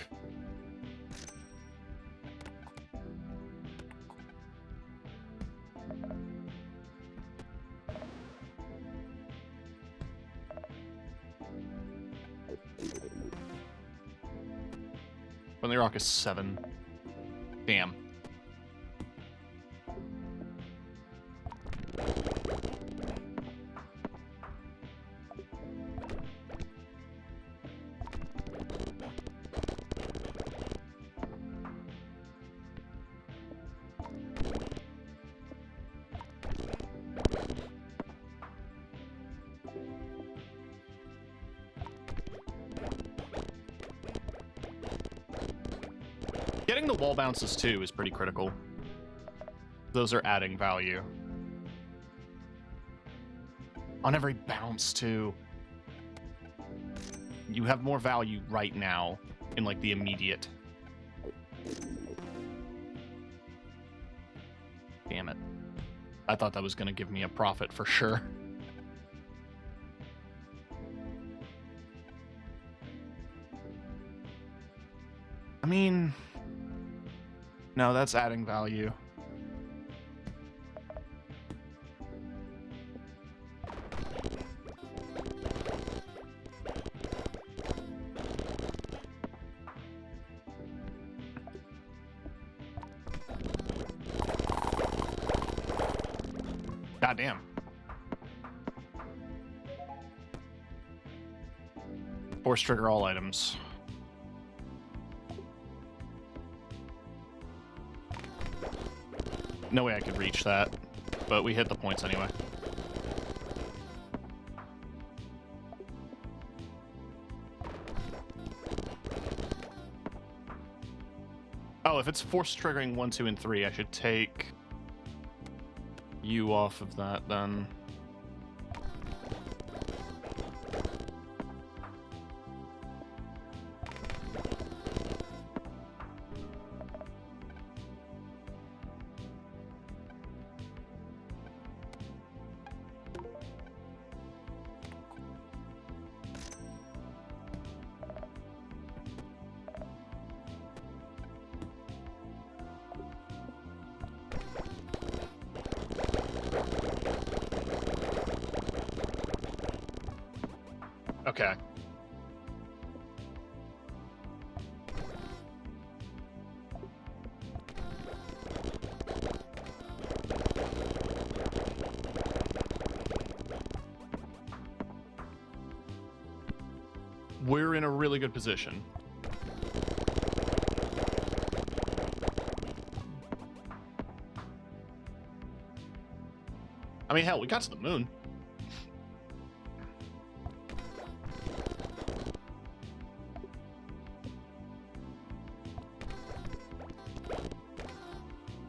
Friendly rock is 7. Damn. Getting the wall bounces too is pretty critical. Those are adding value. On every bounce too. You have more value right now in like the immediate. Damn it. I thought that was going to give me a profit for sure. I mean, no, that's adding value. Goddamn. Force trigger all items. No way I could reach that, but we hit the points anyway. Oh, if it's force triggering 1, 2, and 3, I should take you off of that then. Okay. We're in a really good position. I mean, hell, we got to the moon.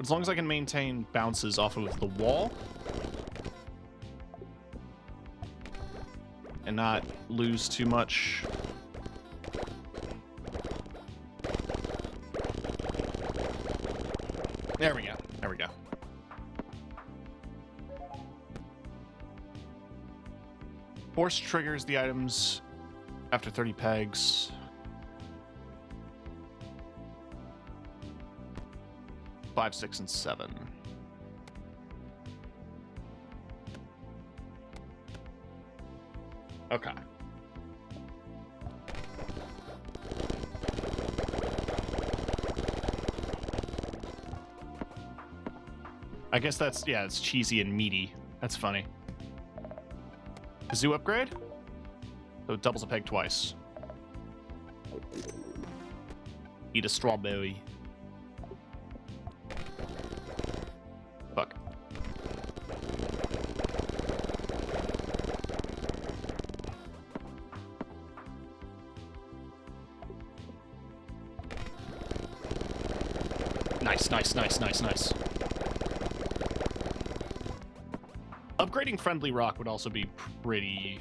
As long as I can maintain bounces off of the wall and not lose too much. There we go. There we go. Force triggers the items after 30 pegs. 5, 6, and 7. Okay. I guess that's, yeah, it's cheesy and meaty. That's funny. Zoo upgrade? So it doubles a peg twice. Eat a strawberry. Fuck. Nice, nice, nice, nice, nice. Upgrading Friendly Rock would also be pretty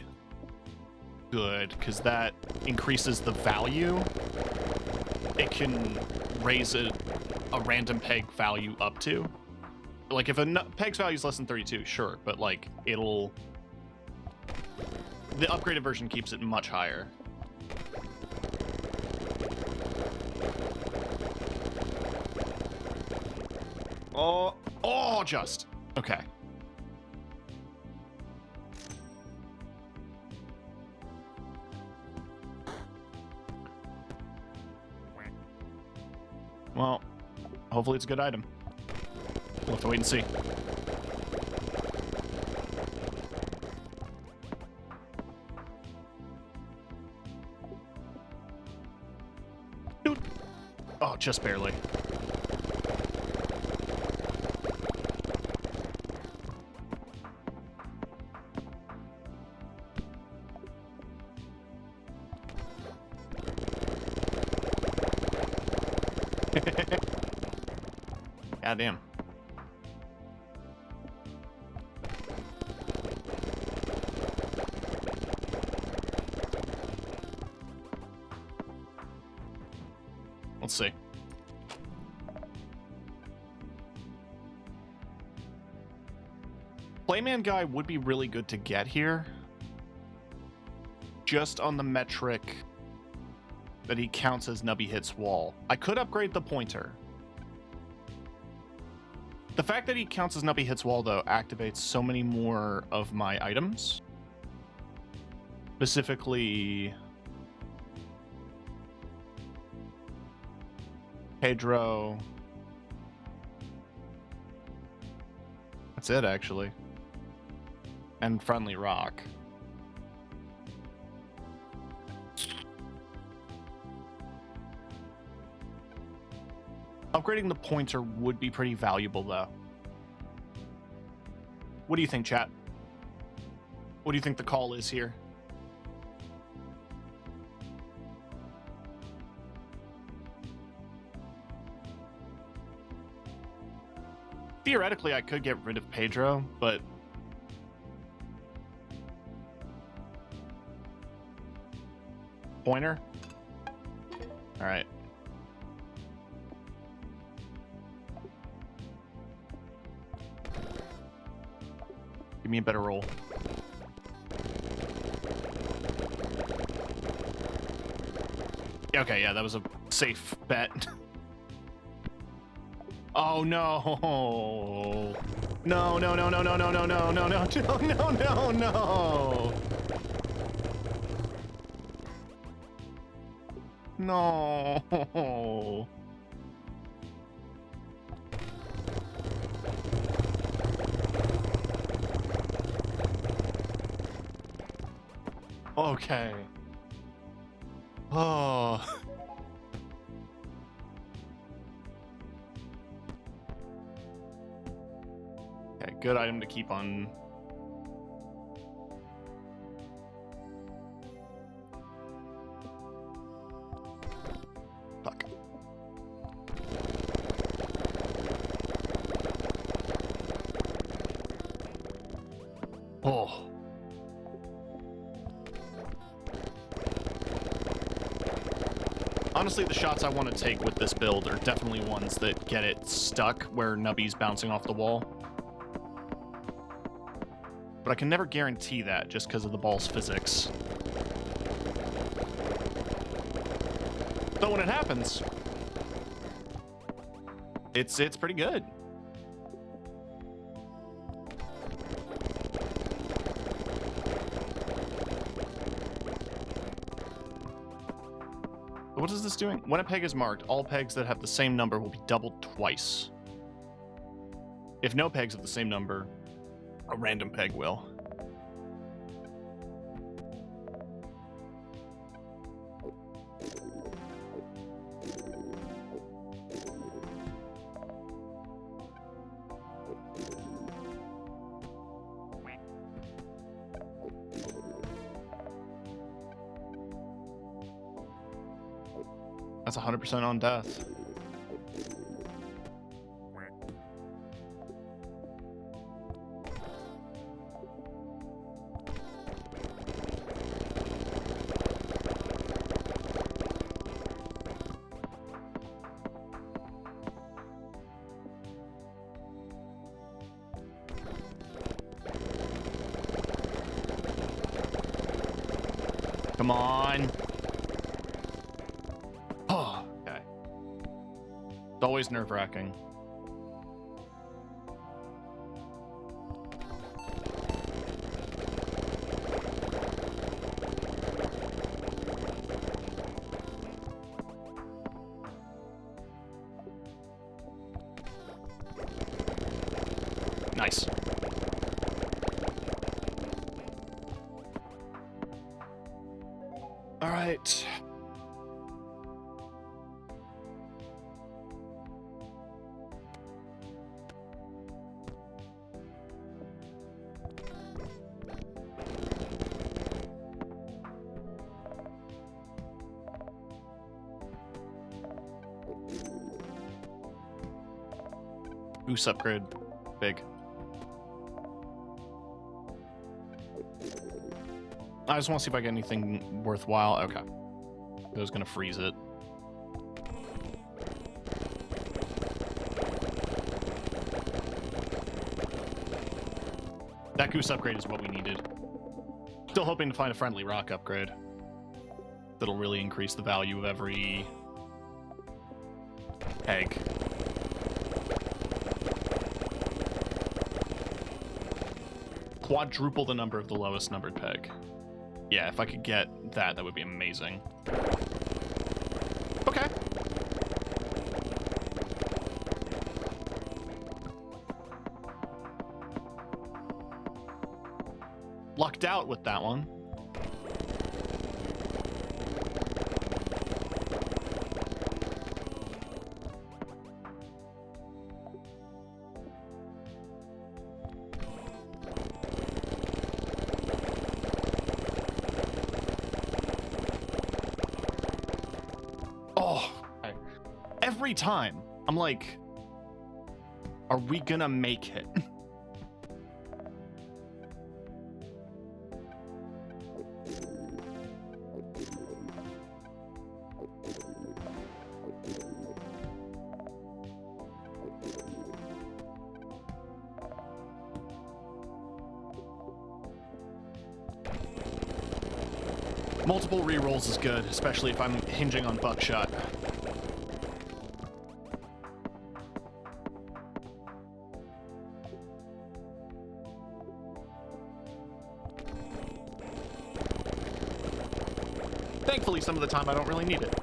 good, because that increases the value. It can raise a random peg value up to. Like, if a peg's value is less than 32, sure, but, like, it'll... The upgraded version keeps it much higher. Oh, just. Okay. Well, hopefully it's a good item. We'll have to wait and see. Dude. Oh, just barely. God damn. Let's see. Playman guy would be really good to get here. Just on the metric that he counts as Nubby hits wall. I could upgrade the pointer. The fact that he counts as Nubby hits wall, though, activates so many more of my items. Specifically... Pedro. That's it, actually. And Friendly Rock. Upgrading the pointer would be pretty valuable, though. What do you think, chat? What do you think the call is here? Theoretically, I could get rid of Pedro, but... Pointer? Alright. Give me a better roll. Okay, yeah, that was a safe bet. Oh no! No, no, no, no, no, no, no, no, no, no, no, no, no, no! No! Okay. Oh. Okay, good item to keep on. Fuck. Oh. Honestly, the shots I want to take with this build are definitely ones that get it stuck where Nubby's bouncing off the wall. But I can never guarantee that just because of the ball's physics. So when it happens, It's pretty good. What is this doing? When a peg is marked, all pegs that have the same number will be doubled twice. If no pegs have the same number, a random peg will. That's 100% on death. Come on. Oh, okay. It's always nerve-wracking. Nice. All right. Goose upgrade. Big. I just want to see if I get anything worthwhile. Okay. I was going to freeze it. That goose upgrade is what we needed. Still hoping to find a friendly rock upgrade. That'll really increase the value of every egg. Quadruple the number of the lowest numbered peg. Yeah, if I could get that, that would be amazing. Okay. Lucked out with that one. Every time, I'm like, are we gonna make it? Multiple rerolls is good, especially if I'm hinging on buckshot. Thankfully, some of the time I don't really need it.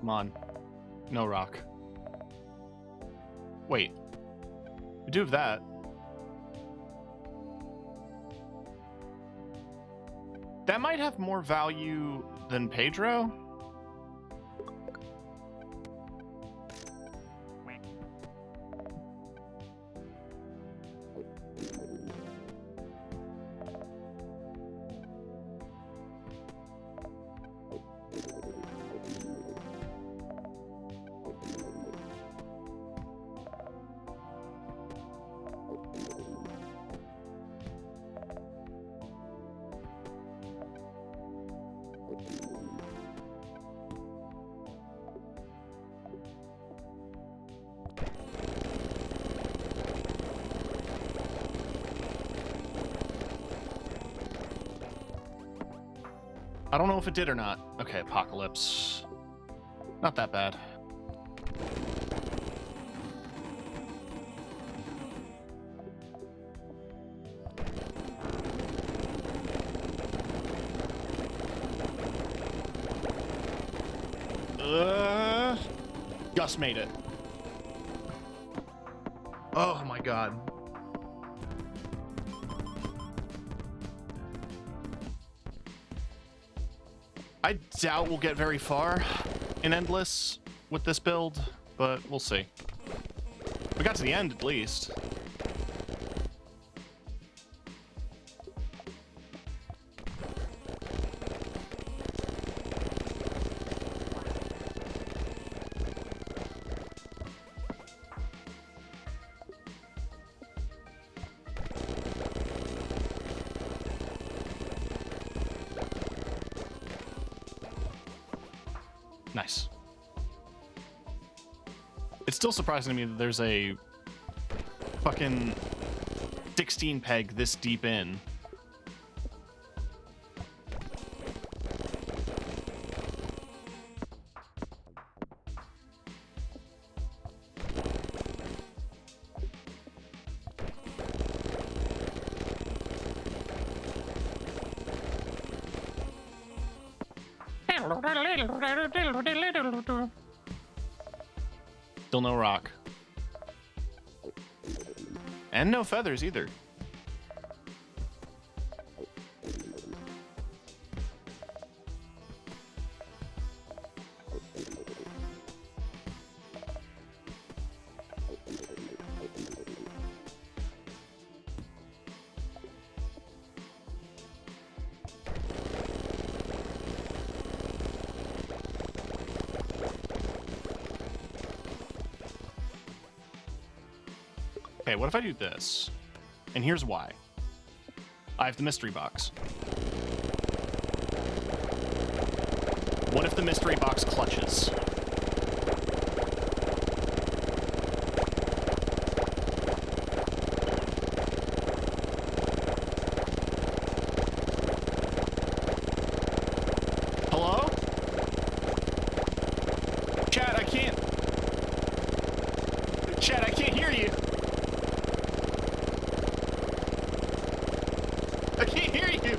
Come on. No rock. Wait. We do have that. That might have more value than Pedro? I don't know if it did or not. Okay, Apocalypse. Not that bad. Just made it. Oh my god. I doubt we'll get very far in Endless with this build, but we'll see. We got to the end at least. Nice. It's still surprising to me that there's a fucking 16 peg this deep in. Still no rock. And no feathers either. Okay, what if I do this? And here's why. I have the mystery box. What if the mystery box clutches? Hello? Chat, I can't. Chat, I can't hear you. I can't hear you.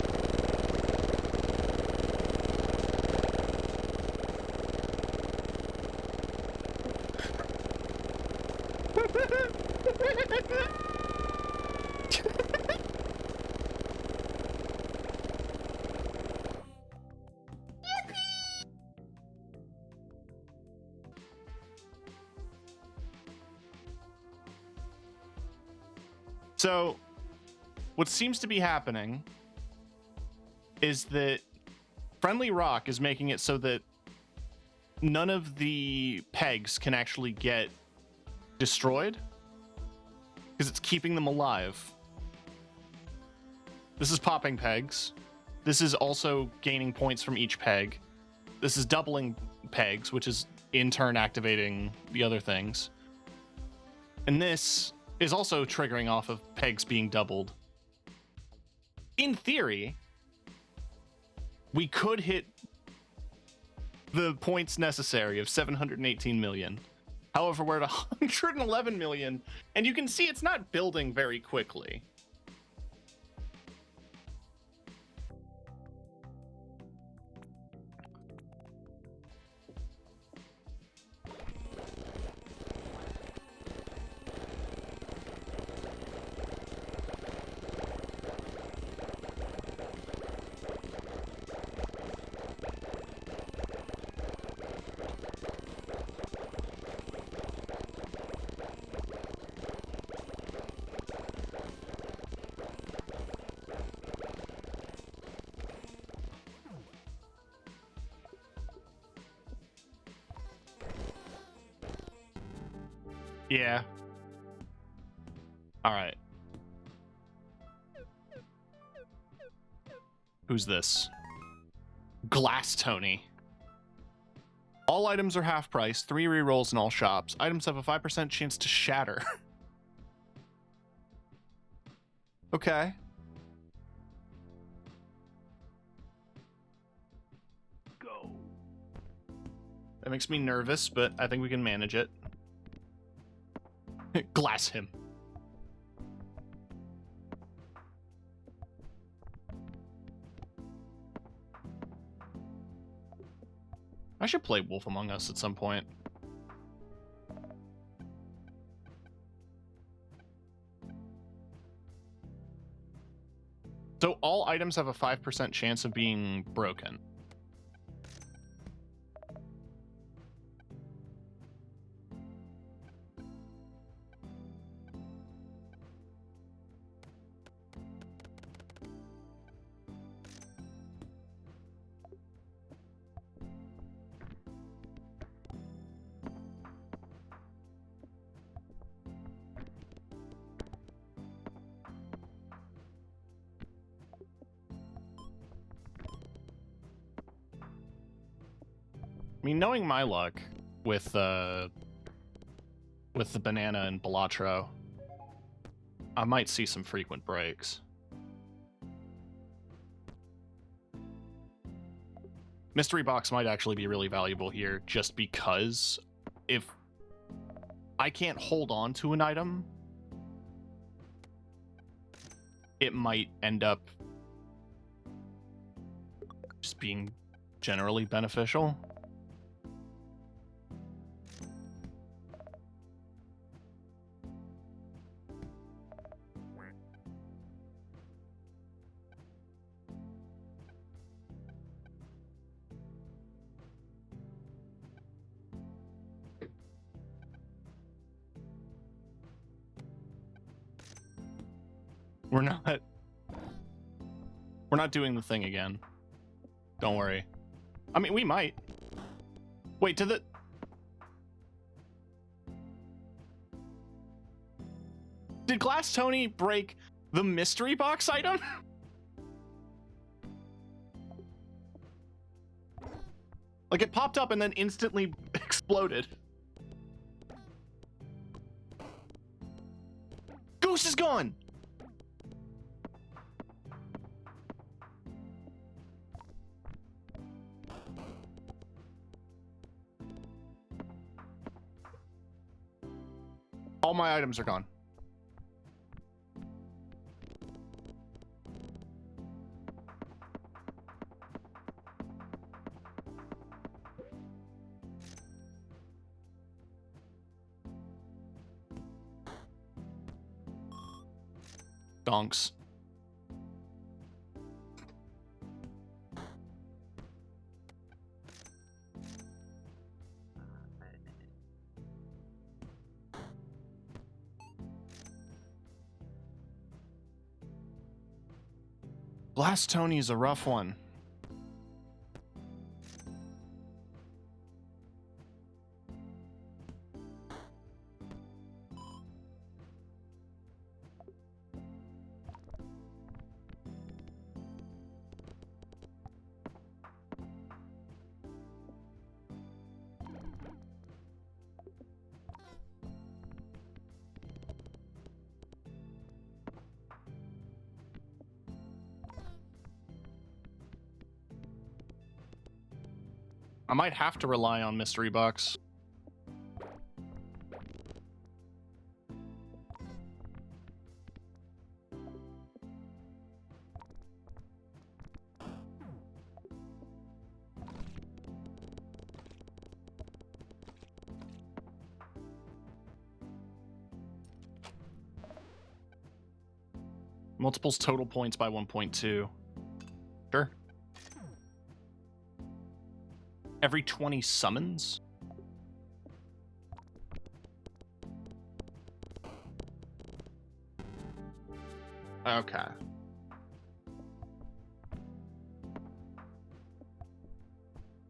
So, what seems to be happening is that Friendly Rock is making it so that none of the pegs can actually get destroyed because it's keeping them alive. This is popping pegs. This is also gaining points from each peg. This is doubling pegs, which is in turn activating the other things. And this is also triggering off of pegs being doubled. In theory, we could hit the points necessary of 718 million. However, we're at 111 million, and you can see it's not building very quickly. Yeah. All right. Who's this? Glass Tony. All items are half price, 3 rerolls in all shops. Items have a 5% chance to shatter. Okay. That makes me nervous, but I think we can manage it. Glass him. I should play Wolf Among Us at some point. So all items have a 5% chance of being broken. I mean, knowing my luck with the banana and Balatro, I might see some frequent breaks. Mystery box might actually be really valuable here, just because if I can't hold on to an item, it might end up just being generally beneficial. We're not doing the thing again. Don't worry. I mean, we might. Wait, did Glass Tony break the mystery box item? Like, it popped up and then instantly exploded. Goose is gone! All my items are gone. Donks. Glass Tony's a rough one. I might have to rely on mystery box. Multiples total points by 1.2. Sure. Every 20 summons? Okay.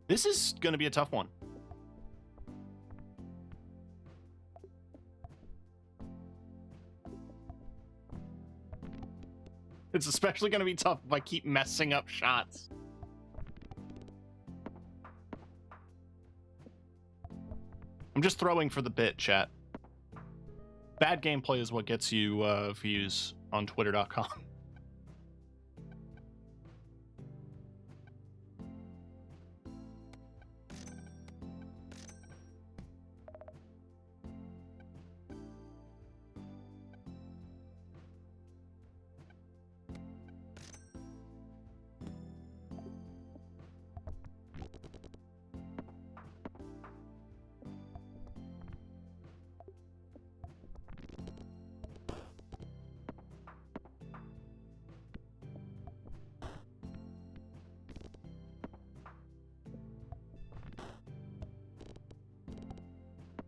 This is going to be a tough one. It's especially going to be tough if I keep messing up shots. I'm just throwing for the bit, chat. Bad gameplay is what gets you views on twitter.com.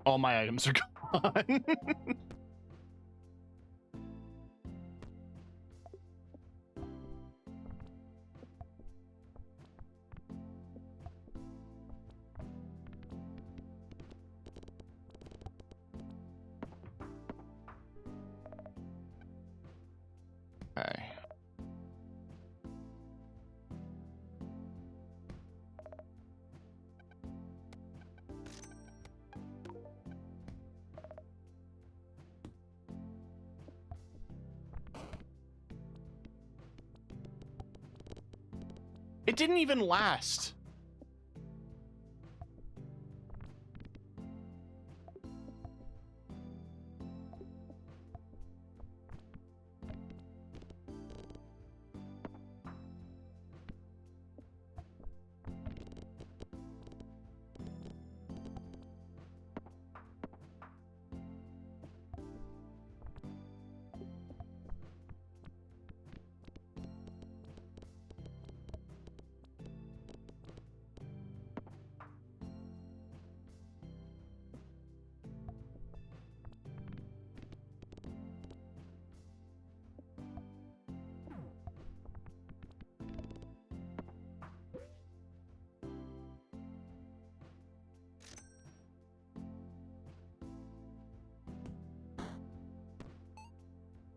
All my items are gone. Okay. It didn't even last.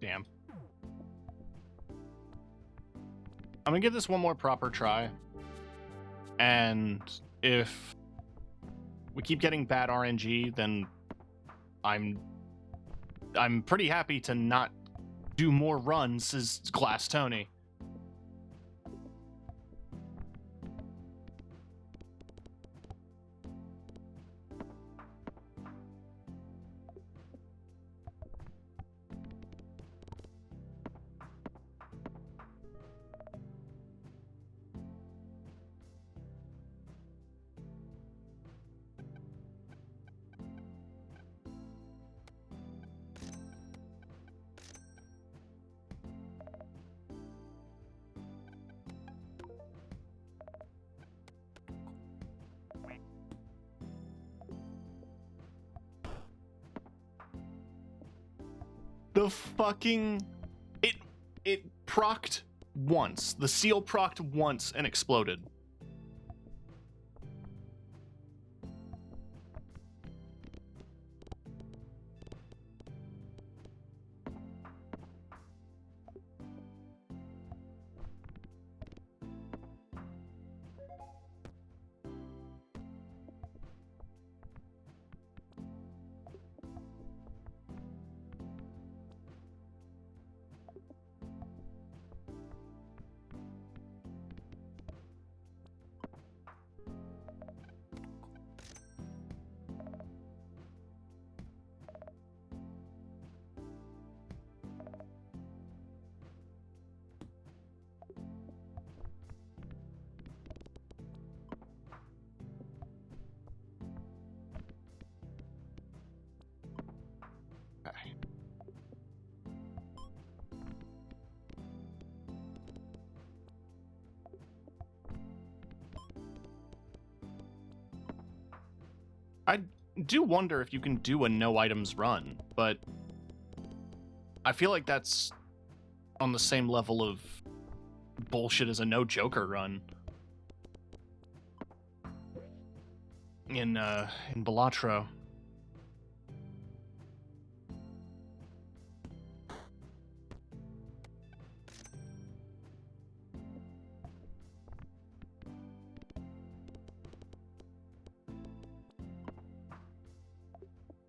Damn. I'm gonna give this one more proper try. And if we keep getting bad RNG, then I'm pretty happy to not do more runs as Glass Tony. The fucking... It procced once. The seal procced once and exploded. Okay. I do wonder if you can do a no items run, but I feel like that's on the same level of bullshit as a no Joker run in Balatro.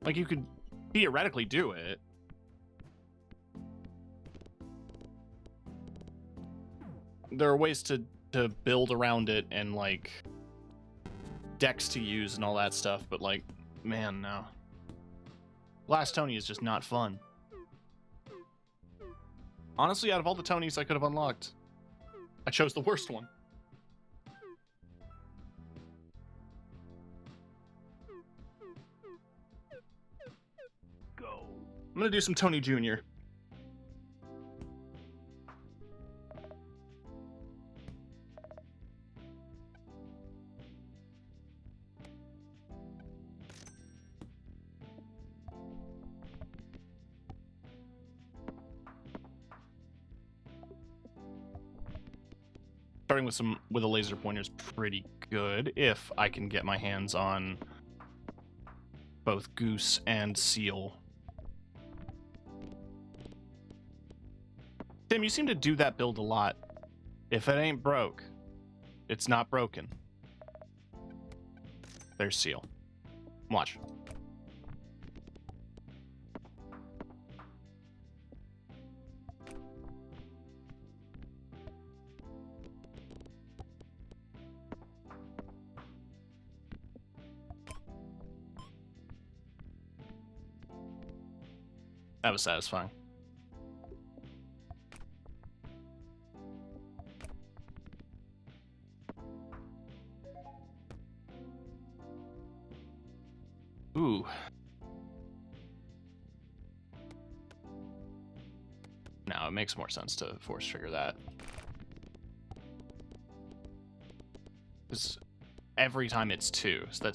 Like, you could theoretically do it. There are ways to build around it and, like, decks to use and all that stuff, but, like, man, no. Glass Tony is just not fun. Honestly, out of all the Tonys I could have unlocked, I chose the worst one. Go. I'm gonna do some Tony Jr. starting with a laser pointer is pretty good if I can get my hands on both goose and seal. Tim, you seem to do that build a lot. If it ain't broke, it's not broken. There's seal. Watch. That was satisfying. Ooh. Now it makes more sense to force trigger that. Because every time it's 2, so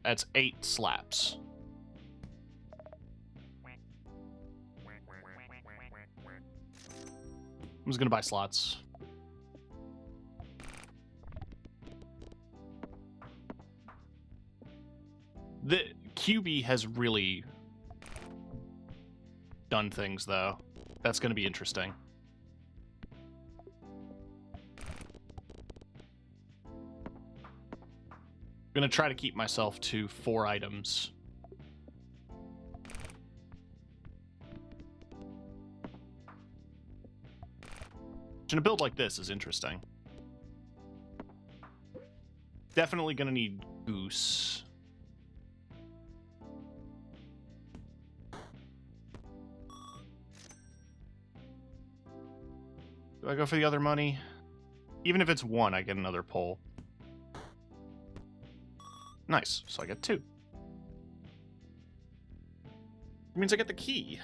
that's 8 slaps. I'm just gonna buy slots. The QB has really done things, though. That's gonna be interesting. I'm gonna try to keep myself to 4 items. And a build like this is interesting. Definitely gonna need goose. Do I go for the other money? Even if it's 1, I get another pull. Nice, so I get 2. It means I get the key.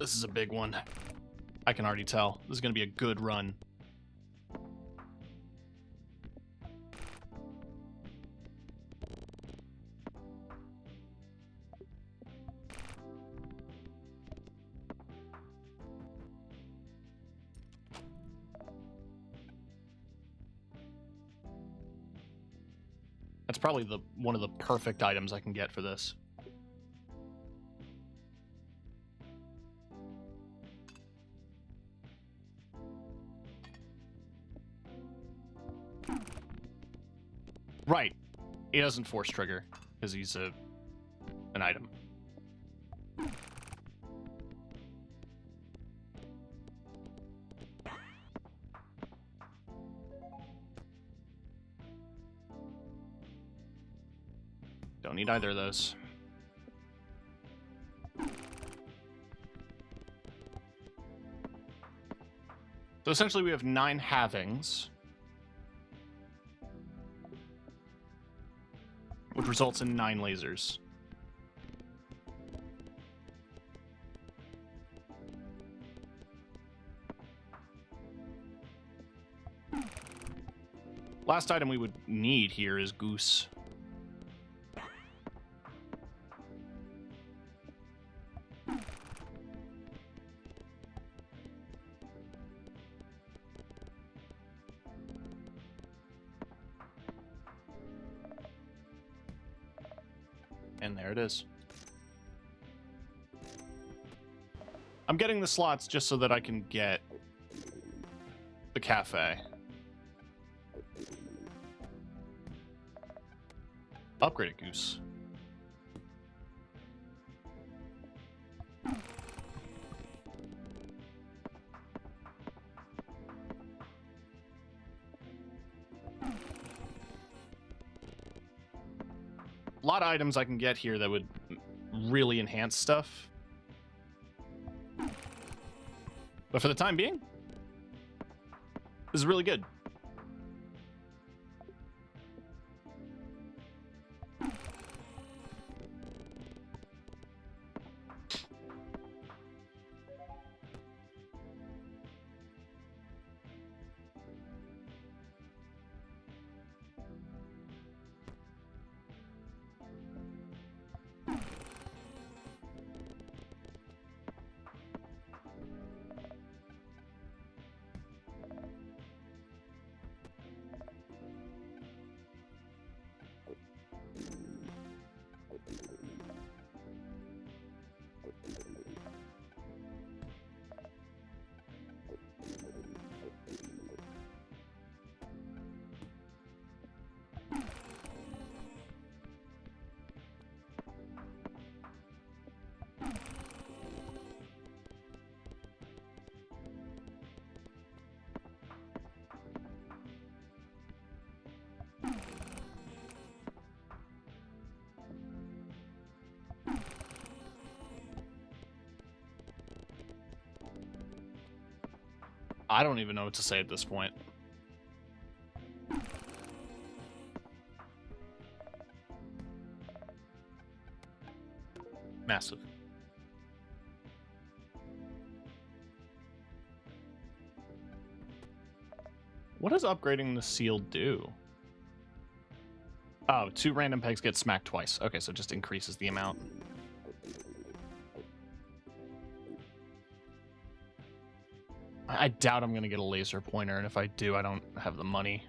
This is a big one. I can already tell. This is going to be a good run. That's probably one of the perfect items I can get for this. Right. He doesn't force trigger because he's an item. Don't need either of those. So essentially we have 9 halvings, which results in 9 lasers. Last item we would need here is goose. And there it is. I'm getting the slots just so that I can get the cafe. Upgrade a goose. A lot of items I can get here that would really enhance stuff. But for the time being, this is really good. I don't even know what to say at this point. Massive. What does upgrading the seal do? Oh, 2 random pegs get smacked twice. Okay, so it just increases the amount. I doubt I'm going to get a laser pointer, and if I do, I don't have the money.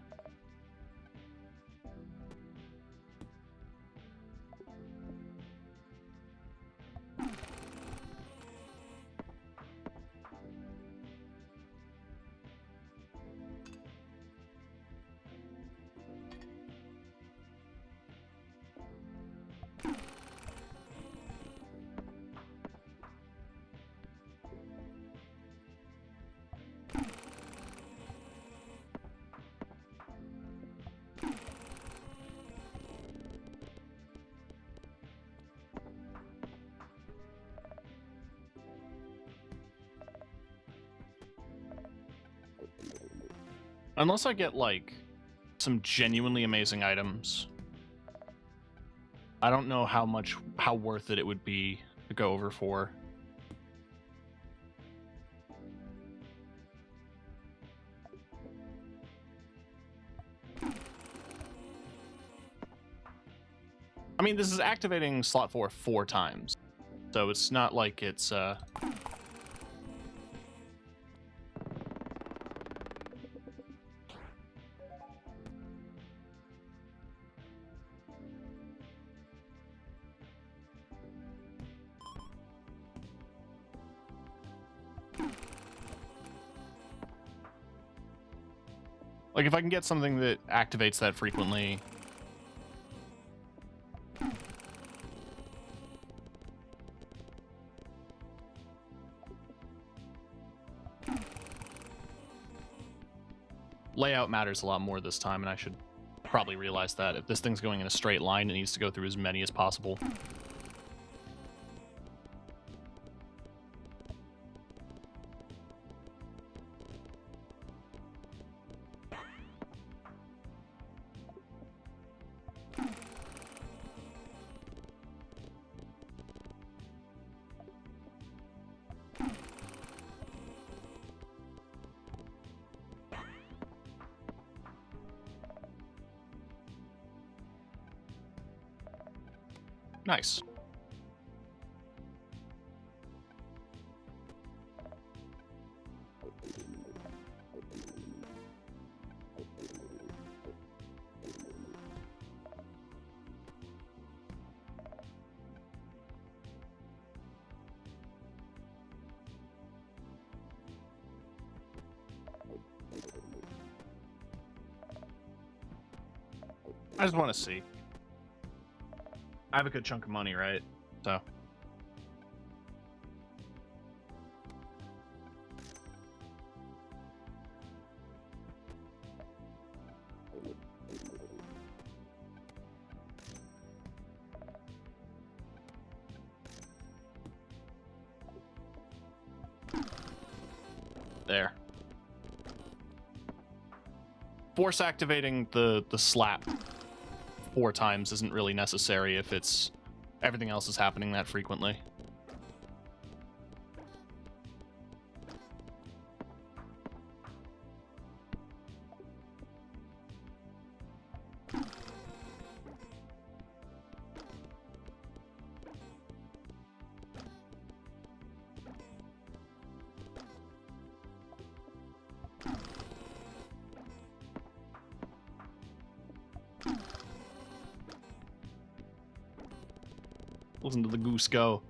Unless I get, like, some genuinely amazing items, I don't know how worth it would be to go over for. I mean, this is activating slot 4 times, so it's not like it's, like, if I can get something that activates that frequently... Layout matters a lot more this time, and I should probably realize that. If this thing's going in a straight line, it needs to go through as many as possible. Nice. I just want to see. I have a good chunk of money, right? So. There. Force activating the slap 4 times isn't really necessary if it's everything else is happening that frequently. Listen to the goose go.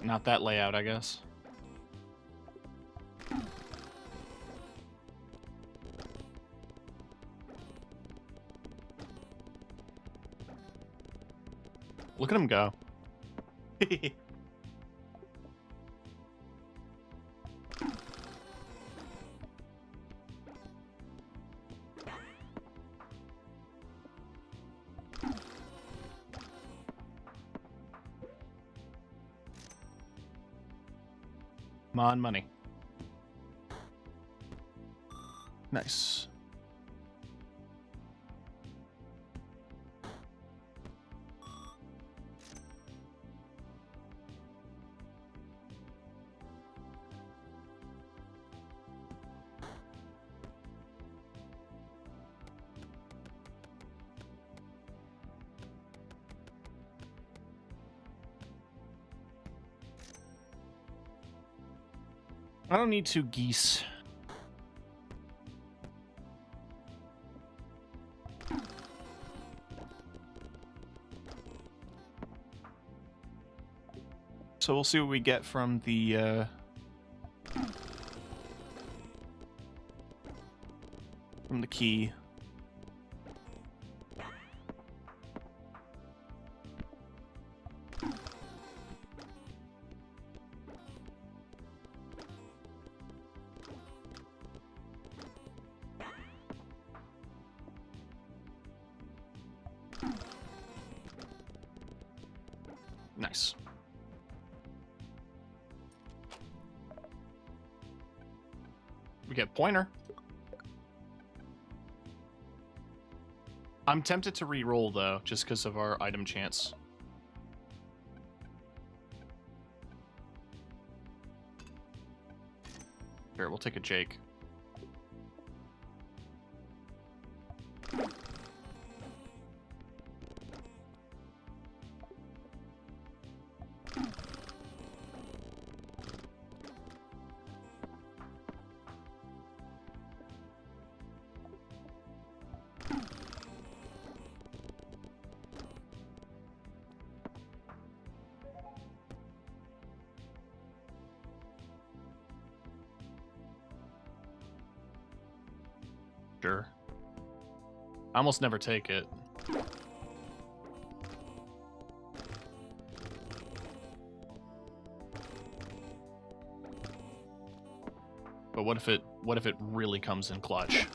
Not that layout, I guess. Look at him go. Come on, money. Nice. I don't need 2 geese. So we'll see what we get from the key. Nice. We get pointer. I'm tempted to re-roll though, just because of our item chance. Here, we'll take a Jake. Sure. I almost never take it. But what if it really comes in clutch?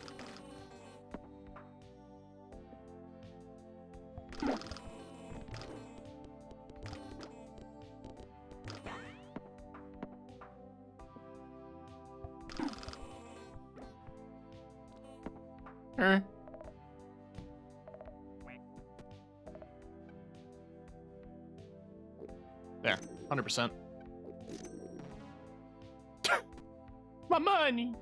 There, 100%. My money!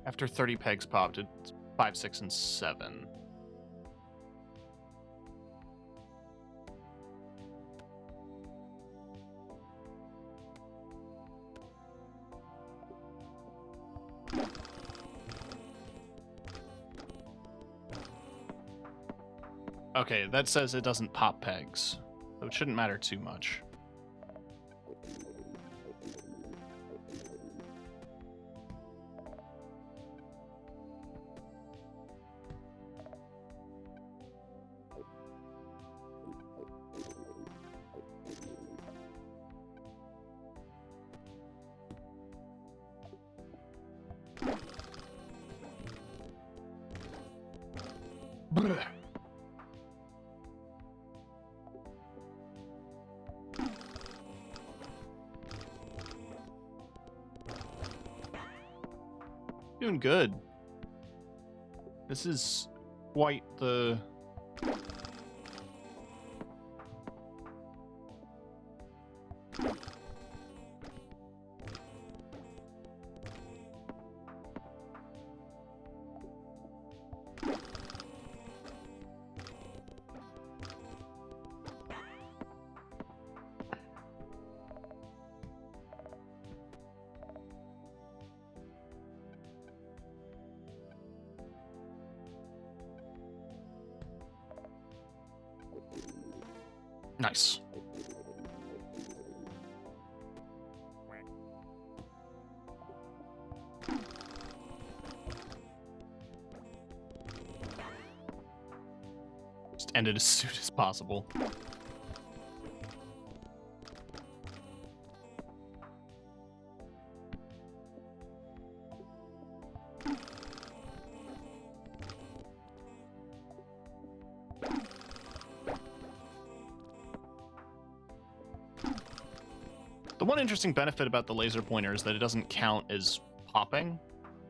After 30 pegs popped, it's 5, 6, and 7. Okay, that says it doesn't pop pegs, so it shouldn't matter too much. Brr. Doing good. This is quite the... Nice. Just end it as soon as possible. The one interesting benefit about the laser pointer is that it doesn't count as popping.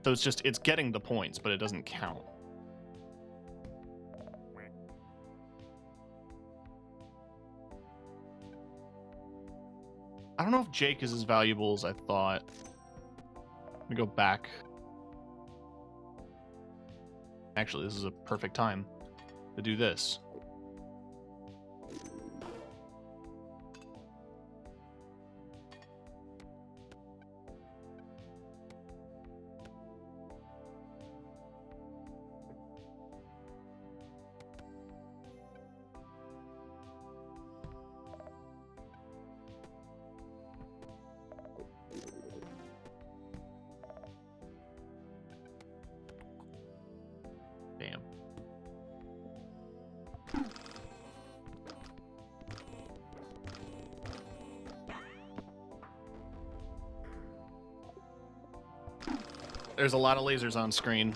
So it's getting the points, but it doesn't count. I don't know if Jake is as valuable as I thought. Let me go back. Actually, this is a perfect time to do this. Damn. There's a lot of lasers on screen.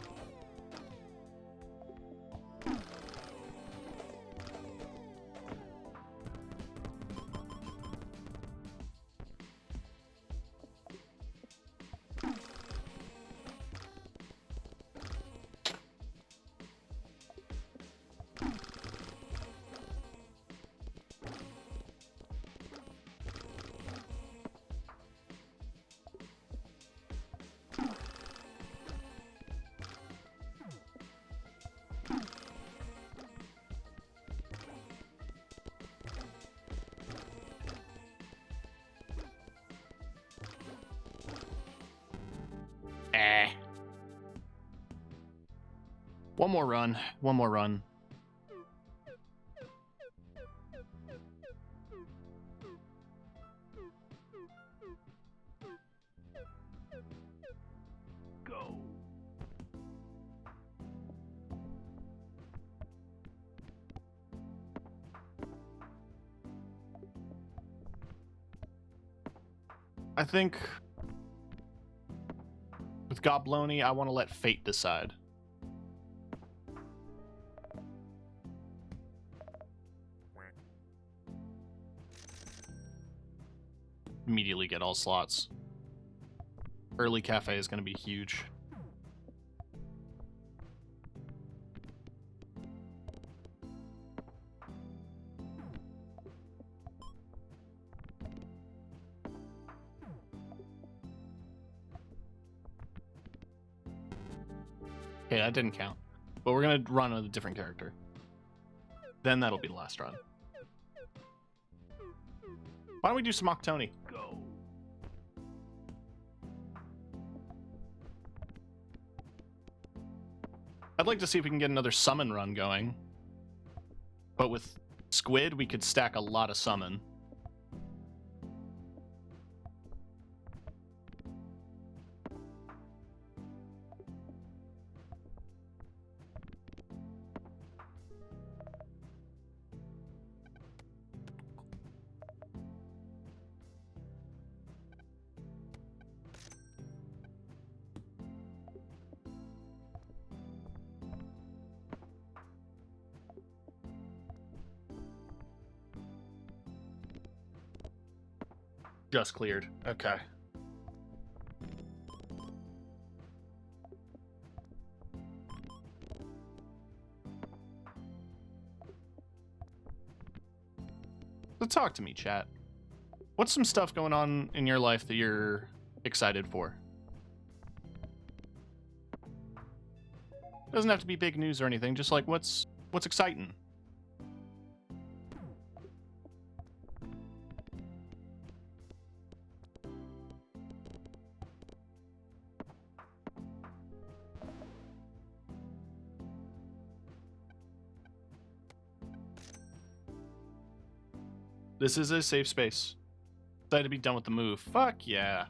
One more run. One more run. Go. I think with Gobloni, I want to let fate decide. Immediately get all slots. Early cafe is going to be huge. Okay, that didn't count. But we're going to run with a different character. Then that'll be the last run. Why don't we do some Octoni? Go. I'd like to see if we can get another summon run going. But with Squid, we could stack a lot of summon. Just cleared. Okay. So talk to me, chat. What's some stuff going on in your life that you're excited for? Doesn't have to be big news or anything, just like what's exciting? This is a safe space. Excited to be done with the move. Fuck yeah.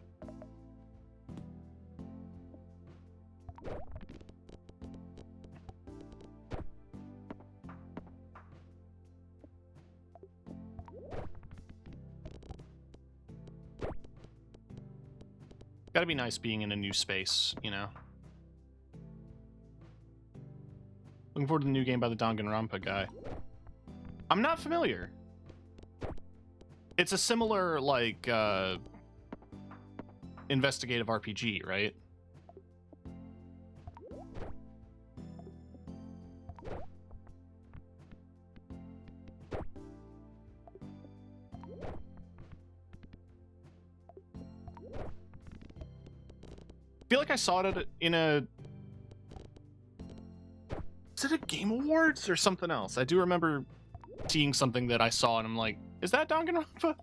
Gotta be nice being in a new space, you know? Looking forward to the new game by the Danganronpa guy. I'm not familiar. It's a similar, like, investigative RPG, right? I feel like I saw it in a... Is it a Game Awards or something else? I do remember seeing something that I saw and I'm like, is that Danganronpa?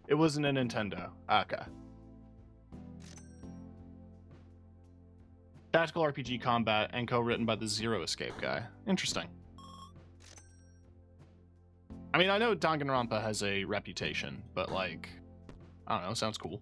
It wasn't a Nintendo. Okay. Tactical RPG combat and co-written by the Zero Escape guy. Interesting. I mean, I know Danganronpa has a reputation, but like, I don't know, sounds cool.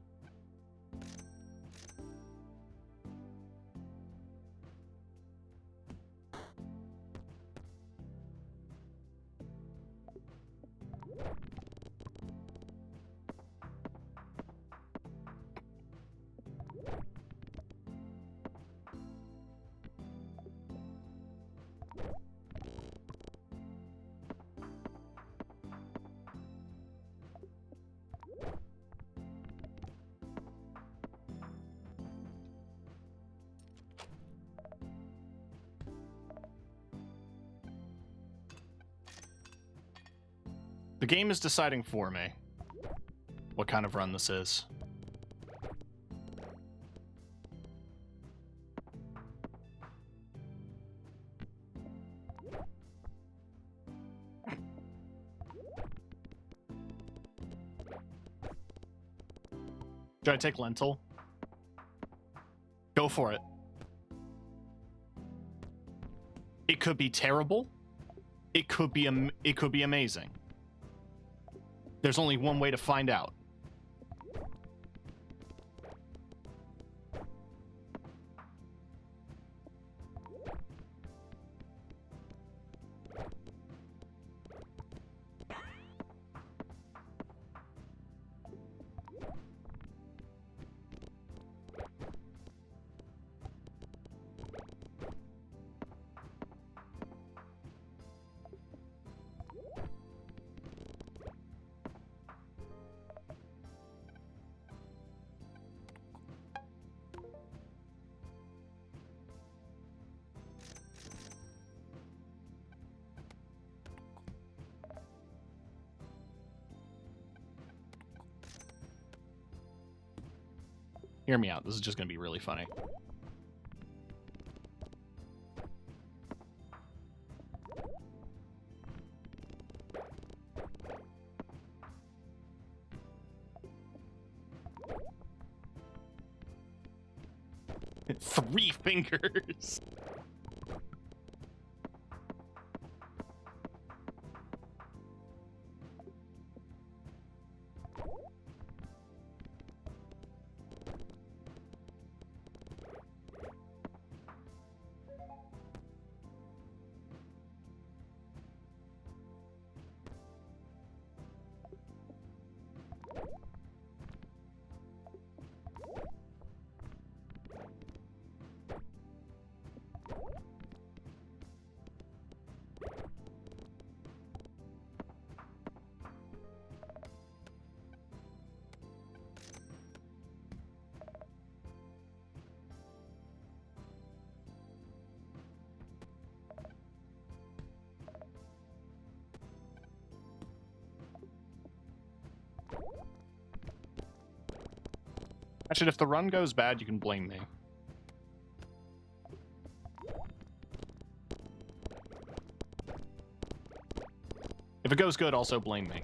The game is deciding for me what kind of run this is. Should I take Lentil? Go for it. It could be terrible. It could be amazing. There's only one way to find out. Hear me out. This is just going to be really funny. Three fingers. Actually, if the run goes bad, you can blame me. If it goes good, also blame me.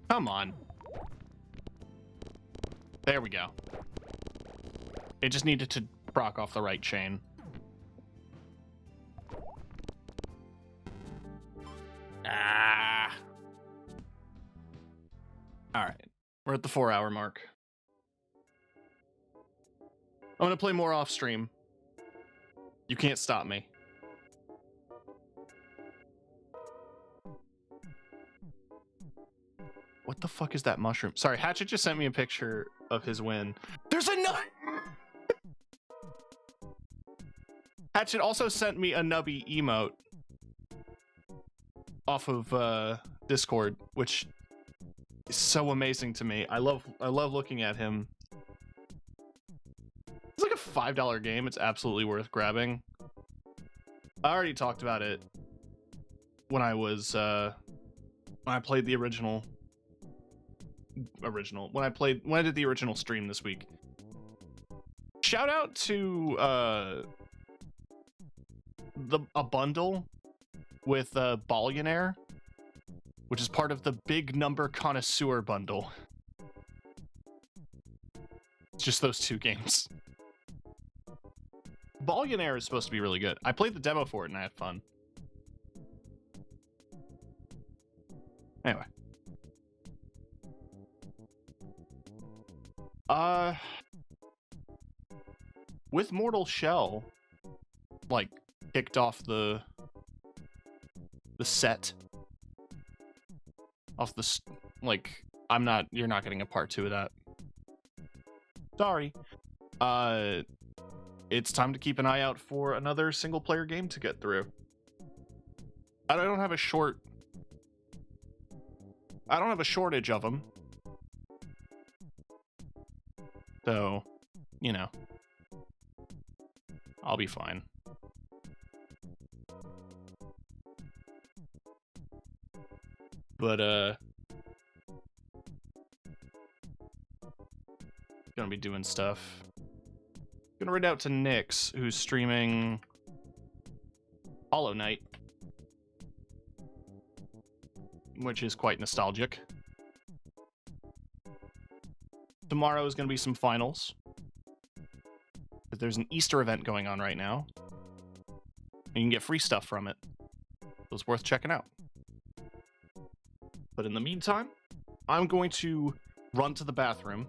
Come on. There we go. It just needed to proc off the right chain. Ah. Alright. We're at the 4-hour mark. I'm gonna play more off stream. You can't stop me. What the fuck is that mushroom? Sorry, Hatchet just sent me a picture of his win. There's a nut! Hatchet also sent me a Nubby emote off of Discord, which is so amazing to me. I love looking at him. It's like a $5 game. It's absolutely worth grabbing. I already talked about it when I was when I played the original when I did the original stream this week. Shout out to a bundle with Billionaire, which is part of the Big Number Connoisseur bundle. It's just those two games. Billionaire is supposed to be really good. I played the demo for it and I had fun. Anyway. With Mortal Shell, like, kicked off the set. Off the, like, you're not getting a part 2 of that. Sorry. It's time to keep an eye out for another single-player game to get through. I don't have a shortage of them. So, you know, I'll be fine. But, gonna be doing stuff. Gonna read out to Nyx, who's streaming Hollow Knight, which is quite nostalgic. Tomorrow is gonna be some finals. There's an Easter event going on right now. And you can get free stuff from it. So it's worth checking out. But in the meantime, I'm going to run to the bathroom.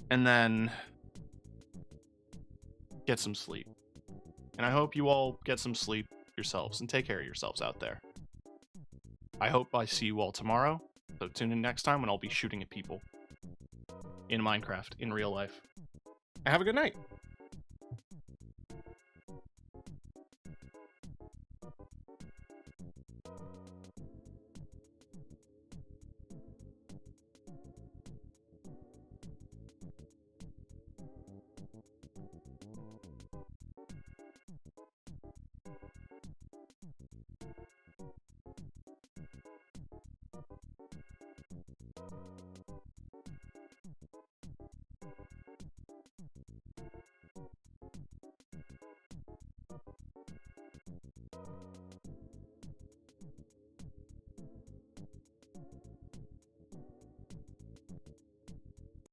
And then get some sleep. And I hope you all get some sleep yourselves and take care of yourselves out there. I hope I see you all tomorrow. So tune in next time when I'll be shooting at people. In Minecraft, in real life. And have a good night.